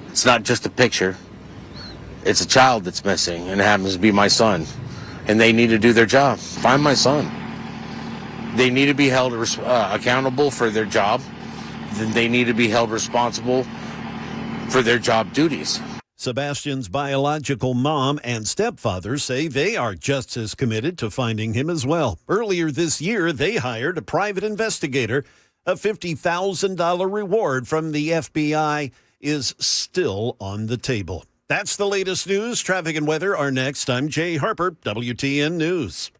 [SPEAKER 14] it's not just a picture. It's a child that's missing, and it happens to be my son. And they need to do their job. Find my son. They need to be held accountable for their job. Then they need to be held responsible for their job duties.
[SPEAKER 1] Sebastian's biological mom and stepfather say they are just as committed to finding him as well. Earlier this year, they hired a private investigator. A $50,000 reward from the FBI is still on the table. That's the latest news. Traffic and weather are next. I'm Jay Harper, WTN News.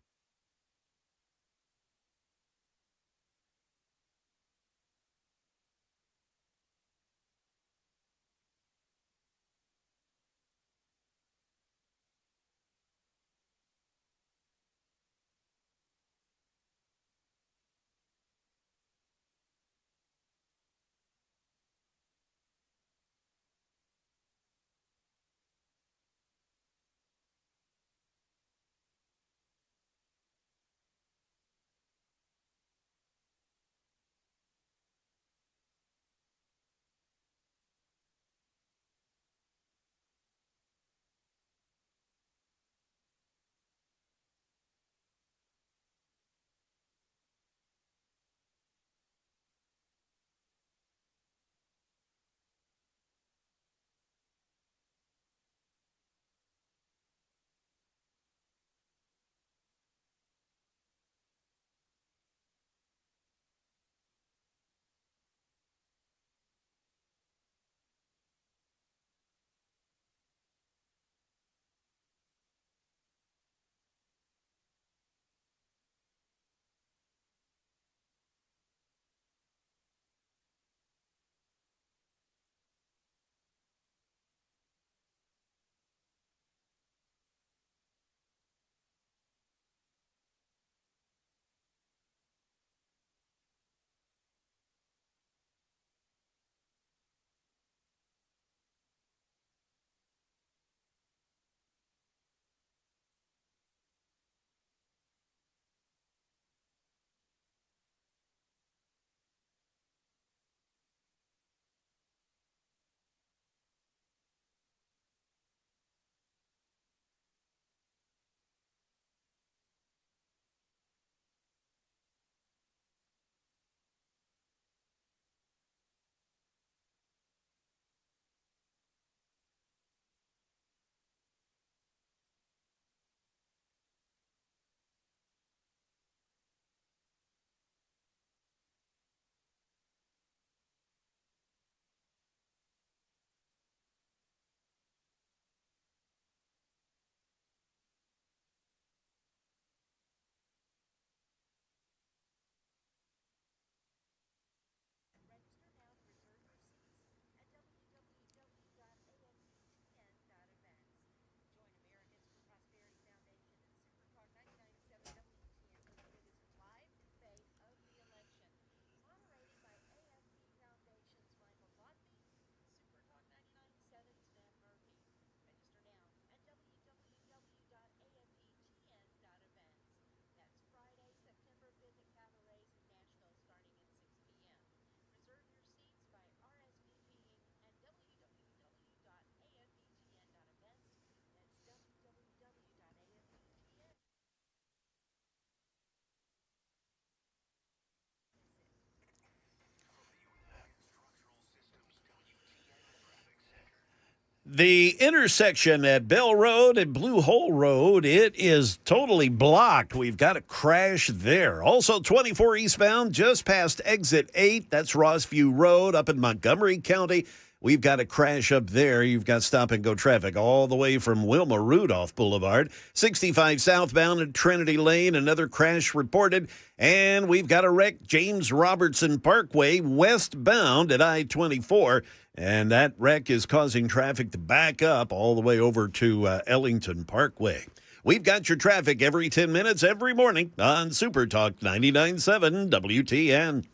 [SPEAKER 1] The intersection at Bell Road and Blue Hole Road, it is totally blocked. We've got a crash there. Also, 24 eastbound, just past exit 8. That's Rossview Road up in Montgomery County. We've got a crash up there. You've got stop-and-go traffic all the way from Wilma Rudolph Boulevard. 65 southbound at Trinity Lane, another crash reported. And we've got a wreck, James Robertson Parkway, westbound at I-24. And that wreck is causing traffic to back up all the way over to Ellington Parkway. We've got your traffic every 10 minutes every morning on Super Talk 99.7 WTN.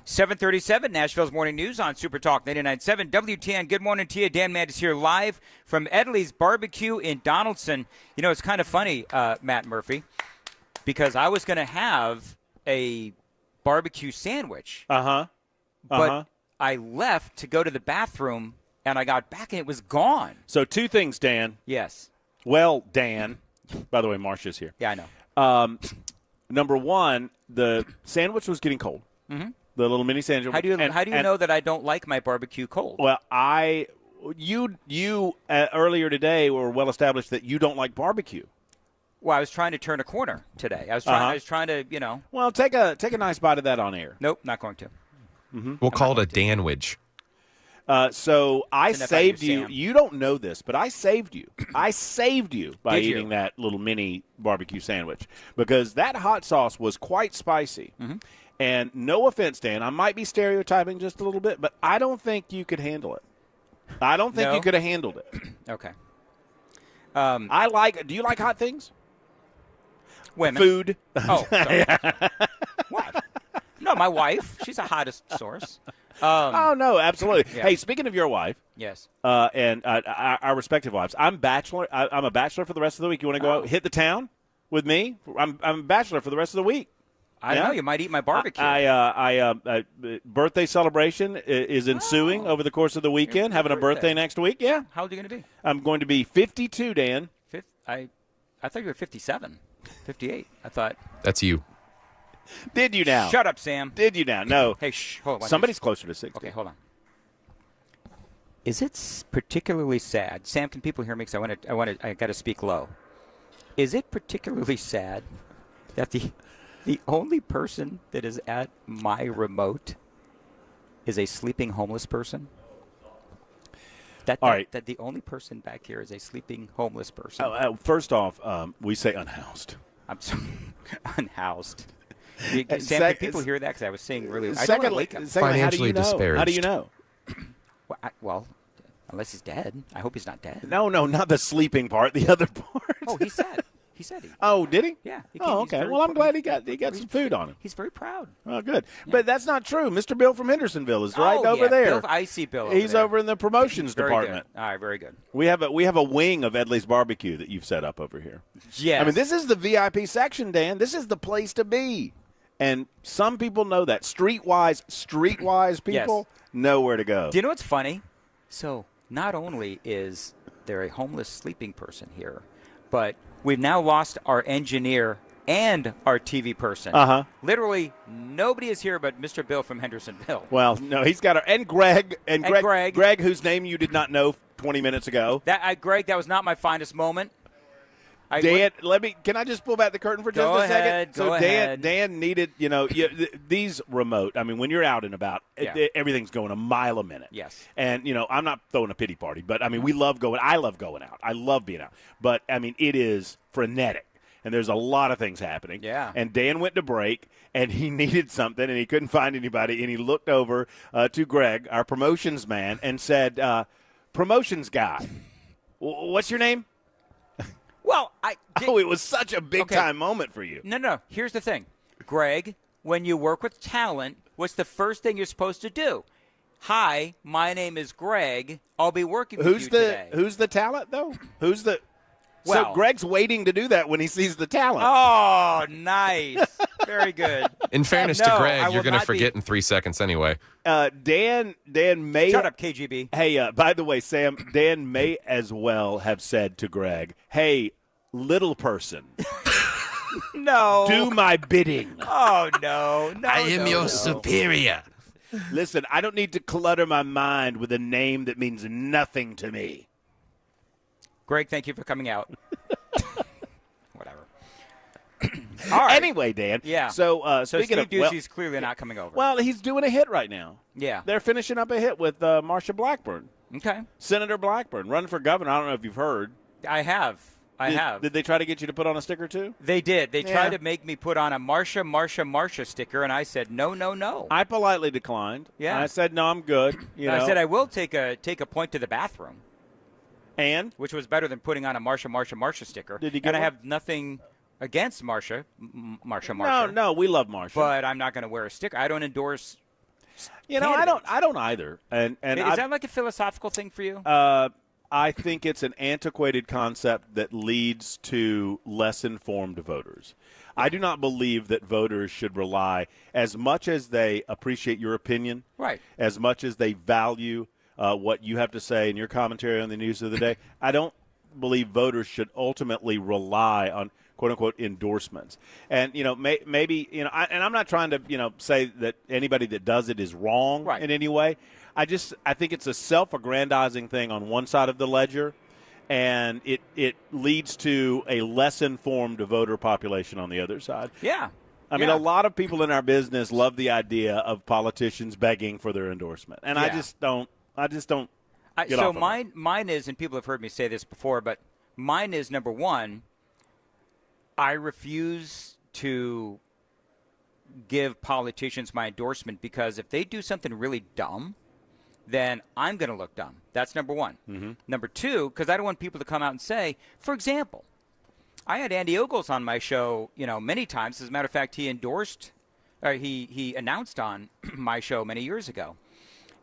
[SPEAKER 5] .737, Nashville's Morning News on Super Talk 99.7 WTN. Good morning to you. Dan Matt is here live from Edley's BBQ in Donaldson. You know, it's kind of funny, Matt Murphy, because I was going to have a barbecue sandwich. But I left to go to the bathroom, and I got back, and it was gone.
[SPEAKER 3] So 2 things, Dan.
[SPEAKER 5] Yes.
[SPEAKER 3] Well, Dan. By the way, Marcia's here.
[SPEAKER 5] Yeah, I know.
[SPEAKER 3] Number 1, the sandwich was getting cold.
[SPEAKER 5] Mm-hmm.
[SPEAKER 3] The little mini sandwich.
[SPEAKER 5] How do you know that I don't like my barbecue cold?
[SPEAKER 3] Well, you earlier today were well established that you don't like barbecue.
[SPEAKER 5] Well, I was trying to turn a corner today. I was trying to, you know.
[SPEAKER 3] Well, take a nice bite of that on air.
[SPEAKER 5] Nope, not going to.
[SPEAKER 3] Mm-hmm.
[SPEAKER 12] We'll call it a Danwich.
[SPEAKER 3] So I saved you.
[SPEAKER 5] Sam.
[SPEAKER 3] You don't know this, but I saved you. I saved you by
[SPEAKER 5] Did you?
[SPEAKER 3] eating that little mini barbecue sandwich because that hot sauce was quite spicy.
[SPEAKER 5] Mm-hmm.
[SPEAKER 3] And no offense, Dan, I might be stereotyping just a little bit, but I don't think you could handle it. I don't think you could have handled it.
[SPEAKER 5] Okay.
[SPEAKER 3] Do you like hot things?
[SPEAKER 5] Women.
[SPEAKER 3] Food.
[SPEAKER 5] Oh, sorry. What? No, my wife. She's the hottest source.
[SPEAKER 3] Oh, no, absolutely.
[SPEAKER 5] Yeah.
[SPEAKER 3] Hey, speaking of your wife.
[SPEAKER 5] Yes.
[SPEAKER 3] And our respective wives, I'm a bachelor for the rest of the week. You want to go out, hit the town with me? I'm a bachelor for the rest of the week.
[SPEAKER 5] I know you might eat my barbecue.
[SPEAKER 3] Birthday celebration is ensuing over the course of the weekend. Having a birthday next week. Yeah.
[SPEAKER 5] How old are you going to be?
[SPEAKER 3] I'm going to be 52, Dan.
[SPEAKER 5] I thought you were 57, 58. I thought.
[SPEAKER 12] That's you.
[SPEAKER 3] Did you now?
[SPEAKER 5] Shut up, Sam.
[SPEAKER 3] Did you now? No.
[SPEAKER 5] Hey, hold on.
[SPEAKER 3] Somebody's closer to 60.
[SPEAKER 5] Okay, hold on. Is it particularly sad? Sam, can people hear me? Because I got to speak low. Is it particularly sad that the only person that is at my remote is a sleeping homeless person? That the only person back here is a sleeping homeless person.
[SPEAKER 3] First off, we say unhoused.
[SPEAKER 5] I'm sorry, unhoused. Sam, can people hear that? Because I was saying really. I don't want to wake up.
[SPEAKER 12] Financially disparaged.
[SPEAKER 3] How do you know?
[SPEAKER 5] Well, unless he's dead. I hope he's not dead.
[SPEAKER 3] No, not the sleeping part. The other part.
[SPEAKER 5] Oh, he said. He said he.
[SPEAKER 3] Oh, did he?
[SPEAKER 5] Yeah.
[SPEAKER 3] Okay. Well, I'm glad he got some food on him.
[SPEAKER 5] He's very proud.
[SPEAKER 3] Oh, good. Yeah. But that's not true. Mr. Bill from Hendersonville is right over there.
[SPEAKER 5] I see Bill.
[SPEAKER 3] He's over in the promotions department.
[SPEAKER 5] Good. All right, very good.
[SPEAKER 3] We have a wing of Edley's barbecue that you've set up over here.
[SPEAKER 5] Yes.
[SPEAKER 3] I mean, this is the VIP section, Dan. This is the place to be. And some people know that. Streetwise people know where to go.
[SPEAKER 5] Do you know what's funny? So not only is there a homeless sleeping person here, but we've now lost our engineer and our TV person. Literally, nobody is here but Mr. Bill from Hendersonville.
[SPEAKER 3] Well, no, he's got and Greg, Greg, whose name you did not know 20 minutes ago.
[SPEAKER 5] Greg, that was not my finest moment.
[SPEAKER 3] Dan, can I just pull back the curtain for just a second?
[SPEAKER 5] Go ahead.
[SPEAKER 3] Dan needed, these remote. I mean, when you're out and about, everything's going a mile a minute.
[SPEAKER 5] Yes.
[SPEAKER 3] And, I'm not throwing a pity party, but, I mean, I love going out. I love being out. But, I mean, it is frenetic. And there's a lot of things happening.
[SPEAKER 5] Yeah.
[SPEAKER 3] And Dan went to break, and he needed something, and he couldn't find anybody. And he looked over to Greg, our promotions man, and said, promotions guy, what's your name?
[SPEAKER 5] Well,
[SPEAKER 3] it was such a big-time moment for you.
[SPEAKER 5] No. Here's the thing. Greg, when you work with talent, what's the first thing you're supposed to do? Hi, my name is Greg. I'll be working with you today.
[SPEAKER 3] Who's the talent, though?
[SPEAKER 5] Well,
[SPEAKER 3] so Greg's waiting to do that when he sees the talent.
[SPEAKER 5] Oh, nice. Very good.
[SPEAKER 12] In fairness to Greg, you're going to forget in 3 seconds anyway.
[SPEAKER 3] Dan may...
[SPEAKER 5] Shut up, KGB.
[SPEAKER 3] Hey, by the way, Sam, Dan may as well have said to Greg, hey, little person.
[SPEAKER 5] No.
[SPEAKER 3] Do my bidding.
[SPEAKER 5] Oh, no.
[SPEAKER 12] I am your superior.
[SPEAKER 3] Listen, I don't need to clutter my mind with a name that means nothing to me.
[SPEAKER 5] Greg, thank you for coming out. Whatever. All right.
[SPEAKER 3] Anyway, Dan.
[SPEAKER 5] Yeah.
[SPEAKER 3] So speaking
[SPEAKER 5] Steve
[SPEAKER 3] of,
[SPEAKER 5] Ducey's clearly not coming over.
[SPEAKER 3] Well, he's doing a hit right now.
[SPEAKER 5] Yeah.
[SPEAKER 3] They're finishing up a hit with Marsha Blackburn.
[SPEAKER 5] Okay.
[SPEAKER 3] Senator Blackburn, running for governor. I don't know if you've heard.
[SPEAKER 5] I have.
[SPEAKER 3] Did they try to get you to put on a sticker too?
[SPEAKER 5] They did. They tried to make me put on a Marsha sticker, and I said no.
[SPEAKER 3] I politely declined.
[SPEAKER 5] Yeah.
[SPEAKER 3] I said no, I'm good.
[SPEAKER 5] I said I will take a point to the bathroom.
[SPEAKER 3] And?
[SPEAKER 5] Which was better than putting on a Marsha sticker.
[SPEAKER 3] Did you get
[SPEAKER 5] I
[SPEAKER 3] one?
[SPEAKER 5] have nothing against Marsha.
[SPEAKER 3] No, we love Marsha.
[SPEAKER 5] But I'm not going to wear a sticker. I don't endorse.
[SPEAKER 3] I don't either. And
[SPEAKER 5] is that like a philosophical thing for you?
[SPEAKER 3] I think it's an antiquated concept that leads to less informed voters. I do not believe that voters should rely, as much as they appreciate your opinion,
[SPEAKER 5] right,
[SPEAKER 3] as much as they value what you have to say in your commentary on the news of the day. I don't believe voters should ultimately rely on "quote unquote" endorsements. And maybe and I'm not trying to say that anybody that does it is wrong in any way. I think it's a self-aggrandizing thing on one side of the ledger, and it leads to a less informed voter population on the other side.
[SPEAKER 5] Yeah.
[SPEAKER 3] I mean, a lot of people in our business love the idea of politicians begging for their endorsement, and I just don't.
[SPEAKER 5] So mine is, and people have heard me say this before, but mine is, number one, I refuse to give politicians my endorsement because if they do something really dumb, then I'm going to look dumb. That's number one.
[SPEAKER 3] Mm-hmm.
[SPEAKER 5] Number two, because I don't want people to come out and say, for example, I had Andy Ogles on my show, many times. As a matter of fact, he announced on my show many years ago.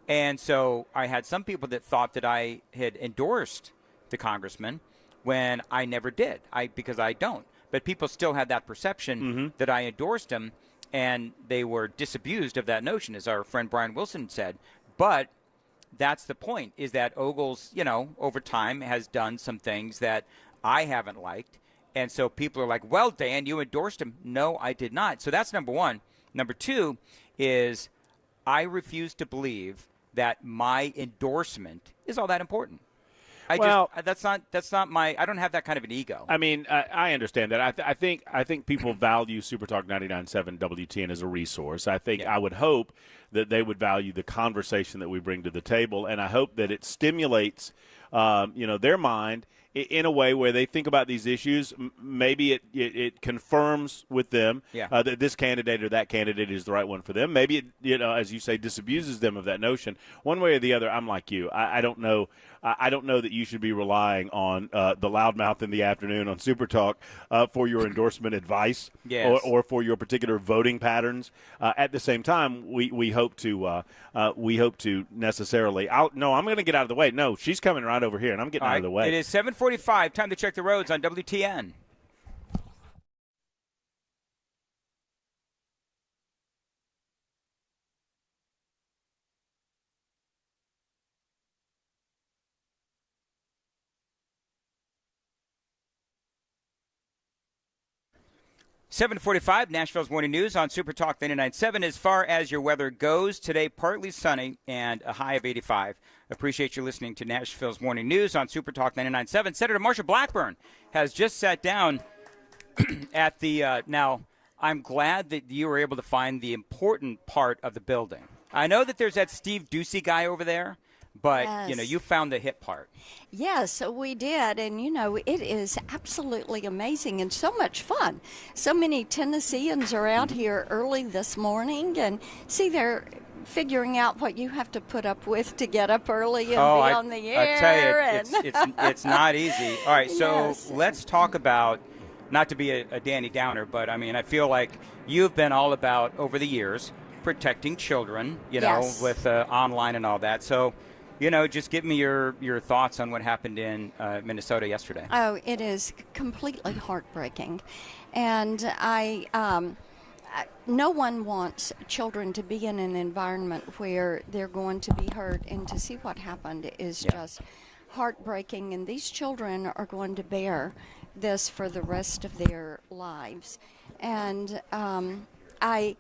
[SPEAKER 5] And so I had some people that thought that I had endorsed the congressman when I never did, because I don't. But people still had that perception that I endorsed him, and they were disabused of that notion, as our friend Brian Wilson said. But that's the point, is that Ogles, over time has done some things that I haven't liked. And so people are like, well, Dan, you endorsed him. No, I did not. So that's number one. Number two is I refuse to believe that my endorsement is all that important. That's not my. I don't have that kind of an ego.
[SPEAKER 3] I mean, I understand that. I think people value Supertalk 99.7 WTN as a resource. I would hope that they would value the conversation that we bring to the table, and I hope that it stimulates, their mind in a way where they think about these issues. Maybe it confirms with them that this candidate or that candidate is the right one for them. Maybe it, as you say, disabuses them of that notion. One way or the other, I'm like you. I don't know. I don't know that you should be relying on the loudmouth in the afternoon on Super Talk for your endorsement advice or for your particular voting patterns. At the same time, we hope to necessarily. I'm going to get out of the way. No, she's coming right over here, and I'm getting out of the way.
[SPEAKER 5] It is 7:45. Time to check the roads on WTN. .45, Nashville's Morning News on Super Talk 99.7. As far as your weather goes, today partly sunny and a high of 85. Appreciate you listening to Nashville's Morning News on Super Talk 99.7. Senator Marsha Blackburn has just sat down at the now, I'm glad that you were able to find the important part of the building. I know that there's that Steve Ducey guy over there. But,
[SPEAKER 16] yes.
[SPEAKER 5] You found the hit part.
[SPEAKER 16] Yes, we did. And, it is absolutely amazing and so much fun. So many Tennesseans are out here early this morning. And, see, they're figuring out what you have to put up with to get up early and be on the air.
[SPEAKER 5] I tell you, it's not easy. All right, so let's talk about not to be a Danny Downer, but I mean, I feel like you've been all about, over the years, protecting children,
[SPEAKER 16] Yes.
[SPEAKER 5] with online and all that. So, just give me your thoughts on what happened in Minnesota yesterday.
[SPEAKER 16] Oh, it is completely heartbreaking. And no one wants children to be in an environment where they're going to be hurt, and to see what happened is just heartbreaking. And these children are going to bear this for the rest of their lives. And I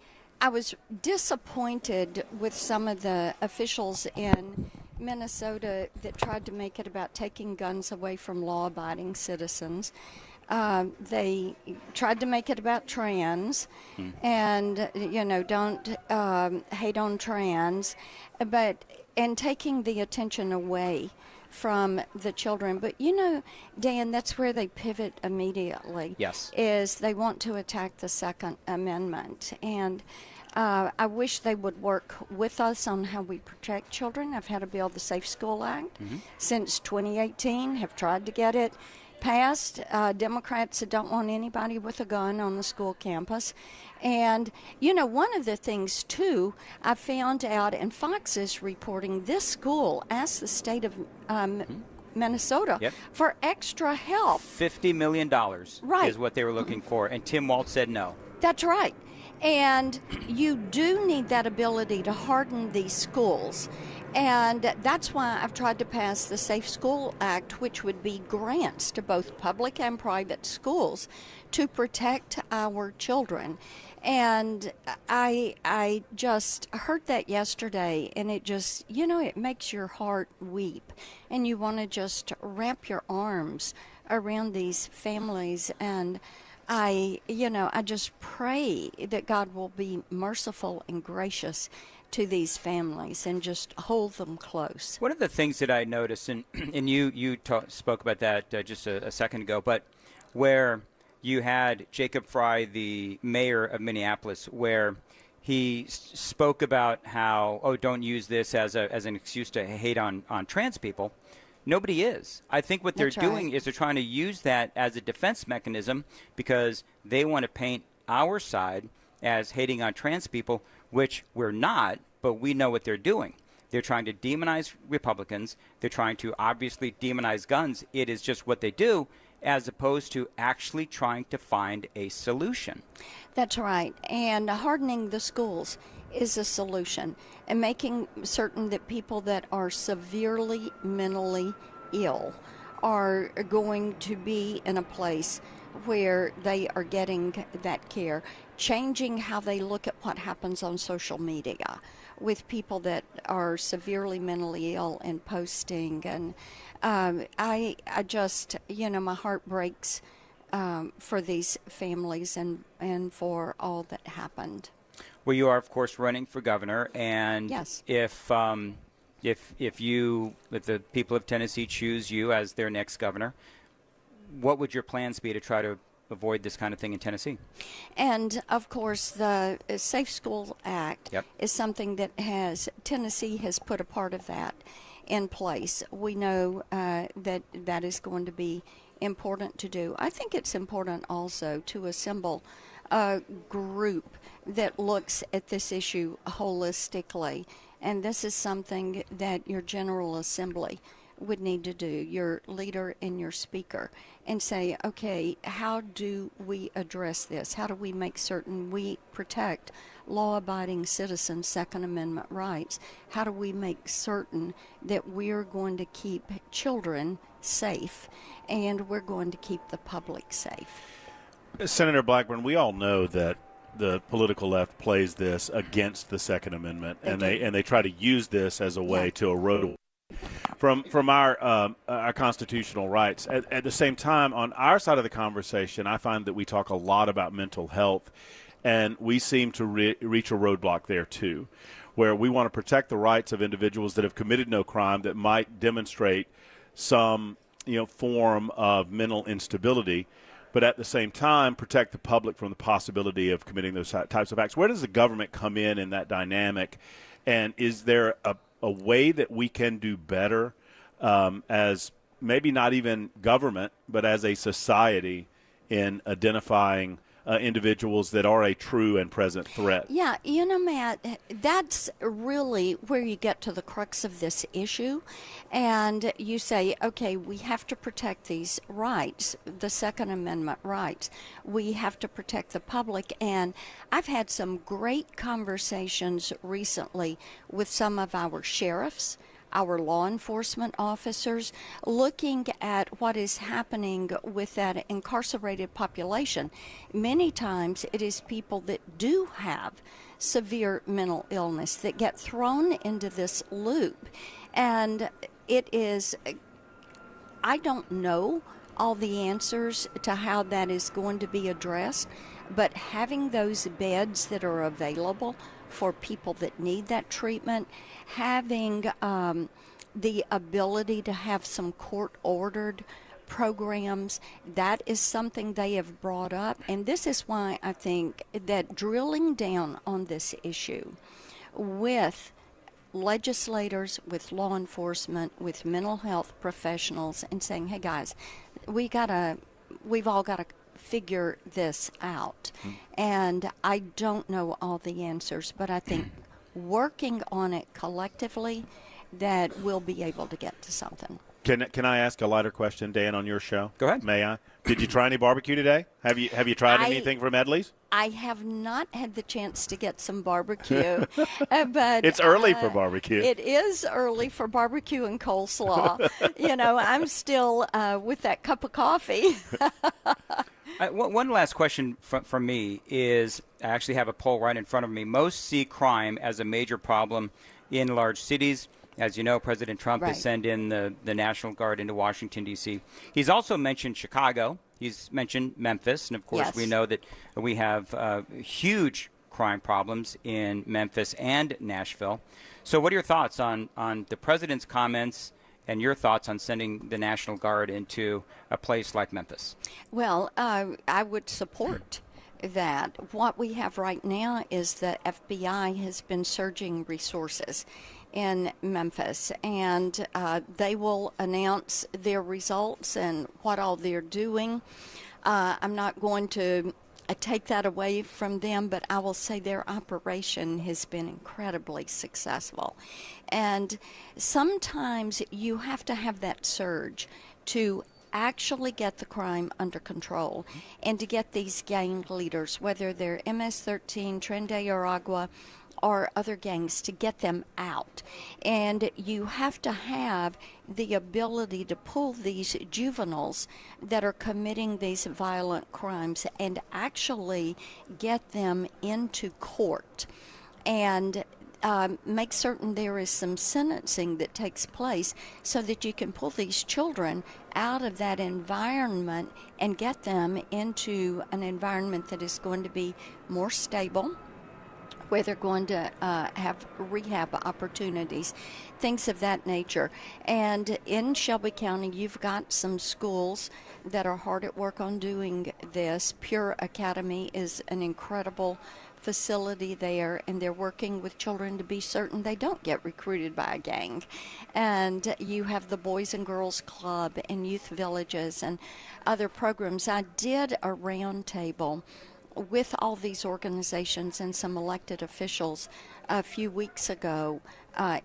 [SPEAKER 16] was disappointed with some of the officials in Minnesota that tried to make it about taking guns away from law-abiding citizens. They tried to make it about trans, and don't hate on trans, and taking the attention away from the children. But Dan, that's where they pivot immediately.
[SPEAKER 5] Yes,
[SPEAKER 16] is they want to attack the Second Amendment, and I wish they would work with us on how we protect children. I've had a bill, the Safe School Act, since 2018, have tried to get it passed. Democrats don't want anybody with a gun on the school campus. And, one of the things, too, I found out, and Fox is reporting, this school asked the state of Minnesota for extra help.
[SPEAKER 5] $50 million is what they were looking for, and Tim Walz said no.
[SPEAKER 16] That's right. And you do need that ability to harden these schools. And that's why I've tried to pass the Safe School Act, which would be grants to both public and private schools to protect our children. And I just heard that yesterday, and it just, it makes your heart weep. And you want to just wrap your arms around these families. And I just pray that God will be merciful and gracious to these families and just hold them close.
[SPEAKER 5] One of the things that I noticed, and you spoke about that just a second ago, but where you had Jacob Fry, the mayor of Minneapolis, where he spoke about how, don't use this as an excuse to hate on trans people. Nobody is. I think what they're doing is they're trying to use that as a defense mechanism because they want to paint our side as hating on trans people, which we're not, but we know what they're doing. They're trying to demonize Republicans. They're trying to obviously demonize guns. It is just what they do, as opposed to actually trying to find a solution.
[SPEAKER 16] That's right. And hardening the schools is a solution, and making certain that people that are severely mentally ill are going to be in a place where they are getting that care, changing how they look at what happens on social media with people that are severely mentally ill and posting. And I just, my heart breaks for these families and for all that happened.
[SPEAKER 5] Well, you are, of course, running for governor, and
[SPEAKER 16] yes.
[SPEAKER 5] If the people of Tennessee choose you as their next governor, what would your plans be to try to avoid this kind of thing in Tennessee?
[SPEAKER 16] And of course, the Safe School Act is something that Tennessee has put a part of that in place. We know that is going to be important to do. I think it's important also to assemble a group that looks at this issue holistically, and this is something that your General Assembly would need to do, your leader and your speaker, and say, okay, how do we address this? How do we make certain we protect law-abiding citizens' Second Amendment rights? How do we make certain that we're going to keep children safe and we're going to keep the public safe?
[SPEAKER 3] Senator Blackburn, we all know that the political left plays this against the Second Amendment, and they try to use this as a way to erode from our constitutional rights. At the same time, on our side of the conversation, I find that we talk a lot about mental health, and we seem to reach a roadblock there too, where we want to protect the rights of individuals that have committed no crime that might demonstrate some form of mental instability, but at the same time protect the public from the possibility of committing those types of acts. Where does the government come in that dynamic, and is there a way that we can do better as maybe not even government, but as a society in identifying individuals that are a true and present threat.
[SPEAKER 16] Yeah, Matt, that's really where you get to the crux of this issue. And you say, okay, we have to protect these rights, the Second Amendment rights. We have to protect the public. And I've had some great conversations recently with some of our sheriffs, our law enforcement officers, looking at what is happening with that incarcerated population. Many times it is people that do have severe mental illness that get thrown into this loop. And it is, I don't know all the answers to how that is going to be addressed, but having those beds that are available for people that need that treatment, having the ability to have some court-ordered programs, that is something they have brought up. And this is why I think that drilling down on this issue with legislators, with law enforcement, with mental health professionals, and saying, hey guys, we've all got to figure this out. And I don't know all the answers, but I think working on it collectively, that we'll be able to get to something.
[SPEAKER 3] Can I ask a lighter question, Dan, on your show?
[SPEAKER 5] Go ahead.
[SPEAKER 3] May I? Did you try any barbecue today? Have you tried anything from Edley's?
[SPEAKER 16] I have not had the chance to get some barbecue, but
[SPEAKER 3] it's early for barbecue.
[SPEAKER 16] It is early for barbecue and coleslaw. I'm still with that cup of coffee.
[SPEAKER 5] One last question from me is, I actually have a poll right in front of me. Most see crime as a major problem in large cities. As you know, President Trump has sent in the National Guard into Washington, D.C. He's also mentioned Chicago. He's mentioned Memphis. And, of course, we know that we have huge crime problems in Memphis and Nashville. So what are your thoughts on the president's comments and your thoughts on sending the National Guard into a place like Memphis?
[SPEAKER 16] Well, I would support that. What we have right now is the FBI has been surging resources in Memphis, and they will announce their results and what all they're doing. I'm not going to take that away from them, but I will say their operation has been incredibly successful. And sometimes you have to have that surge to actually get the crime under control and to get these gang leaders, whether they're MS-13, Tren de Aragua, or other gangs, to get them out. And you have to have the ability to pull these juveniles that are committing these violent crimes and actually get them into court and make certain there is some sentencing that takes place so that you can pull these children out of that environment and get them into an environment that is going to be more stable, where they're going to have rehab opportunities, things of that nature. And in Shelby County, you've got some schools that are hard at work on doing this. Pure Academy is an incredible facility there, and they're working with children to be certain they don't get recruited by a gang. And you have the Boys and Girls Club and youth villages and other programs. I did a roundtable with all these organizations and some elected officials a few weeks ago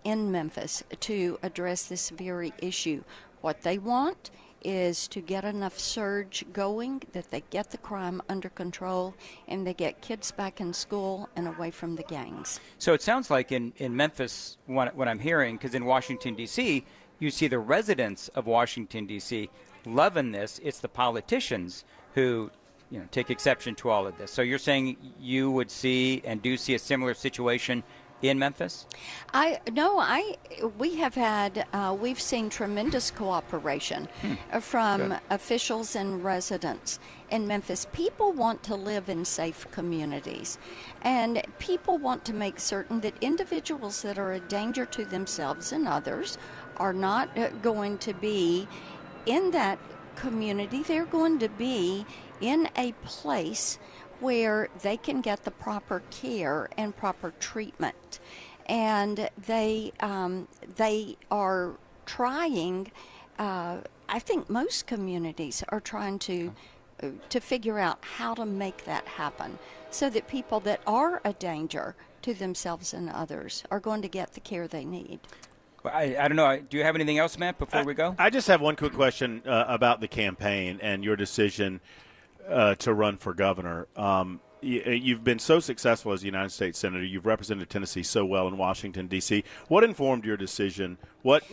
[SPEAKER 16] in Memphis to address this very issue. What they want is to get enough surge going that they get the crime under control and they get kids back in school and away from the gangs.
[SPEAKER 5] So it sounds like in Memphis, what I'm hearing, because in Washington, D.C., you see the residents of Washington, D.C. loving this. It's the politicians who take exception to all of this. So you're saying you would see and do see a similar situation in Memphis? We've seen tremendous cooperation from officials and residents in Memphis. People want to live in safe communities, and people want to make certain that individuals that are a danger to themselves and others are not going to be in that community. They're going to be in a place where they can get the proper care and proper treatment. And they are trying, I think most communities are trying to
[SPEAKER 16] to figure out how to make that happen so that people that are a danger to themselves and others are going to get the care they need.
[SPEAKER 5] Well, I don't know. Do you have anything else, Matt, before we go?
[SPEAKER 3] I just have one quick question about the campaign and your decision to run for governor. You've been so successful as a United States Senator. You've represented Tennessee so well in Washington, D.C. What informed your decision? What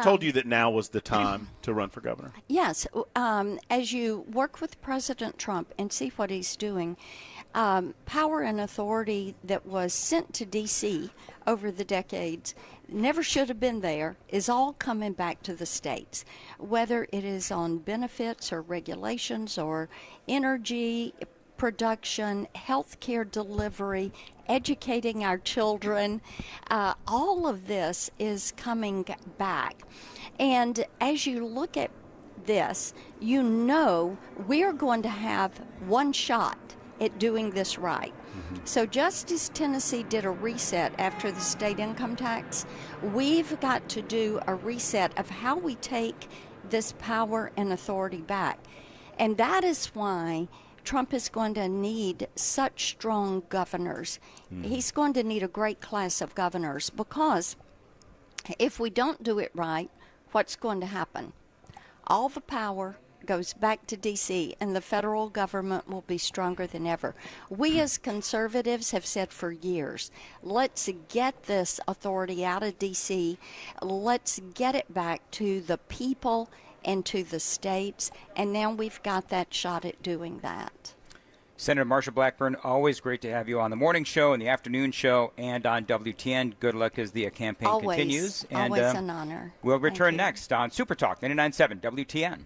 [SPEAKER 3] told you that now was the time to run for governor?
[SPEAKER 16] Yes. As you work with President Trump and see what he's doing, power and authority that was sent to D.C. over the decades never should have been there is all coming back to the states, whether it is on benefits or regulations or energy production, health care delivery, educating our children. All of this is coming back. And as you look at this, you know we're going to have one shot at doing this right. So just as Tennessee did a reset after the state income tax, we've got to do a reset of how we take this power and authority back. And that is why Trump is going to need such strong governors. He's going to need a great class of governors, because if we don't do it right, what's going to happen? All the power goes back to D.C., and the federal government will be stronger than ever. We as conservatives have said for years, let's get this authority out of D.C., let's get it back to the people and to the states, and now we've got that shot at doing that.
[SPEAKER 5] Senator Marsha Blackburn, always great to have you on the morning show and the afternoon show and on WTN. Good luck as the campaign continues.
[SPEAKER 16] Always an honor.
[SPEAKER 5] We'll return next on Super Talk 99.7 WTN.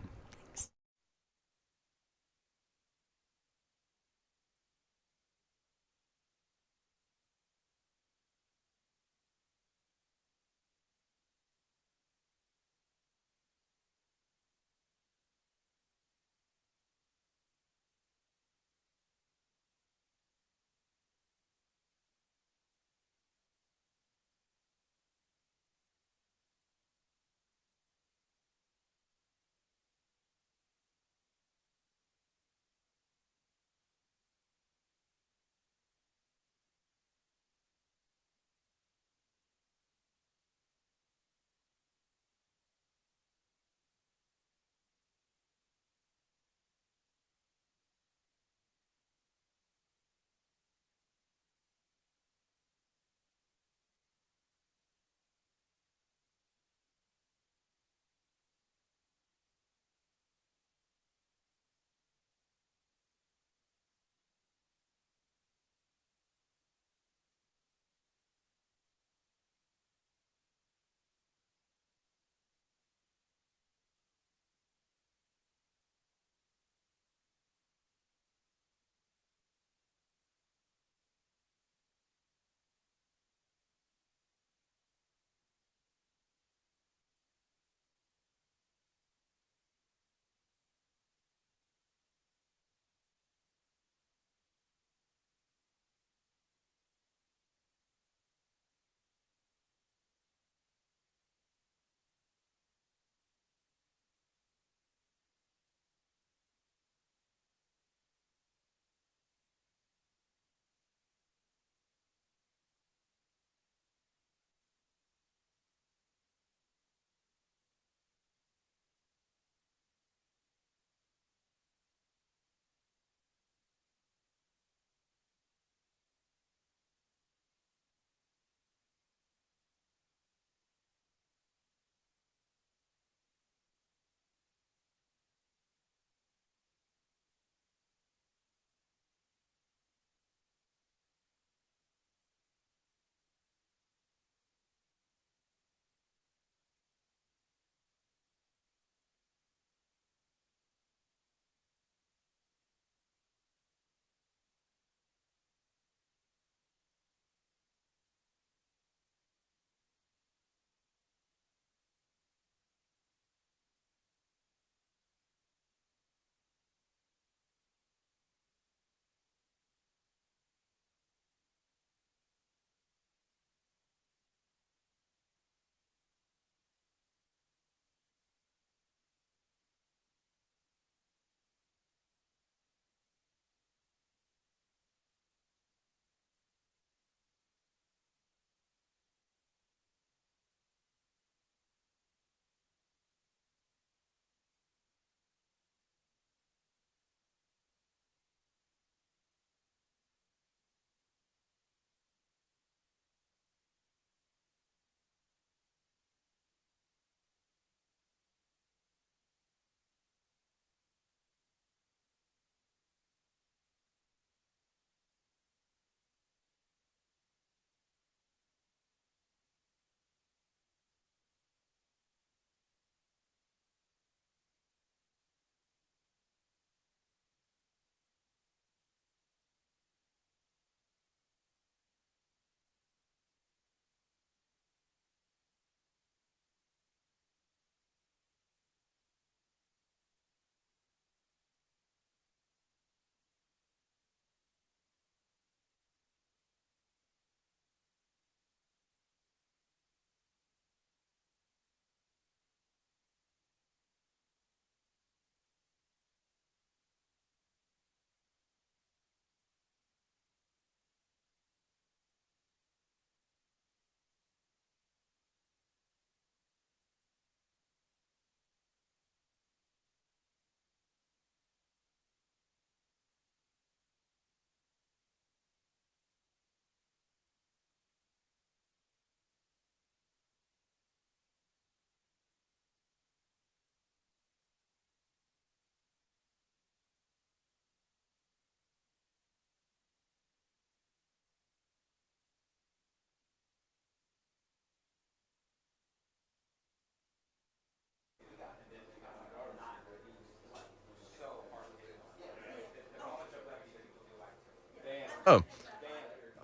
[SPEAKER 12] Oh,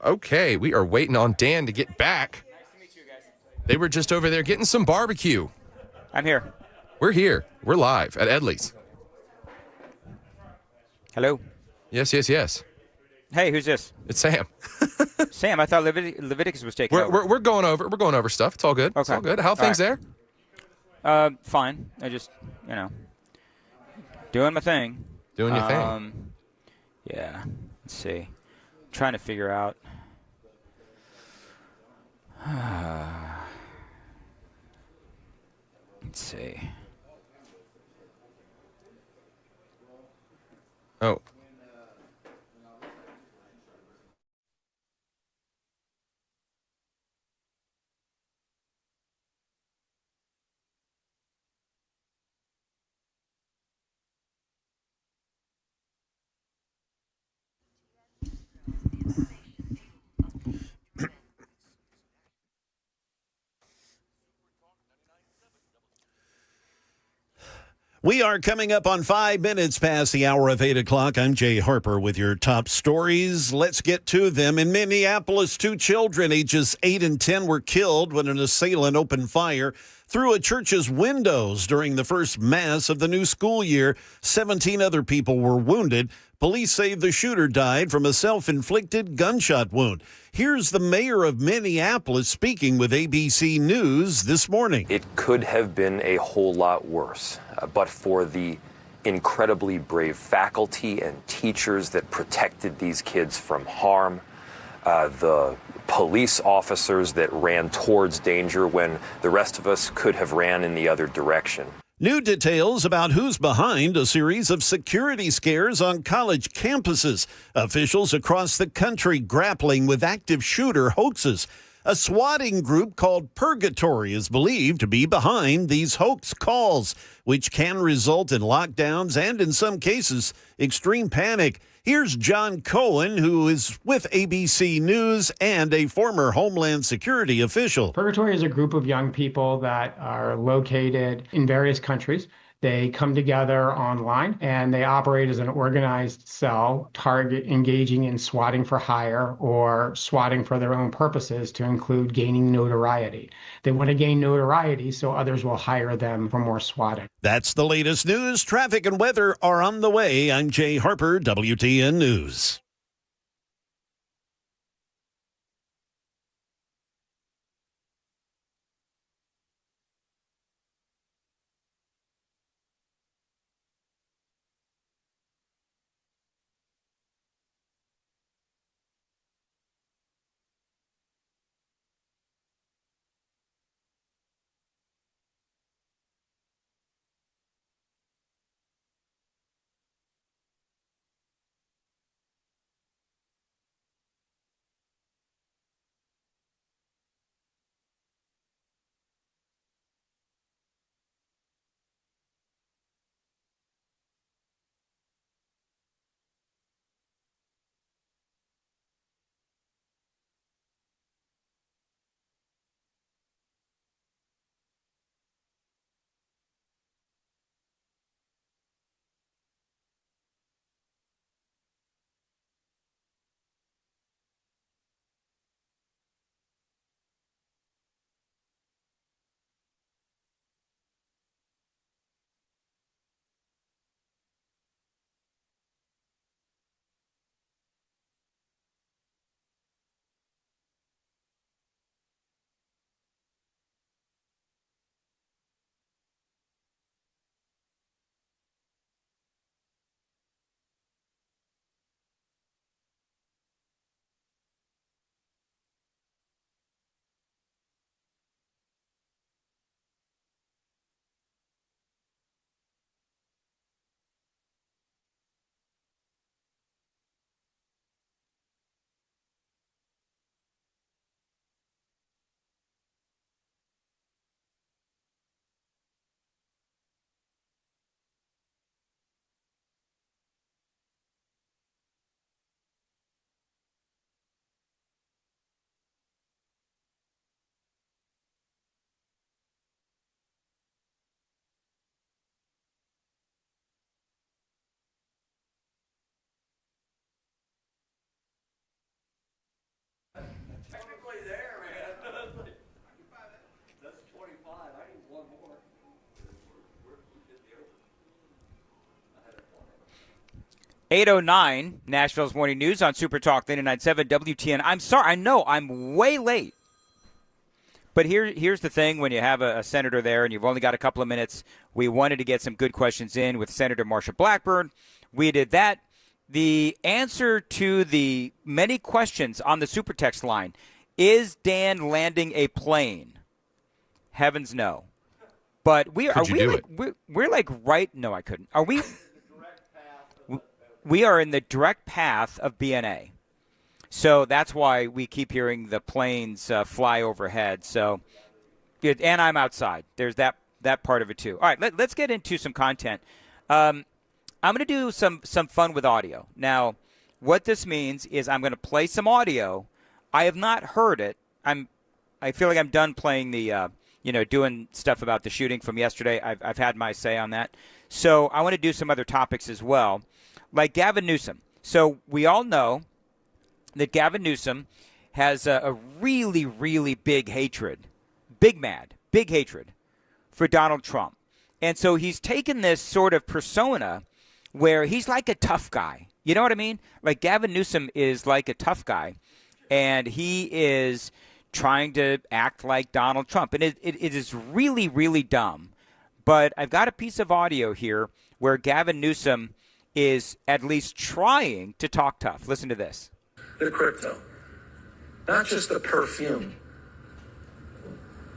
[SPEAKER 12] okay. We are waiting on Dan to get back. They were just over there getting some barbecue.
[SPEAKER 5] I'm here.
[SPEAKER 12] We're here. We're live at Edley's.
[SPEAKER 5] Hello.
[SPEAKER 12] Yes.
[SPEAKER 5] Hey, who's this?
[SPEAKER 12] It's Sam.
[SPEAKER 5] Sam, I thought Leviticus was taking over.
[SPEAKER 12] We're going over stuff. It's all good.
[SPEAKER 5] Okay.
[SPEAKER 12] It's all good. How are things there?
[SPEAKER 5] Fine. I just, doing my thing.
[SPEAKER 12] Doing your thing.
[SPEAKER 5] Yeah. Let's see. Trying to figure out. Let's see.
[SPEAKER 12] Oh.
[SPEAKER 1] We are coming up on 5 minutes past the hour of 8 o'clock. I'm Jay Harper with your top stories. Let's get to them. In Minneapolis, 2 children ages 8 and 10 were killed when an assailant opened fire through a church's windows during the first mass of the new school year. 17 other people were wounded. Police say the shooter died from a self-inflicted gunshot wound. Here's the mayor of Minneapolis speaking with ABC News this morning.
[SPEAKER 17] It could have been a whole lot worse, but for the incredibly brave faculty and teachers that protected these kids from harm, the police officers that ran towards danger when the rest of us could have ran in the other direction.
[SPEAKER 1] New details about who's behind a series of security scares on college campuses. Officials across the country grappling with active shooter hoaxes. A swatting group called Purgatory is believed to be behind these hoax calls, which can result in lockdowns and, in some cases, extreme panic. Here's John Cohen, who is with ABC News and a former Homeland Security official.
[SPEAKER 19] Purgatory is a group of young people that are located in various countries. They come together online and they operate as an organized cell, engaging in swatting for hire or swatting for their own purposes to include gaining notoriety. They want to gain notoriety so others will hire them for more swatting.
[SPEAKER 1] That's the latest news. Traffic and weather are on the way. I'm Jay Harper, WTN News.
[SPEAKER 5] 8:09, Nashville's Morning News on Super Talk 99.7 WTN. I'm sorry, I know I'm way late. But here's the thing, when you have a senator there and you've only got a couple of minutes, we wanted to get some good questions in with Senator Marsha Blackburn. We did that. The answer to the many questions on the super text line, is Dan landing a plane? Heavens no. But we
[SPEAKER 12] Could you do it?
[SPEAKER 5] We're like right. No, I couldn't. Are we? We are in the direct path of BNA. So that's why we keep hearing the planes fly overhead. So, and I'm outside. There's that part of it too. All right, let's get into some content. I'm going to do some fun with audio. Now, what this means is I'm going to play some audio. I have not heard it. I feel like I'm done playing the doing stuff about the shooting from yesterday. I've had my say on that. So I want to do some other topics as well, like Gavin Newsom. So we all know that Gavin Newsom has a really, really big hatred for Donald Trump. And so he's taken this sort of persona where he's like a tough guy. You know what I mean? Like Gavin Newsom is like a tough guy, and he is trying to act like Donald Trump. And it is really, really dumb. But I've got a piece of audio here where Gavin Newsom is at least trying to talk tough. Listen to this.
[SPEAKER 4] The crypto, not just the perfume.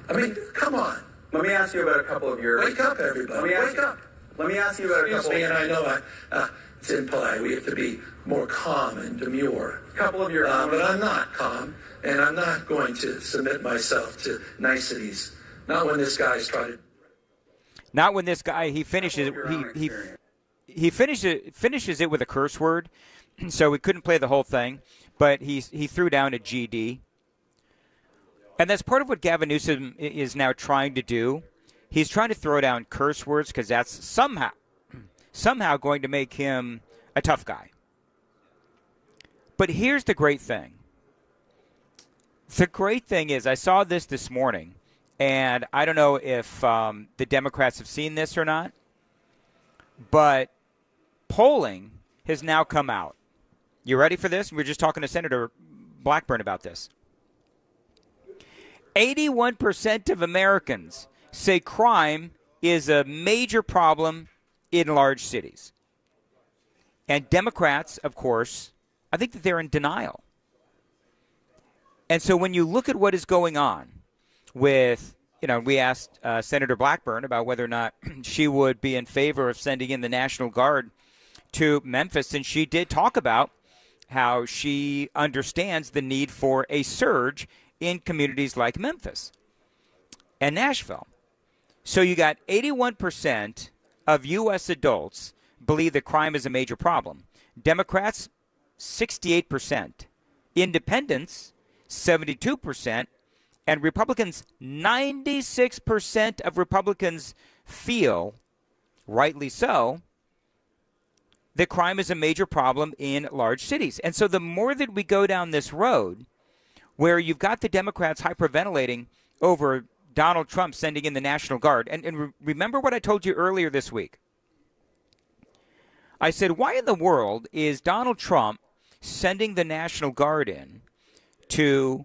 [SPEAKER 4] I mean, come on.
[SPEAKER 20] Let me ask you about a couple of your...
[SPEAKER 4] Wake up, everybody. Wake up.
[SPEAKER 20] Let me ask you about a couple...
[SPEAKER 4] Excuse me, and I know it's impolite. We have to be more calm and demure.
[SPEAKER 20] A couple of your...
[SPEAKER 4] but I'm not calm, and I'm not going to submit myself to niceties. Not when this guy's trying to...
[SPEAKER 5] Not when this guy, he finishes... He finishes it with a curse word, so we couldn't play the whole thing, but he threw down a GD. And that's part of what Gavin Newsom is now trying to do. He's trying to throw down curse words because that's somehow going to make him a tough guy. But here's the great thing. The great thing is I saw this morning, and I don't know if the Democrats have seen this or not, but polling has now come out. You ready for this? We were just talking to Senator Blackburn about this. 81% of Americans say crime is a major problem in large cities. And Democrats, of course, I think that they're in denial. And so when you look at what is going on with, we asked Senator Blackburn about whether or not she would be in favor of sending in the National Guard to Memphis, and she did talk about how she understands the need for a surge in communities like Memphis and Nashville. So you got 81% of U.S. adults believe that crime is a major problem. Democrats, 68%. Independents, 72%. And Republicans, 96% of Republicans feel, rightly so, that crime is a major problem in large cities. And so the more that we go down this road, where you've got the Democrats hyperventilating over Donald Trump sending in the National Guard. And remember what I told you earlier this week. I said, why in the world is Donald Trump sending the National Guard in to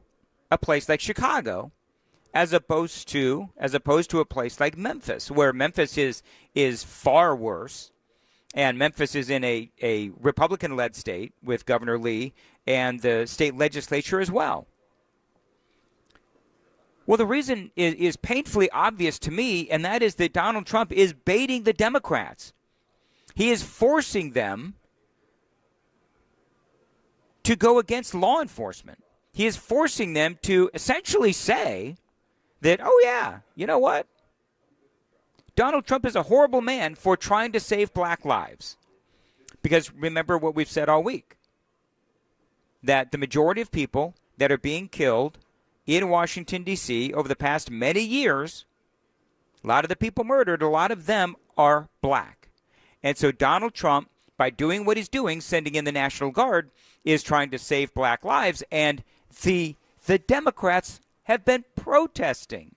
[SPEAKER 5] a place like Chicago as opposed to a place like Memphis, where Memphis is far worse? And Memphis is in a Republican-led state with Governor Lee and the state legislature as well. Well, the reason is painfully obvious to me, and that is that Donald Trump is baiting the Democrats. He is forcing them to go against law enforcement. He is forcing them to essentially say that, oh, yeah, you know what? Donald Trump is a horrible man for trying to save black lives. Because remember what we've said all week, that the majority of people that are being killed in Washington, D.C. over the past many years, a lot of the people murdered, a lot of them are black. And so Donald Trump, by doing what he's doing, sending in the National Guard, is trying to save black lives. And the Democrats have been protesting.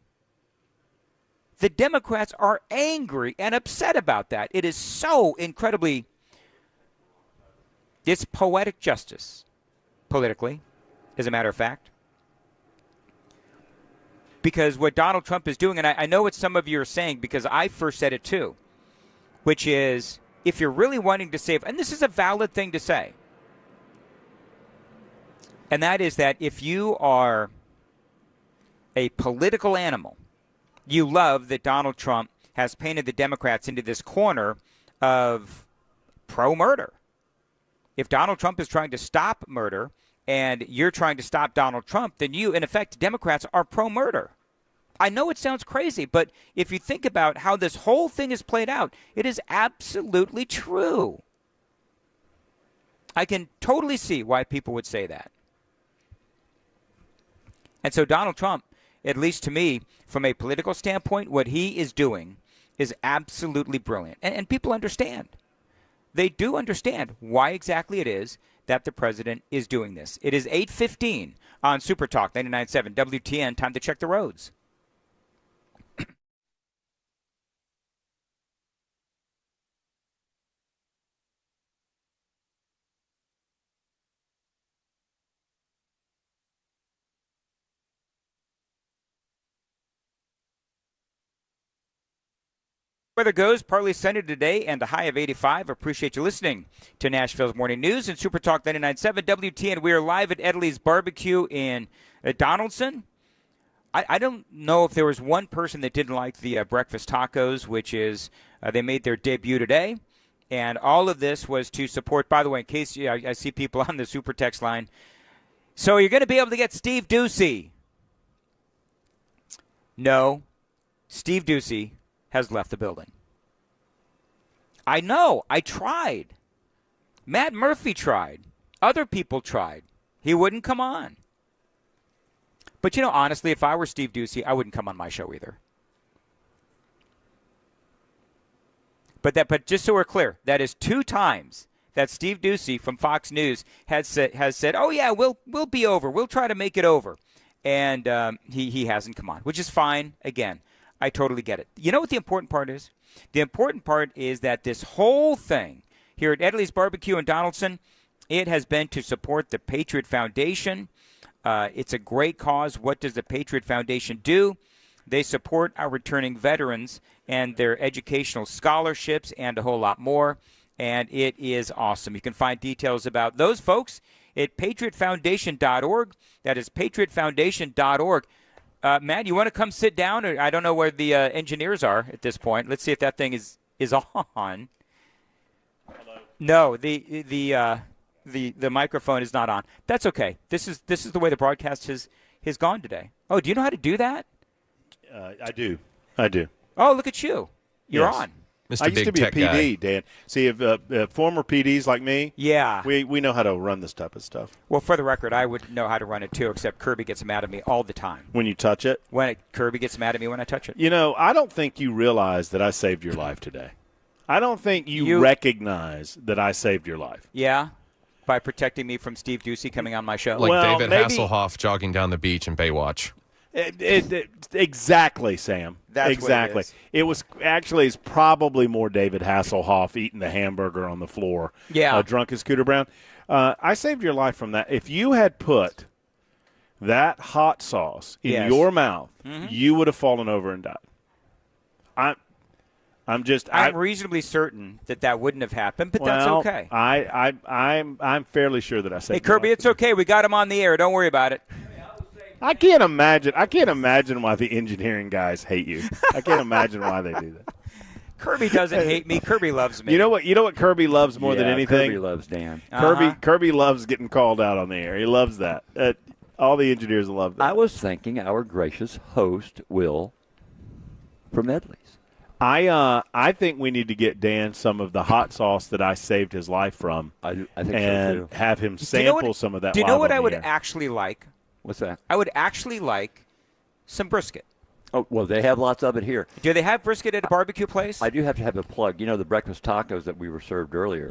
[SPEAKER 5] The Democrats are angry and upset about that. It is so incredibly It's poetic justice, politically, as a matter of fact. Because what Donald Trump is doing, and I know what some of you are saying because I first said it too, which is if you're really wanting to save, and this is a valid thing to say, and that is that if you are a political animal, you love that Donald Trump has painted the Democrats into this corner of pro-murder. If Donald Trump is trying to stop murder and you're trying to stop Donald Trump, then you, in effect, Democrats are pro-murder. I know it sounds crazy, but if you think about how this whole thing is played out, it is absolutely true. I can totally see why people would say that. And so Donald Trump, at least to me, from a political standpoint, what he is doing is absolutely brilliant. And people understand. They do understand why exactly it is that the president is doing this. It is 8:15 on Super Talk 99.7 WTN. Time to check the roads. Weather goes partly sunny today and a high of 85. Appreciate you listening to Nashville's Morning News and Super Talk 99.7 WTN. We are live at Edley's BBQ in Donaldson. I don't know if there was one person that didn't like the breakfast tacos, which is they made their debut today. And all of this was to support, by the way, in case I see people on the Super Text line. So you're going to be able to get Steve Ducey. No, Steve Ducey has left the building. I know. I tried. Matt Murphy tried. Other people tried. He wouldn't come on. But, honestly, if I were Steve Ducey, I wouldn't come on my show either. But just so we're clear, that is 2 times that Steve Ducey from Fox News has said, oh, yeah, we'll be over. We'll try to make it over. And he hasn't come on, which is fine. Again, I totally get it. You know what the important part is? The important part is that this whole thing here at Edley's BBQ in Donaldson, it has been to support the Patriot Foundation. It's a great cause. What does the Patriot Foundation do? They support our returning veterans and their educational scholarships and a whole lot more. And it is awesome. You can find details about those folks at patriotfoundation.org. That is patriotfoundation.org. Matt, you want to come sit down? Or I don't know where the engineers are at this point. Let's see if that thing is on. Hello. No, the microphone is not on. That's okay. This is the way the broadcast has gone today. Oh, do you know how to do that?
[SPEAKER 3] I do.
[SPEAKER 5] Oh, look at you. You're on.
[SPEAKER 12] Mr.
[SPEAKER 3] I used
[SPEAKER 12] Big
[SPEAKER 3] to be a
[SPEAKER 12] Tech
[SPEAKER 3] PD,
[SPEAKER 12] guy.
[SPEAKER 3] Dan. See, if former PDs like me,
[SPEAKER 5] yeah,
[SPEAKER 3] we know how to run this type of stuff.
[SPEAKER 5] Well, for the record, I would know how to run it too, except Kirby gets mad at me all the time.
[SPEAKER 3] When you touch it?
[SPEAKER 5] Kirby gets mad at me when I touch it.
[SPEAKER 3] I don't think you realize that I saved your life today. I don't think you recognize that I saved your life.
[SPEAKER 5] Yeah? By protecting me from Steve Ducey coming on my show?
[SPEAKER 12] Like David Hasselhoff jogging down the beach in Baywatch.
[SPEAKER 3] Exactly, Sam.
[SPEAKER 5] That's
[SPEAKER 3] exactly.
[SPEAKER 5] What
[SPEAKER 3] it was actually it's probably more David Hasselhoff eating the hamburger on the floor.
[SPEAKER 5] Yeah.
[SPEAKER 3] Drunk as Scooter Brown. I saved your life from that. If you had put that hot sauce in your mouth, you would have fallen over and died. I'm
[SPEAKER 5] reasonably certain that wouldn't have happened, but that's okay.
[SPEAKER 3] I'm fairly sure that I saved.
[SPEAKER 5] Hey, Kirby, it's okay. We got him on the air. Don't worry about it.
[SPEAKER 3] I can't imagine why the engineering guys hate you. I can't imagine why they do that.
[SPEAKER 5] Kirby doesn't hate me. Kirby loves me.
[SPEAKER 3] You know what Kirby loves more than anything?
[SPEAKER 6] Kirby loves Dan.
[SPEAKER 3] Kirby loves getting called out on the air. He loves that. All the engineers love that.
[SPEAKER 6] I was thinking our gracious host, Will, from Edley's.
[SPEAKER 3] I think we need to get Dan some of the hot sauce that I saved his life from.
[SPEAKER 6] I think so,
[SPEAKER 3] and
[SPEAKER 6] too.
[SPEAKER 3] have him sample some of that.
[SPEAKER 5] Do you know what I would actually like?
[SPEAKER 6] What's that?
[SPEAKER 5] I would actually like some brisket.
[SPEAKER 6] Oh, well, they have lots of it here.
[SPEAKER 5] Do they have brisket at a barbecue place?
[SPEAKER 6] I do have to have a plug. The breakfast tacos that we were served earlier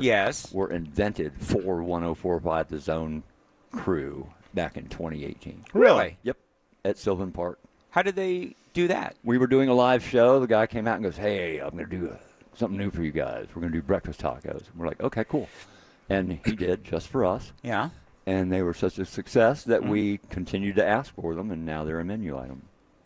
[SPEAKER 6] were invented for 104.5 The Zone crew back in 2018.
[SPEAKER 5] Really?
[SPEAKER 6] Yep, at Sylvan Park.
[SPEAKER 5] How did they do that?
[SPEAKER 6] We were doing a live show. The guy came out and goes, hey, I'm going to do something new for you guys. We're going to do breakfast tacos. And we're like, okay, cool. And he did, just for us.
[SPEAKER 5] Yeah.
[SPEAKER 6] And they were such a success that we continued to ask for them, and now they're a menu item.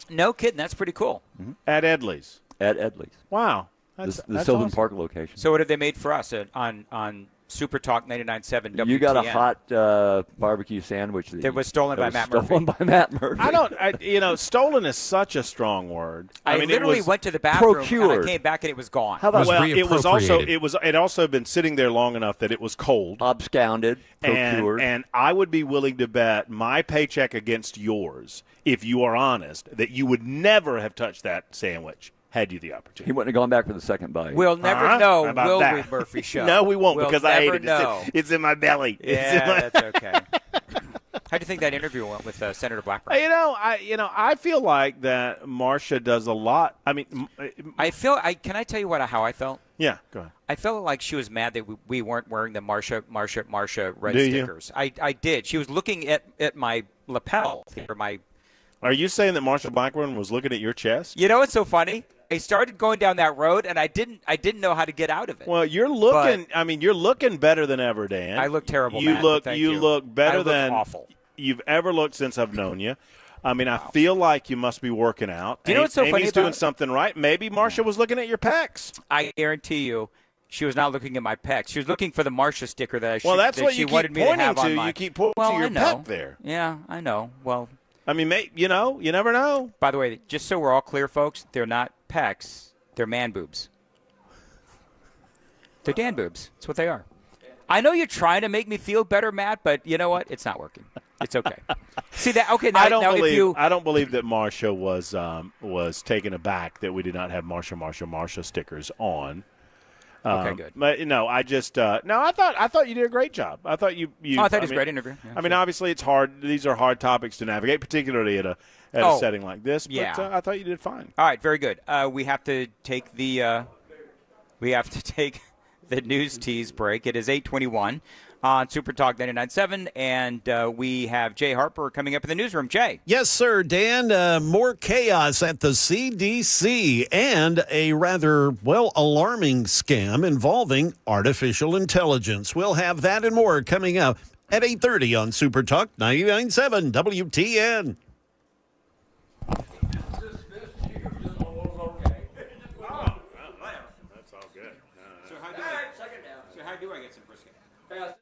[SPEAKER 5] No kidding. That's pretty cool.
[SPEAKER 6] Mm-hmm.
[SPEAKER 3] At Edley's.
[SPEAKER 6] At Edley's.
[SPEAKER 3] Wow.
[SPEAKER 6] The
[SPEAKER 3] That's
[SPEAKER 6] Sylvan
[SPEAKER 3] awesome.
[SPEAKER 6] Park location.
[SPEAKER 5] So what have they made for us on Super Talk 99.7 WTN?
[SPEAKER 6] You got a hot barbecue sandwich
[SPEAKER 5] that was stolen by Matt Murphy.
[SPEAKER 6] Stolen by Matt Murphy.
[SPEAKER 3] Stolen is such a strong word.
[SPEAKER 5] I mean, literally went to the bathroom
[SPEAKER 6] procured.
[SPEAKER 5] and I came back and it was gone.
[SPEAKER 6] How about
[SPEAKER 3] it also been sitting there long enough that it was cold,
[SPEAKER 6] absconded, procured,
[SPEAKER 3] and I would be willing to bet my paycheck against yours, if you are honest, that you would never have touched that sandwich had you the opportunity.
[SPEAKER 6] He wouldn't have gone back for the second bite.
[SPEAKER 5] We'll never know,
[SPEAKER 3] How about
[SPEAKER 5] will
[SPEAKER 3] that?
[SPEAKER 5] we, Murphy Show?
[SPEAKER 3] No, we won't,
[SPEAKER 5] We'll
[SPEAKER 3] because I
[SPEAKER 5] never
[SPEAKER 3] ate it.
[SPEAKER 5] know.
[SPEAKER 3] It's in my belly.
[SPEAKER 5] Yeah, that's okay. How do you think that interview went with Senator Blackburn?
[SPEAKER 3] I feel like that Marcia does a lot. I mean,
[SPEAKER 5] Can I tell you how I felt?
[SPEAKER 3] Yeah, go ahead.
[SPEAKER 5] I felt like she was mad that we weren't wearing the Marcia red
[SPEAKER 3] Do you?
[SPEAKER 5] stickers. I did. She was looking at my lapel or my.
[SPEAKER 3] Are you saying that Marcia Blackburn was looking at your chest?
[SPEAKER 5] You know what's so funny? I started going down that road, and I didn't know how to get out of it.
[SPEAKER 3] Well, you're looking. You're looking better than ever, Dan.
[SPEAKER 5] I look terrible.
[SPEAKER 3] You
[SPEAKER 5] Matt,
[SPEAKER 3] look.
[SPEAKER 5] but thank
[SPEAKER 3] You look better
[SPEAKER 5] I look
[SPEAKER 3] than
[SPEAKER 5] awful.
[SPEAKER 3] You've ever looked since I've known you. I mean, I feel like you must be working out.
[SPEAKER 5] Do you know what's so funny
[SPEAKER 3] Amy's
[SPEAKER 5] about
[SPEAKER 3] doing something right. Maybe Marcia was looking at your pecs.
[SPEAKER 5] I guarantee you, she was not looking at my pecs. She was looking for the Marcia sticker that
[SPEAKER 3] Well, that's
[SPEAKER 5] that
[SPEAKER 3] what
[SPEAKER 5] she
[SPEAKER 3] you keep
[SPEAKER 5] wanted me to
[SPEAKER 3] pointing
[SPEAKER 5] have
[SPEAKER 3] to.
[SPEAKER 5] on my.
[SPEAKER 3] You keep pointing
[SPEAKER 5] well,
[SPEAKER 3] to your
[SPEAKER 5] I know.
[SPEAKER 3] pec there.
[SPEAKER 5] Yeah, I know. Well,
[SPEAKER 3] I mean, you never know.
[SPEAKER 5] By the way, just so we're all clear, folks, they're not pecs. They're man boobs. They're Dan boobs. That's what they are. I know you're trying to make me feel better, Matt, but you know what? It's not working. It's okay. See that? Okay, now,
[SPEAKER 3] I don't believe.
[SPEAKER 5] if you,
[SPEAKER 3] I don't believe that Marcia was taken aback that we did not have Marcia stickers on.
[SPEAKER 5] Okay, good.
[SPEAKER 3] But no, I just no. I thought you did a great job. I thought you.
[SPEAKER 5] I thought it was a great interview. Yeah,
[SPEAKER 3] I mean, obviously it's hard. These are hard topics to navigate, particularly at a setting like this. But
[SPEAKER 5] yeah.
[SPEAKER 3] I thought you did fine.
[SPEAKER 5] All right, very good. We have to take the news tease break. It is 8:21 on Super Talk 99.7, and we have Jay Harper coming up in the newsroom. Jay.
[SPEAKER 1] Yes, sir, Dan. More chaos at the CDC and a rather, alarming scam involving artificial intelligence. We'll have that and more coming up at 8:30 on Super Talk 99.7 WTN.
[SPEAKER 5] How do I get some brisket?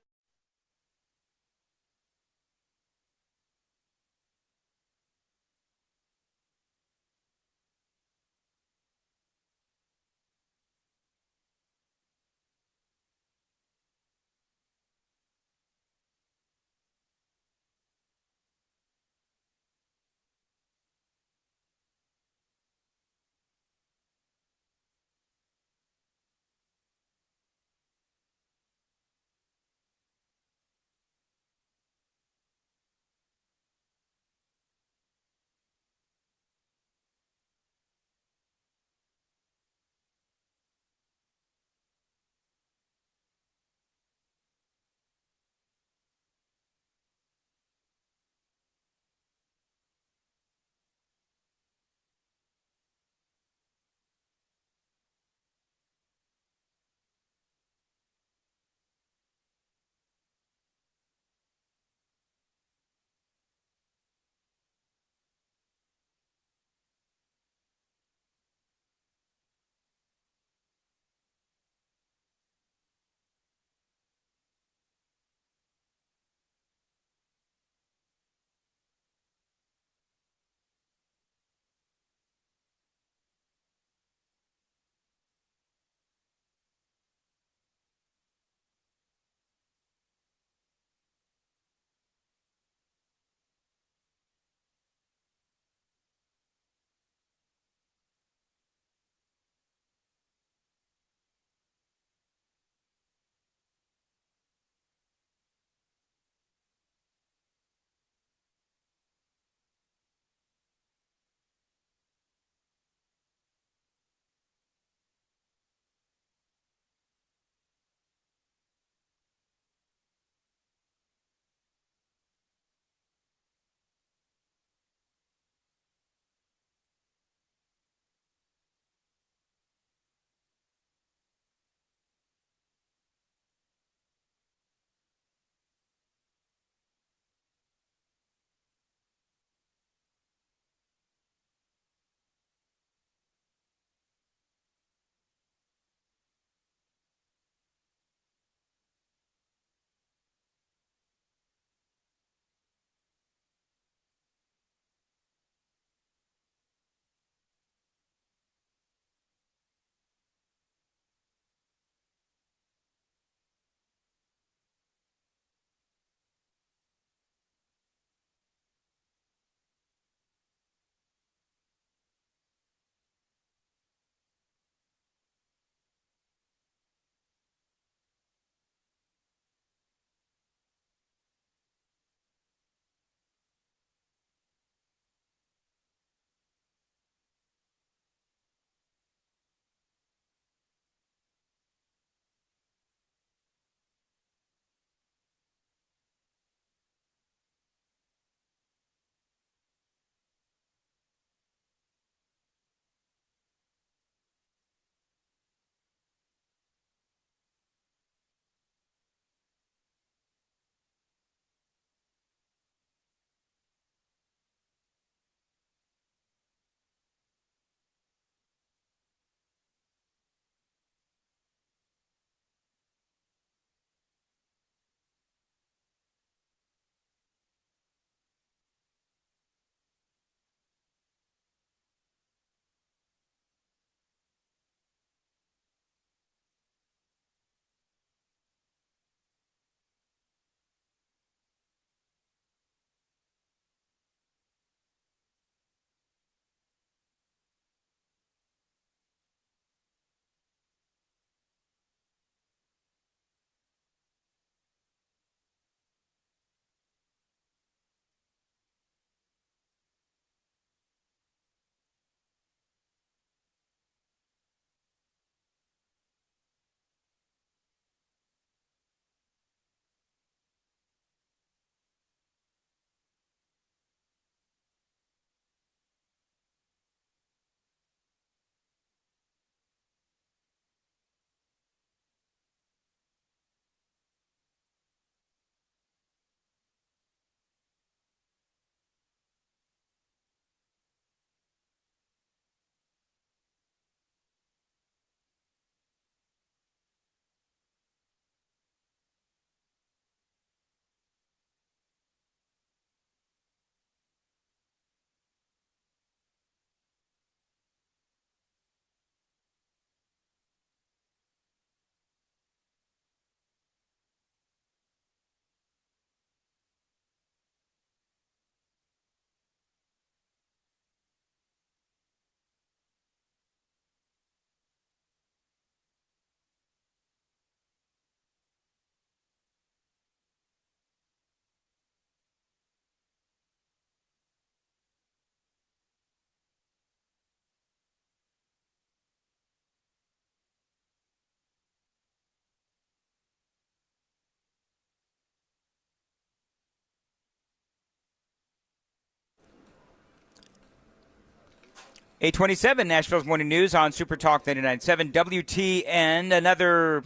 [SPEAKER 5] 827 Nashville's Morning News on Super Talk 99.7 WTN. Another,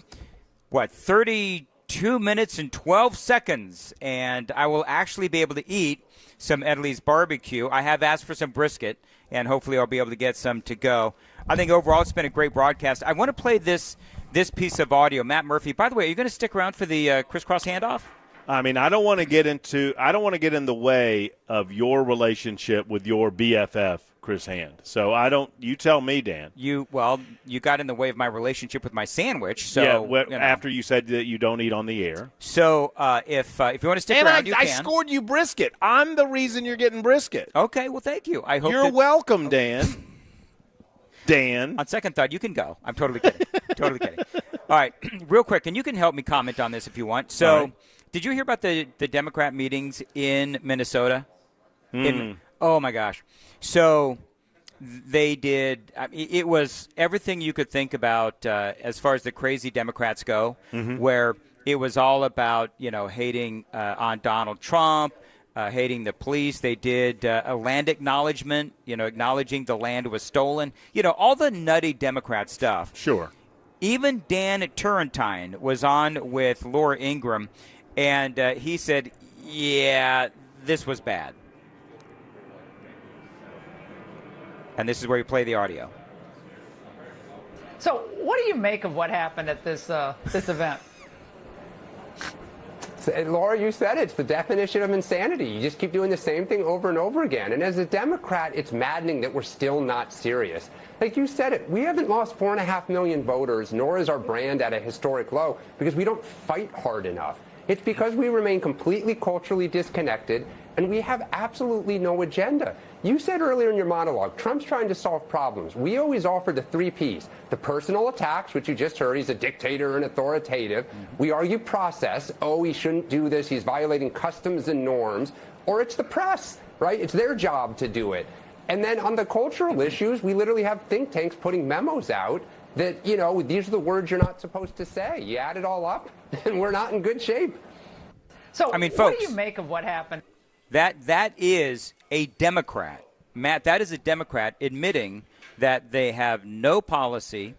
[SPEAKER 5] 32 minutes and 12 seconds, and I will actually be able to eat some Edley's barbecue. I have asked for some brisket, and hopefully I'll be able to get some to go. I think overall it's been a great broadcast. I want to play this piece of audio. Matt Murphy, by the way, are you going to stick around for the crisscross handoff?
[SPEAKER 3] I mean, I don't want to get in the way of your relationship with your BFF, Chris Hand. So you tell me, Dan.
[SPEAKER 5] You got in the way of my relationship with my sandwich. So
[SPEAKER 3] after you said that you don't eat on the air.
[SPEAKER 5] So if you want to stick around, you can.
[SPEAKER 3] I scored you brisket. I'm the reason you're getting brisket.
[SPEAKER 5] Okay, well, thank you. I hope
[SPEAKER 3] you're welcome, Dan. Dan.
[SPEAKER 5] On second thought, you can go. I'm totally kidding. Totally kidding. All right, real quick, and you can help me comment on this if you want. So, did you hear about the Democrat meetings in Minnesota? Oh, my gosh. So they did it was everything you could think about as far as the crazy Democrats go, where it was all about, hating on Donald Trump, hating the police. They did a land acknowledgement, acknowledging the land was stolen, all the nutty Democrat stuff.
[SPEAKER 3] Sure.
[SPEAKER 5] Even Dan Turrentine was on with Laura Ingraham, and he said, yeah, this was bad. And this is where you play the audio.
[SPEAKER 15] So what do you make of what happened at this event?
[SPEAKER 21] Laura, you said it. It's the definition of insanity. You just keep doing the same thing over and over again. And as a Democrat, it's maddening that we're still not serious. Like you said it, we haven't lost 4.5 million voters, nor is our brand at a historic low, because we don't fight hard enough. It's because we remain completely culturally disconnected, and we have absolutely no agenda. You said earlier in your monologue, Trump's trying to solve problems. We always offer the 3 Ps. The personal attacks, which you just heard, he's a dictator and authoritative. We argue process. Oh, he shouldn't do this. He's violating customs and norms. Or it's the press, right? It's their job to do it. And then on the cultural issues, we literally have think tanks putting memos out that, these are the words you're not supposed to say. You add it all up, and we're not in good shape.
[SPEAKER 15] So
[SPEAKER 5] folks,
[SPEAKER 15] what do you make of what happened?
[SPEAKER 5] That is a Democrat. Matt, that is a Democrat admitting that they have no policy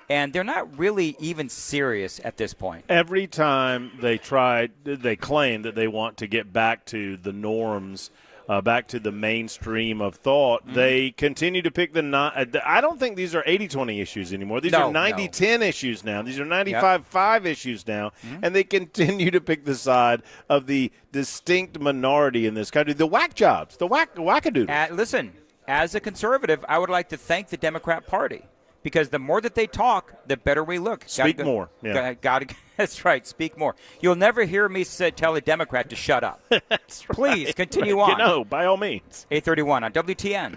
[SPEAKER 5] and they're not really even serious at this point.
[SPEAKER 3] Every time they claim that they want to get back to the norms, back to the mainstream of thought, they continue to pick I don't think these are 80-20 issues anymore. These are 90-10 issues now. These are 95-5 issues now, and they continue to pick the side of the distinct minority in this country, the whack jobs, the wackadoodles.
[SPEAKER 5] Listen, as a conservative, I would like to thank the Democrat Party, because the more that they talk, the better we look.
[SPEAKER 3] Speak more. Yeah.
[SPEAKER 5] That's right. Speak more. You'll never hear me tell a Democrat to shut up.
[SPEAKER 3] That's right.
[SPEAKER 5] Please continue on.
[SPEAKER 3] By all means.
[SPEAKER 5] 831 on WTN.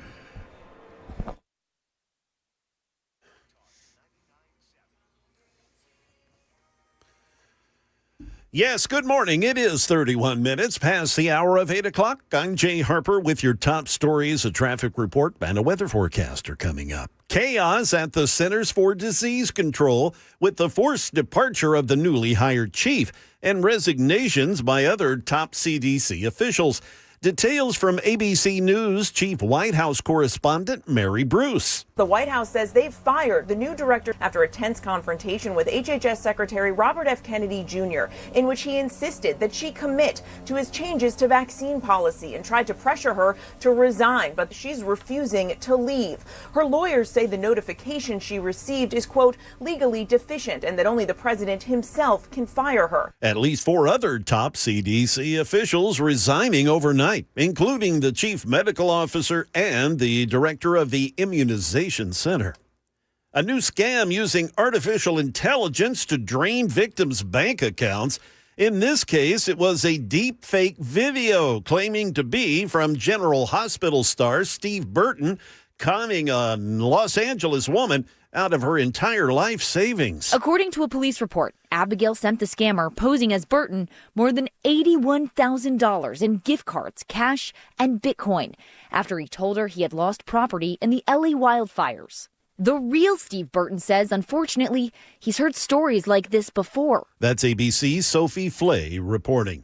[SPEAKER 1] Yes, good morning. It is 31 minutes past the hour of 8 o'clock. I'm Jay Harper with your top stories, a traffic report, and a weather forecast are coming up. Chaos at the Centers for Disease Control with the forced departure of the newly hired chief and resignations by other top CDC officials. Details from ABC News Chief White House correspondent Mary Bruce.
[SPEAKER 22] The White House says they've fired the new director after a tense confrontation with HHS Secretary Robert F. Kennedy Jr., in which he insisted that she commit to his changes to vaccine policy and tried to pressure her to resign, but she's refusing to leave. Her lawyers say the notification she received is, quote, legally deficient and that only the president himself can fire her.
[SPEAKER 1] At least 4 other top CDC officials resigning overnight, including the chief medical officer and the director of the immunization center. A new scam using artificial intelligence to drain victims' bank accounts. In this case, it was a deep fake video claiming to be from General Hospital star Steve Burton, conning a Los Angeles woman out of her entire life savings.
[SPEAKER 8] According to a police report, Abigail sent the scammer, posing as Burton, more than $81,000 in gift cards, cash, and Bitcoin after he told her he had lost property in the LA wildfires. The real Steve Burton says, unfortunately, he's heard stories like this before.
[SPEAKER 1] That's ABC's Sophie Flay reporting.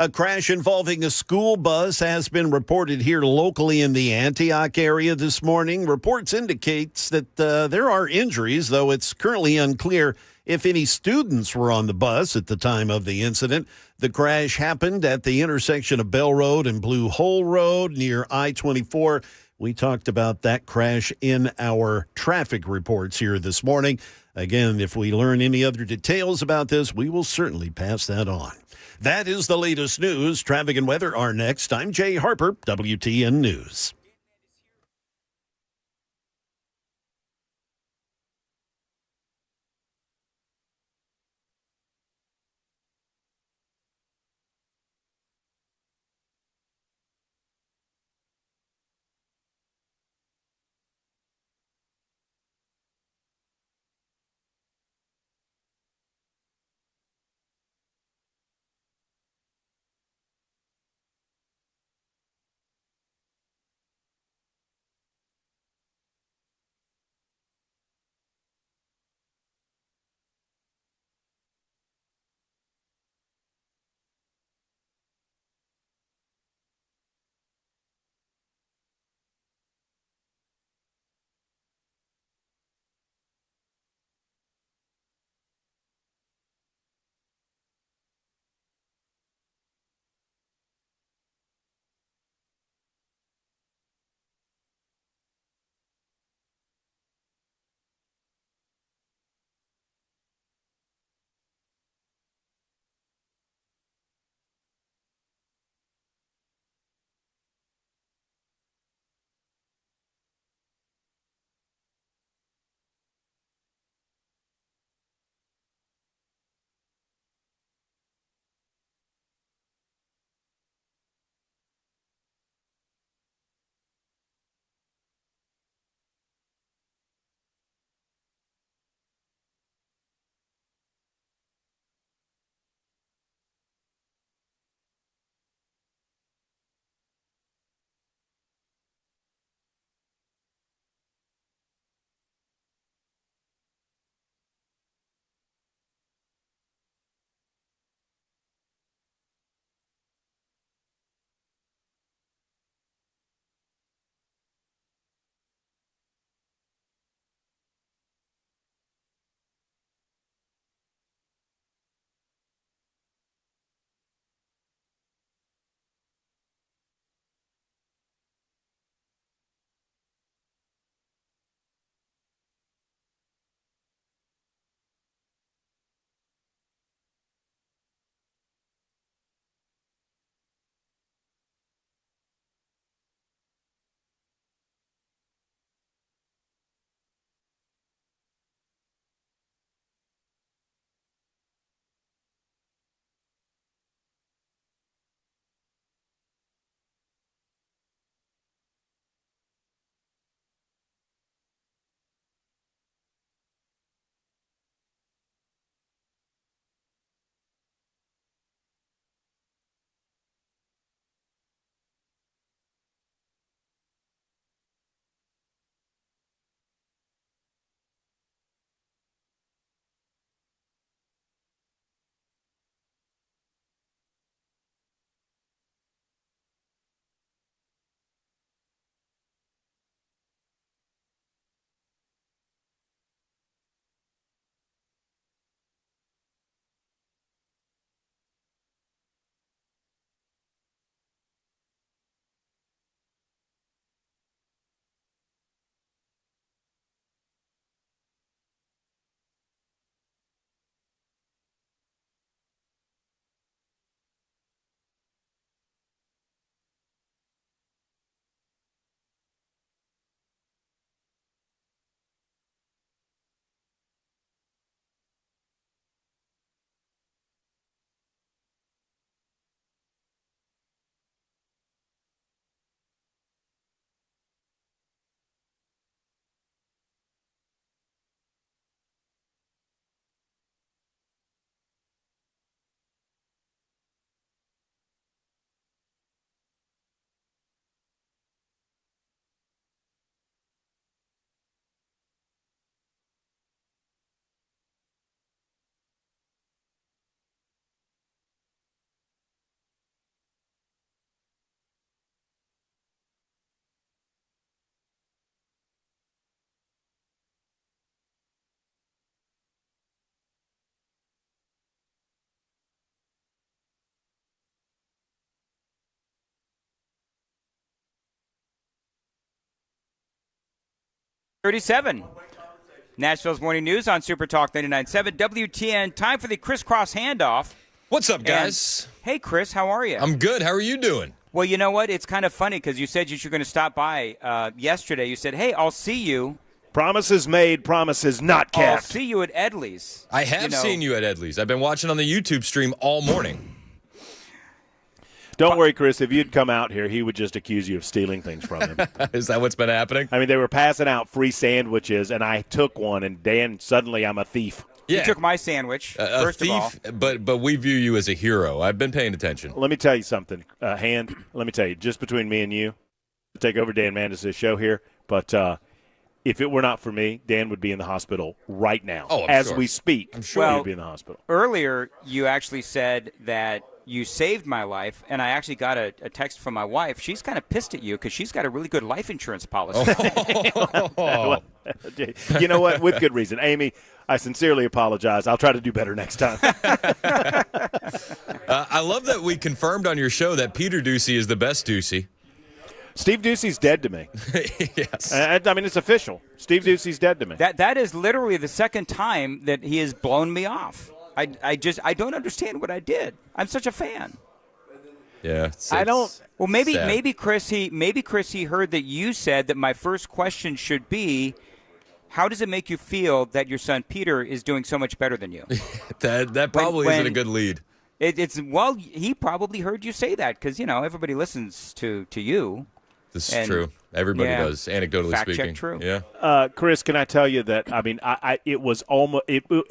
[SPEAKER 1] A crash involving a school bus has been reported here locally in the Antioch area this morning. Reports indicates that there are injuries, though it's currently unclear if any students were on the bus at the time of the incident. The crash happened at the intersection of Bell Road and Blue Hole Road near I-24. We talked about that crash in our traffic reports here this morning. Again, if we learn any other details about this, we will certainly pass that on. That is the latest news. Traffic and weather are next. I'm Jay Harper, WTN News.
[SPEAKER 5] 37. Nashville's Morning News on Super Talk 99.7 WTN. Time for the crisscross handoff.
[SPEAKER 7] What's up, guys?
[SPEAKER 5] And, hey, Chris, how are you?
[SPEAKER 7] I'm good. How are you doing?
[SPEAKER 5] Well, you know what? It's kind of funny because you said you were going to stop by yesterday. You said, hey, I'll see you.
[SPEAKER 3] Promises made, promises not kept.
[SPEAKER 5] I'll see you at Edley's.
[SPEAKER 7] I have seen you at Edley's. I've been watching on the YouTube stream all morning.
[SPEAKER 3] Don't worry, Chris. If you'd come out here, he would just accuse you of stealing things from him.
[SPEAKER 7] Is that what's been happening?
[SPEAKER 3] I mean, they were passing out free sandwiches, and I took one, and Dan, suddenly I'm a thief.
[SPEAKER 5] Yeah. You took my sandwich, first
[SPEAKER 7] thief,
[SPEAKER 5] of all.
[SPEAKER 7] But we view you as a hero. I've been paying attention.
[SPEAKER 3] Let me tell you something, Hand. Let me tell you, just between me and you, take over Dan Mandis' show here, but if it were not for me, Dan would be in the hospital right now. As we speak,
[SPEAKER 7] I'm sure
[SPEAKER 3] he would be in the hospital.
[SPEAKER 5] Earlier, you actually said that you saved my life, and I actually got a text from my wife. She's kind of pissed at you because she's got a really good life insurance policy.
[SPEAKER 3] You know what? With good reason. Amy, I sincerely apologize. I'll try to do better next time.
[SPEAKER 7] I love that we confirmed on your show that Peter Ducey is the best Ducey.
[SPEAKER 3] Steve Ducey's dead to me.
[SPEAKER 7] Yes.
[SPEAKER 3] I mean, it's official. Steve Ducey's dead to me.
[SPEAKER 5] That is literally the second time that he has blown me off. I don't understand what I did. I'm such a fan.
[SPEAKER 7] Yeah,
[SPEAKER 3] I don't.
[SPEAKER 5] Well, maybe Chris he heard that you said that my first question should be, how does it make you feel that your son Peter is doing so much better than you?
[SPEAKER 7] that probably isn't a good lead.
[SPEAKER 5] He probably heard you say that because everybody listens to you.
[SPEAKER 7] This is true. Everybody does, anecdotally
[SPEAKER 5] fact
[SPEAKER 7] speaking.
[SPEAKER 5] Check true.
[SPEAKER 7] Yeah.
[SPEAKER 3] Chris, can I tell you that? I mean, it was almost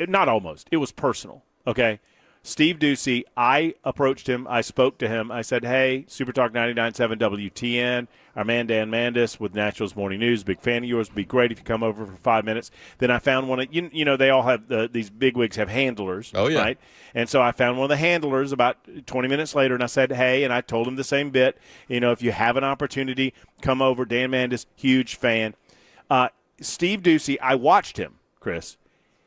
[SPEAKER 3] not almost. It was personal. Okay. Steve Ducey, I approached him. I spoke to him. I said, hey, Super Talk 99.7 WTN, our man Dan Mandis with Nashville's Morning News, big fan of yours. Would be great if you come over for 5 minutes. Then I found one of, they all have, these bigwigs have handlers.
[SPEAKER 7] Oh, yeah.
[SPEAKER 3] Right? And so I found one of the handlers about 20 minutes later, and I said, hey, and I told him the same bit. If you have an opportunity, come over. Dan Mandis, huge fan. Steve Ducey, I watched him, Chris.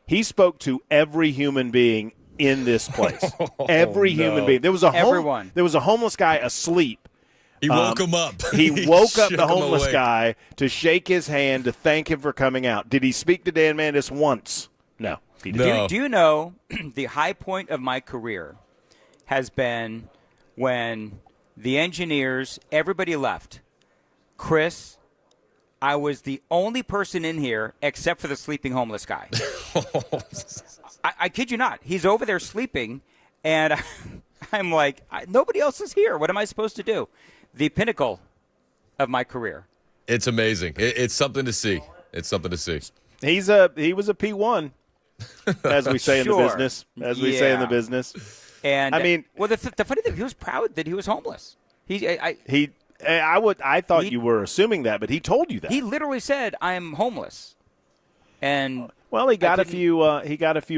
[SPEAKER 3] He spoke to every human being in this place. Every human being. There was a homeless guy asleep.
[SPEAKER 7] He woke him up.
[SPEAKER 3] He woke up the homeless guy to shake his hand to thank him for coming out. Did he speak to Dan Mandis once? No, he didn't.
[SPEAKER 7] No.
[SPEAKER 5] Do you know the high point of my career has been when the engineers, everybody left. Chris, I was the only person in here except for the sleeping homeless guy. I kid you not. He's over there sleeping, and I'm like, nobody else is here. What am I supposed to do? The pinnacle of my career.
[SPEAKER 7] It's amazing. It's something to see. It's something to see.
[SPEAKER 3] He was a P1, as we say in the business. Say in the business.
[SPEAKER 5] And
[SPEAKER 3] I mean,
[SPEAKER 5] well, the funny thing, he was proud that he was homeless.
[SPEAKER 3] I thought you were assuming that, but he told you that.
[SPEAKER 5] He literally said, "I'm homeless," and.
[SPEAKER 3] Well, he got a few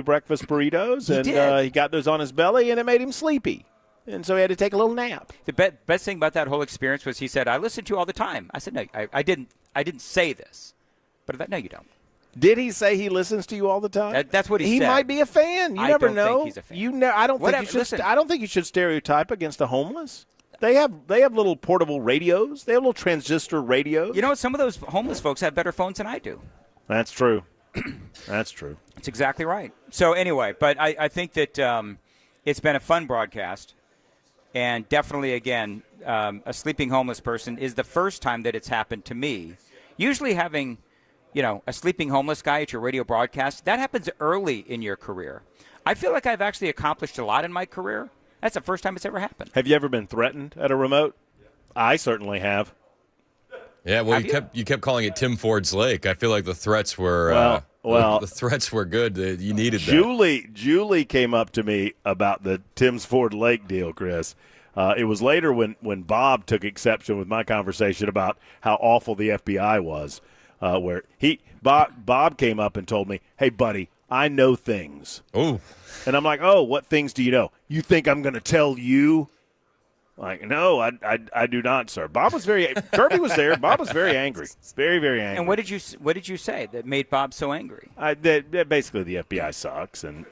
[SPEAKER 3] breakfast burritos, and he got those on his belly, and it made him sleepy, and so he had to take a little nap.
[SPEAKER 5] The best thing about that whole experience was he said, "I listen to you all the time." I said, "No, I didn't say this," but no, you don't.
[SPEAKER 3] Did he say he listens to you all the time?
[SPEAKER 5] That's what he
[SPEAKER 3] said. He might be a fan. You never know.
[SPEAKER 5] Think he's a fan.
[SPEAKER 3] I don't think you should stereotype against the homeless. They have little portable radios. They have little transistor radios.
[SPEAKER 5] You know what? Some of those homeless folks have better phones than I do.
[SPEAKER 3] That's true. That's true.
[SPEAKER 5] That's exactly right. So anyway, but I think that it's been a fun broadcast, and definitely, again, a sleeping homeless person is the first time that it's happened to me. Usually having, a sleeping homeless guy at your radio broadcast, that happens early in your career. I feel like I've actually accomplished a lot in my career. That's the first time it's ever happened.
[SPEAKER 3] Have you ever been threatened at a remote? I certainly have.
[SPEAKER 7] Yeah, well, you kept calling it Tim Ford's Lake. I feel like the threats were the threats were good. You needed that.
[SPEAKER 3] Julie came up to me about the Tim's Ford Lake deal, Chris. It was later when Bob took exception with my conversation about how awful the FBI was, where Bob came up and told me, "Hey, buddy, I know things."
[SPEAKER 7] Ooh.
[SPEAKER 3] And I'm like, "Oh, what things do you know? You think I'm going to tell you?" Like, no, I do not, sir. Bob was Kirby was there. Bob was very angry. Very, very angry.
[SPEAKER 5] And what did you say that made Bob so angry?
[SPEAKER 3] That basically the FBI sucks, and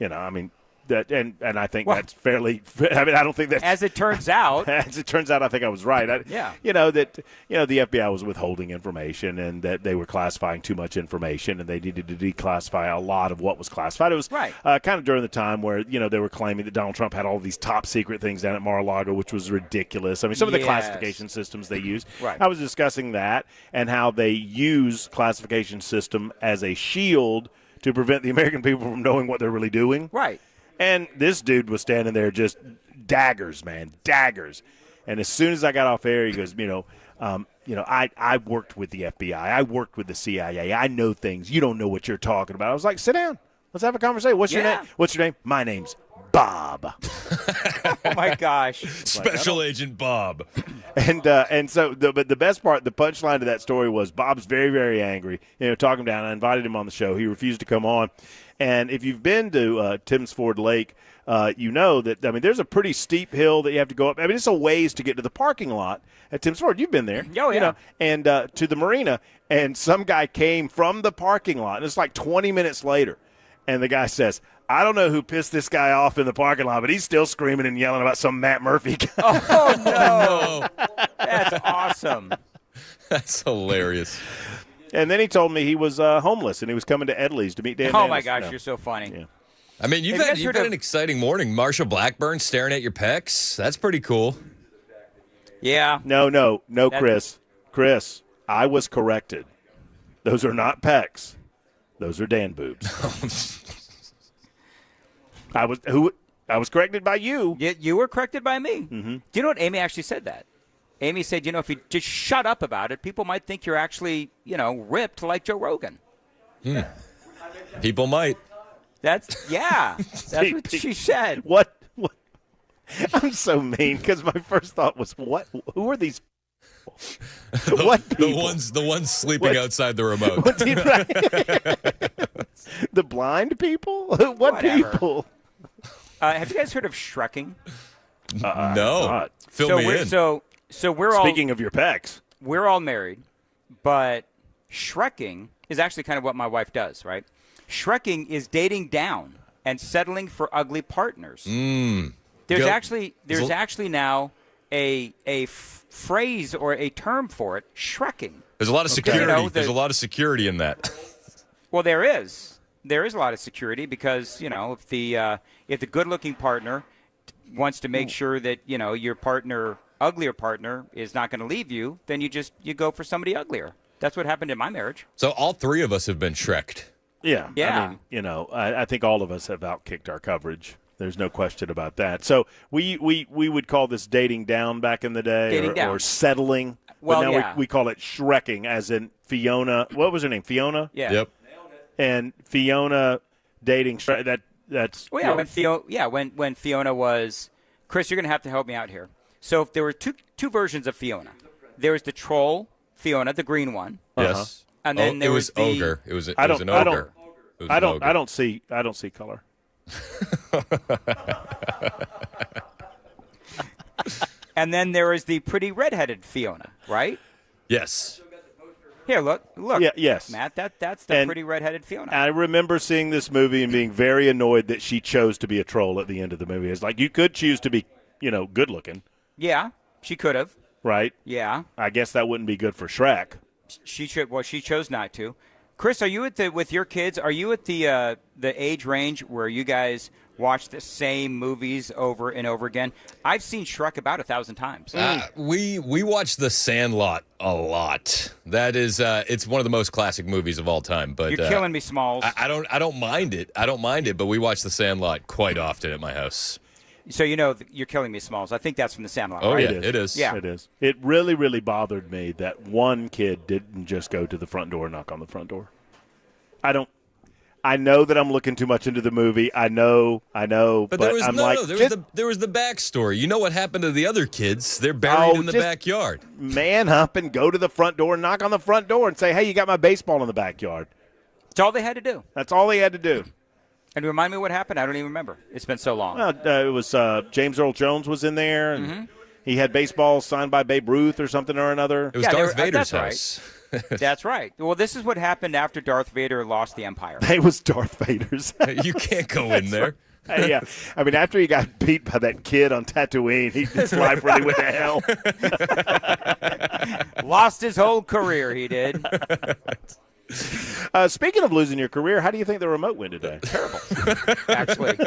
[SPEAKER 3] I mean, and I think that's fairly. I mean, I don't think that's
[SPEAKER 5] as it turns out.
[SPEAKER 3] As it turns out, I think I was right.
[SPEAKER 5] Yeah.
[SPEAKER 3] The FBI was withholding information and that they were classifying too much information and they needed to declassify a lot of what was classified. It was kind of during the time where they were claiming that Donald Trump had all these top secret things down at Mar-a-Lago, which was ridiculous. I mean, some of the classification systems they use.
[SPEAKER 5] Right.
[SPEAKER 3] I was discussing that and how they use classification system as a shield to prevent the American people from knowing what they're really doing.
[SPEAKER 5] Right.
[SPEAKER 3] And this dude was standing there just daggers, man, daggers. And as soon as I got off air, he goes, I worked with the FBI. I worked with the CIA. I know things. You don't know what you're talking about. I was like, sit down. Let's have a conversation. What's your name? What's your name? My name's Bob.
[SPEAKER 5] Oh, my gosh.
[SPEAKER 7] Special Agent Bob.
[SPEAKER 3] And so but the best part, the punchline to that story was Bob's very, very angry. Talk him down. I invited him on the show. He refused to come on. And if you've been to Timms Ford Lake, you know that, there's a pretty steep hill that you have to go up. I mean, it's a ways to get to the parking lot at Timms Ford. You've been there.
[SPEAKER 5] Oh, yeah.
[SPEAKER 3] And to the marina. And some guy came from the parking lot, and it's like 20 minutes later. And the guy says, I don't know who pissed this guy off in the parking lot, but he's still screaming and yelling about some Matt Murphy guy.
[SPEAKER 5] Oh, no. That's awesome.
[SPEAKER 7] That's hilarious.
[SPEAKER 3] And then he told me he was homeless and he was coming to Edley's to meet Dan.
[SPEAKER 5] Oh, my gosh, you're so funny.
[SPEAKER 3] Yeah.
[SPEAKER 7] I mean, you've had an exciting morning. Marsha Blackburn staring at your pecs. That's pretty cool.
[SPEAKER 5] Yeah.
[SPEAKER 3] No, Chris. Chris, I was corrected. Those are not pecs. Those are Dan boobs. I was corrected by you.
[SPEAKER 5] You were corrected by me.
[SPEAKER 3] Mm-hmm.
[SPEAKER 5] Do you know what Amy actually said that? Amy said, if you just shut up about it, people might think you're actually, ripped like Joe Rogan.
[SPEAKER 7] People might.
[SPEAKER 5] That's what she said.
[SPEAKER 3] What? I'm so mean because my first thought was, what? Who are these? What people?
[SPEAKER 7] The ones sleeping outside the remote.
[SPEAKER 3] The blind people? What
[SPEAKER 5] Whatever.
[SPEAKER 3] people?
[SPEAKER 5] Have you guys heard of Shrekking?
[SPEAKER 7] No. Fill me in.
[SPEAKER 5] So we're all.
[SPEAKER 3] Speaking of your pecs,
[SPEAKER 5] we're all married, but Shrekking is actually kind of what my wife does, right? Shrekking is dating down and settling for ugly partners. There's actually now a phrase or a term for it, Shrekking.
[SPEAKER 7] There's a lot of security. There's a lot of security in that.
[SPEAKER 5] Well, there is a lot of security because if the good-looking partner wants to make sure that your uglier partner is not going to leave you, then you go for somebody uglier. That's what happened in my marriage.
[SPEAKER 7] So all three of us have been Shrek'd.
[SPEAKER 3] Yeah.
[SPEAKER 5] Yeah.
[SPEAKER 3] I mean, I think all of us have outkicked our coverage. There's no question about that. So we would call this dating down back in the day, or settling.
[SPEAKER 5] Well,
[SPEAKER 3] but now we call it Shrekking, as in Fiona. What was her name? Fiona.
[SPEAKER 5] Yeah.
[SPEAKER 7] Yep.
[SPEAKER 3] And Fiona dating Shrek. That's.
[SPEAKER 5] Well, yeah. When Fiona was, Chris, you're going to help me out here. So if there were two versions of Fiona. There was the troll Fiona, the green one.
[SPEAKER 7] Yes.
[SPEAKER 5] And then there was the
[SPEAKER 7] ogre. It was an ogre.
[SPEAKER 3] I don't see color.
[SPEAKER 5] And then there is the pretty redheaded Fiona, right?
[SPEAKER 7] Yes.
[SPEAKER 5] Here, look.
[SPEAKER 3] Yeah, yes.
[SPEAKER 5] Matt, that's the pretty redheaded Fiona.
[SPEAKER 3] I remember seeing this movie and being very annoyed that she chose to be a troll at the end of the movie. It's like, you could choose to be, good looking.
[SPEAKER 5] Yeah, she could have.
[SPEAKER 3] Right?
[SPEAKER 5] Yeah.
[SPEAKER 3] I guess that wouldn't be good for Shrek.
[SPEAKER 5] She chose not to. Chris, are you with your kids? Are you at the age range where you guys watch the same movies over and over again? I've seen Shrek about 1,000 times.
[SPEAKER 7] We watch The Sandlot a lot. That is, it's one of the most classic movies of all time. But
[SPEAKER 5] you're killing me, Smalls.
[SPEAKER 7] I don't mind it. But we watch The Sandlot quite often at my house.
[SPEAKER 5] So you're killing me, Smalls. I think that's from The Sandlot.
[SPEAKER 7] Oh,
[SPEAKER 5] right?
[SPEAKER 7] yeah, it is.
[SPEAKER 5] Yeah,
[SPEAKER 3] it is. It really, really bothered me that one kid didn't just go to the front door and knock on the front door. I know that I'm looking too much into the movie. I know. But
[SPEAKER 7] there was
[SPEAKER 3] I'm
[SPEAKER 7] there was the backstory. You know what happened to the other kids? They're buried in the backyard.
[SPEAKER 3] Man up and go to the front door and knock on the front door and say, "Hey, you got my baseball in the backyard."
[SPEAKER 5] That's all they had to do.
[SPEAKER 3] That's all they had to do.
[SPEAKER 5] And remind me what happened. I don't even remember. It's been so long.
[SPEAKER 3] It was James Earl Jones was in there, and he had baseball signed by Babe Ruth or something or another.
[SPEAKER 7] It was Darth Vader's house.
[SPEAKER 5] Right. That's right. Well, this is what happened after Darth Vader lost the Empire.
[SPEAKER 3] It was Darth Vader's house.
[SPEAKER 7] You can't go in there.
[SPEAKER 3] Yeah. I mean, after he got beat by that kid on Tatooine, his life really went to hell.
[SPEAKER 5] Lost his whole career, he did.
[SPEAKER 3] Speaking of losing your career, how do you think the remote went today?
[SPEAKER 5] Terrible, actually.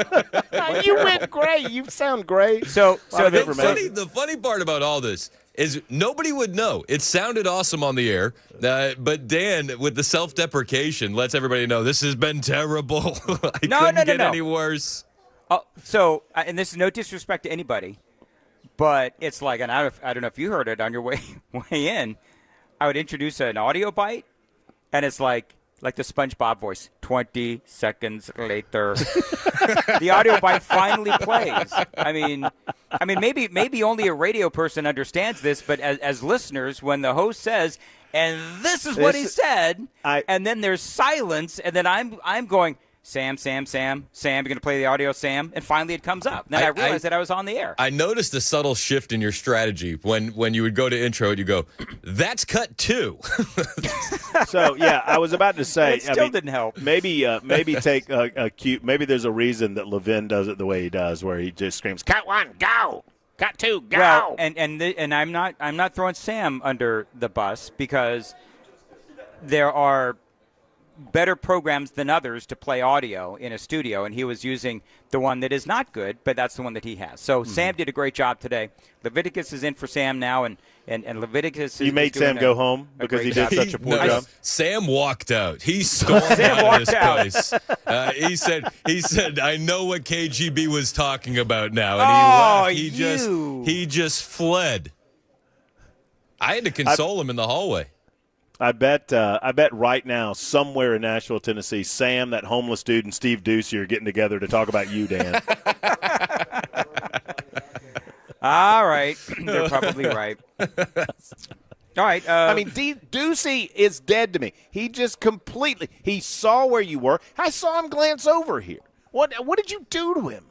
[SPEAKER 3] You went great. You sound great.
[SPEAKER 7] The funny part about all this is nobody would know. It sounded awesome on the air, but Dan, with the self-deprecation, lets everybody know this has been terrible. Couldn't get any worse.
[SPEAKER 5] And this is no disrespect to anybody, but it's like, and I don't know if you heard it on your way in, I would introduce an audio bite, and it's like the SpongeBob voice, 20 seconds later. The audio bite finally plays. I mean, maybe only a radio person understands this, but as listeners, when the host says, and this is what he said, and then there's silence, and then I'm going, Sam, you're going to play the audio, Sam? And finally it comes up. Then I realized that I was on the air.
[SPEAKER 7] I noticed a subtle shift in your strategy. When you would go to intro, you go, that's cut two.
[SPEAKER 3] So, yeah, I was about to say.
[SPEAKER 5] It still didn't help.
[SPEAKER 3] Maybe take a cue. Maybe there's a reason that Levin does it the way he does, where he just screams, cut one, go. Cut two, go.
[SPEAKER 5] Well, and I'm not throwing Sam under the bus because there are better programs than others to play audio in a studio, and he was using the one that is not good, but that's the one that he has. So Sam did a great job today. Leviticus is in for Sam now, and Leviticus is
[SPEAKER 3] You made Sam go home because he did such a poor job?
[SPEAKER 7] Sam walked out. He stormed out of this place. He said, I know what KGB was talking about now, and he left. He just fled. I had to console him in the hallway.
[SPEAKER 3] I bet right now, somewhere in Nashville, Tennessee, Sam, that homeless dude, and Steve Ducey are getting together to talk about you, Dan.
[SPEAKER 5] All right. They're probably right. All right.
[SPEAKER 3] I mean, Ducey is dead to me. He just completely – he saw where you were. I saw him glance over here. What did you do to him?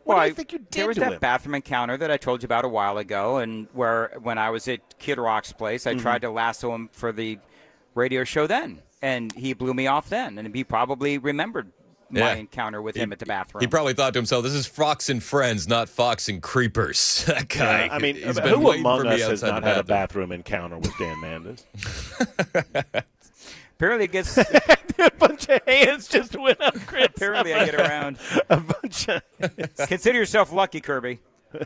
[SPEAKER 3] What do you think you did to him?
[SPEAKER 5] There was that bathroom encounter that I told you about a while ago, and when I was at Kid Rock's place, I tried to lasso him for the radio show then, and he blew me off then, and he probably remembered my encounter with him at the bathroom.
[SPEAKER 7] He probably thought to himself, this is Fox and Friends, not Fox and Creepers. That guy.
[SPEAKER 3] Yeah, I mean, who among us has not had a bathroom encounter with Dan Mandis?
[SPEAKER 5] Apparently it gets
[SPEAKER 3] a bunch of hands just went up, Chris.
[SPEAKER 5] Apparently I get around.
[SPEAKER 3] A bunch of
[SPEAKER 5] Consider yourself lucky, Kirby. All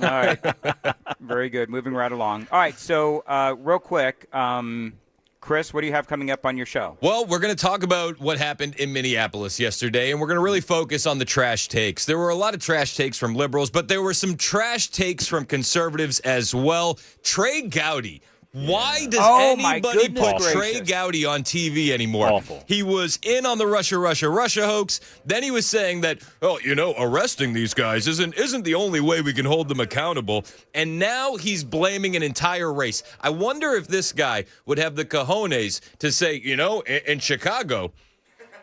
[SPEAKER 5] right. Very good. Moving right along. All right, so real quick, Chris, what do you have coming up on your show?
[SPEAKER 7] Well, we're going to talk about what happened in Minneapolis yesterday, and we're going to really focus on the trash takes. There were a lot of trash takes from liberals, but there were some trash takes from conservatives as well. Trey Gowdy. Why does anybody put Trey Gowdy on TV anymore?
[SPEAKER 3] Awful.
[SPEAKER 7] He was in on the Russia hoax. Then he was saying that, arresting these guys isn't the only way we can hold them accountable. And now he's blaming an entire race. I wonder if this guy would have the cojones to say, in Chicago,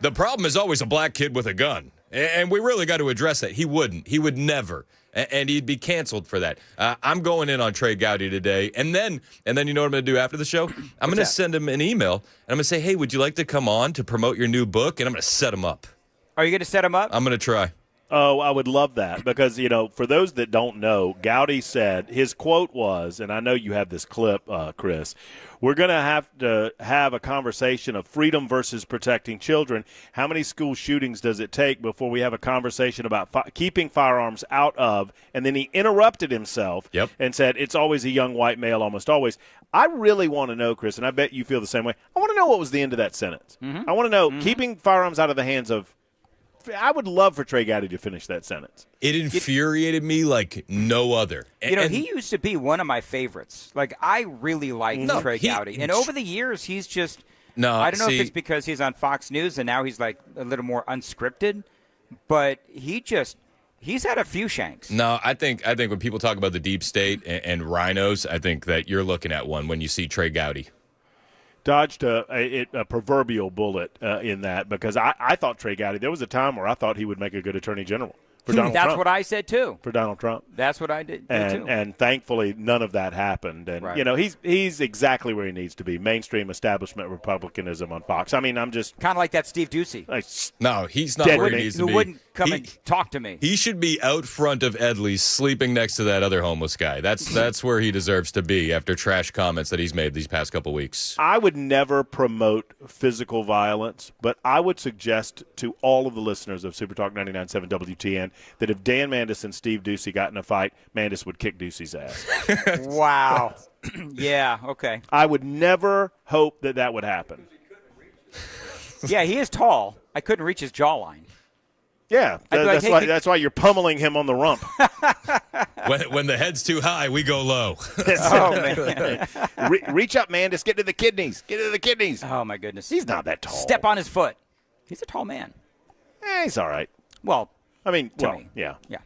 [SPEAKER 7] the problem is always a black kid with a gun. And we really got to address that. He wouldn't. He would never. And he'd be canceled for that. I'm going in on Trey Gowdy today. And then you know what I'm going to do after the show? I'm going to send him an email, and I'm going to say, hey, would you like to come on to promote your new book? And I'm going to set him up.
[SPEAKER 5] Are you going to set him up?
[SPEAKER 7] I'm going to try.
[SPEAKER 3] Oh, I would love that because, for those that don't know, Gowdy said, his quote was, and I know you have this clip, Chris, we're going to have a conversation of freedom versus protecting children. How many school shootings does it take before we have a conversation about keeping firearms out of? And then he interrupted himself and said, it's always a young white male, almost always. I really want to know, Chris, and I bet you feel the same way. I want to know what was the end of that sentence. I want to know, keeping firearms out of the hands of I would love for Trey Gowdy to finish that sentence.
[SPEAKER 7] It infuriated me like no other.
[SPEAKER 5] He used to be one of my favorites. Like, I really liked Trey Gowdy. And over the years, he's just I don't know if it's because he's on Fox News and now he's like a little more unscripted, but he's had a few shanks.
[SPEAKER 7] No, I think when people talk about the deep state and rhinos, I think that you're looking at one when you see Trey Gowdy.
[SPEAKER 3] Dodged a proverbial bullet in that because I thought Trey Gowdy, there was a time where I thought he would make a good attorney general. For Donald
[SPEAKER 5] That's
[SPEAKER 3] Trump.
[SPEAKER 5] what I said too.
[SPEAKER 3] For Donald Trump.
[SPEAKER 5] That's what I did too.
[SPEAKER 3] And thankfully, none of that happened. And,
[SPEAKER 5] Right.
[SPEAKER 3] he's exactly where he needs to be, mainstream establishment Republicanism on Fox. I mean, I'm just.
[SPEAKER 5] Kind of like that Steve Ducey.
[SPEAKER 7] No, he's not where he needs to be.
[SPEAKER 5] Who wouldn't come and talk to me.
[SPEAKER 7] He should be out front of Edley sleeping next to that other homeless guy. That's where he deserves to be after trash comments that he's made these past couple weeks.
[SPEAKER 3] I would never promote physical violence, but I would suggest to all of the listeners of Super Talk 99.7 WTN that if Dan Mandis and Steve Ducey got in a fight, Mandis would kick Ducey's ass.
[SPEAKER 5] Wow. Yeah, okay.
[SPEAKER 3] I would never hope that would happen.
[SPEAKER 5] Yeah, he is tall. I couldn't reach his jawline.
[SPEAKER 3] Yeah, that's why you're pummeling him on the rump.
[SPEAKER 7] When the head's too high, we go low.
[SPEAKER 5] Oh, man.
[SPEAKER 3] Reach up, Mandis. Get to the kidneys. Get to the kidneys.
[SPEAKER 5] Oh, my goodness.
[SPEAKER 3] He's not that tall.
[SPEAKER 5] Step on his foot. He's a tall man.
[SPEAKER 3] He's all right.
[SPEAKER 5] Well,
[SPEAKER 3] I mean,
[SPEAKER 5] to me.
[SPEAKER 3] yeah.
[SPEAKER 5] Yeah.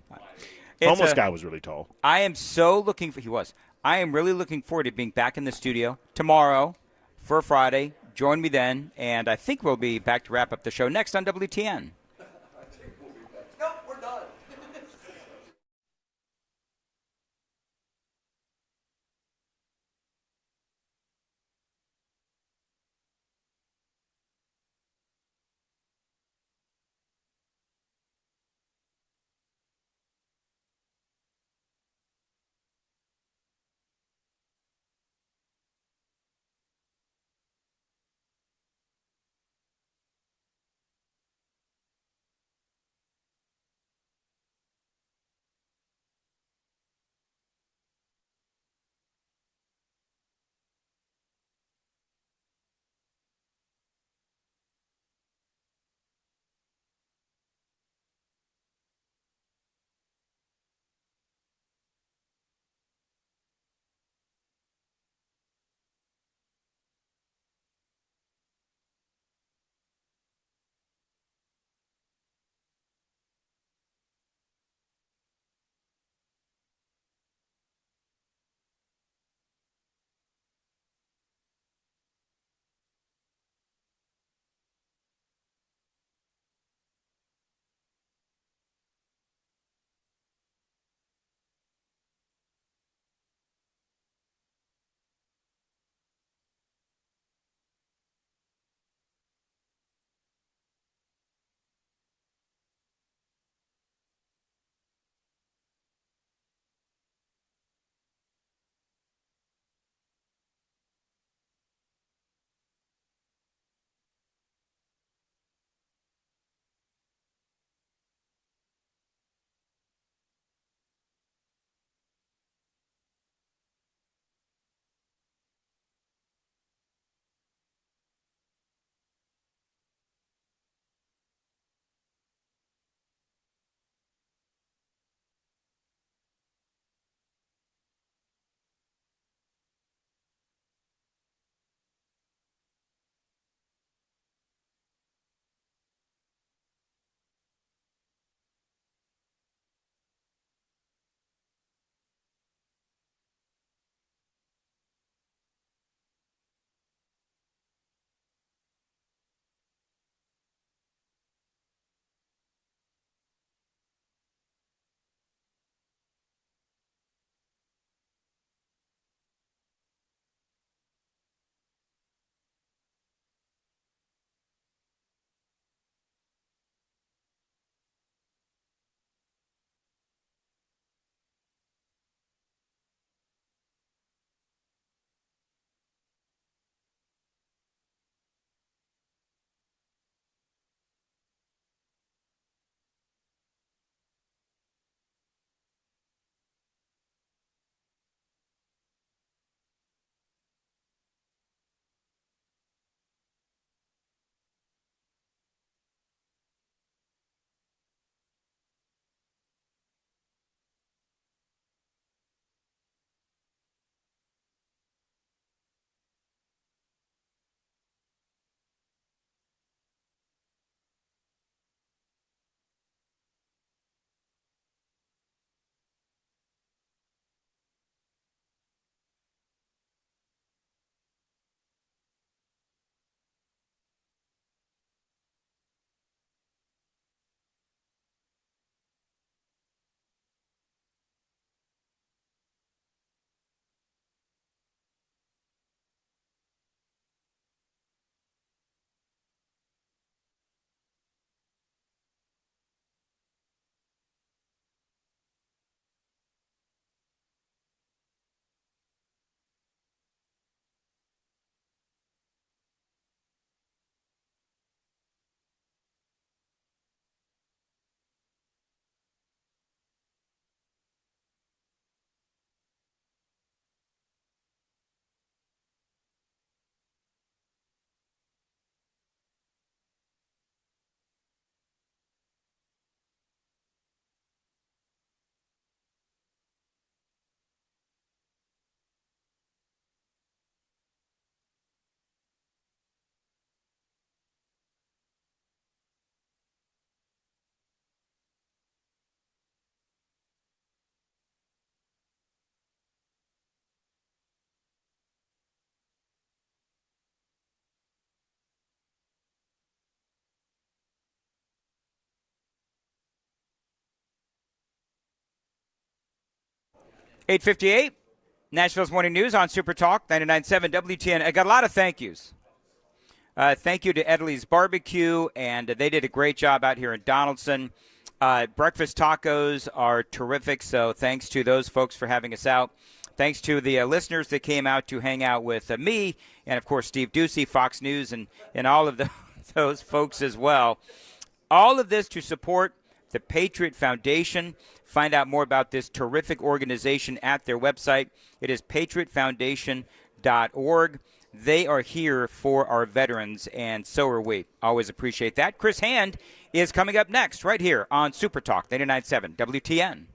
[SPEAKER 3] Homeless guy was really tall.
[SPEAKER 5] I am so looking for. He was. I am really looking forward to being back in the studio tomorrow for Friday. Join me then, and I think we'll be back to wrap up the show next on WTN. 8:58, Nashville's Morning News on Super Talk 99.7 WTN. I got a lot of thank yous. Thank you to Edley's BBQ, and they did a great job out here in Donaldson. Breakfast tacos are terrific, so thanks to those folks for having us out. Thanks to the listeners that came out to hang out with me and, of course, Steve Ducey, Fox News, and all of those folks as well. All of this to support the Patriot Foundation. Find out more about this terrific organization at their website. It is patriotfoundation.org. They are here for our veterans, and so are we. Always appreciate that. Chris Hand is coming up next right here on Super Talk 99.7 WTN.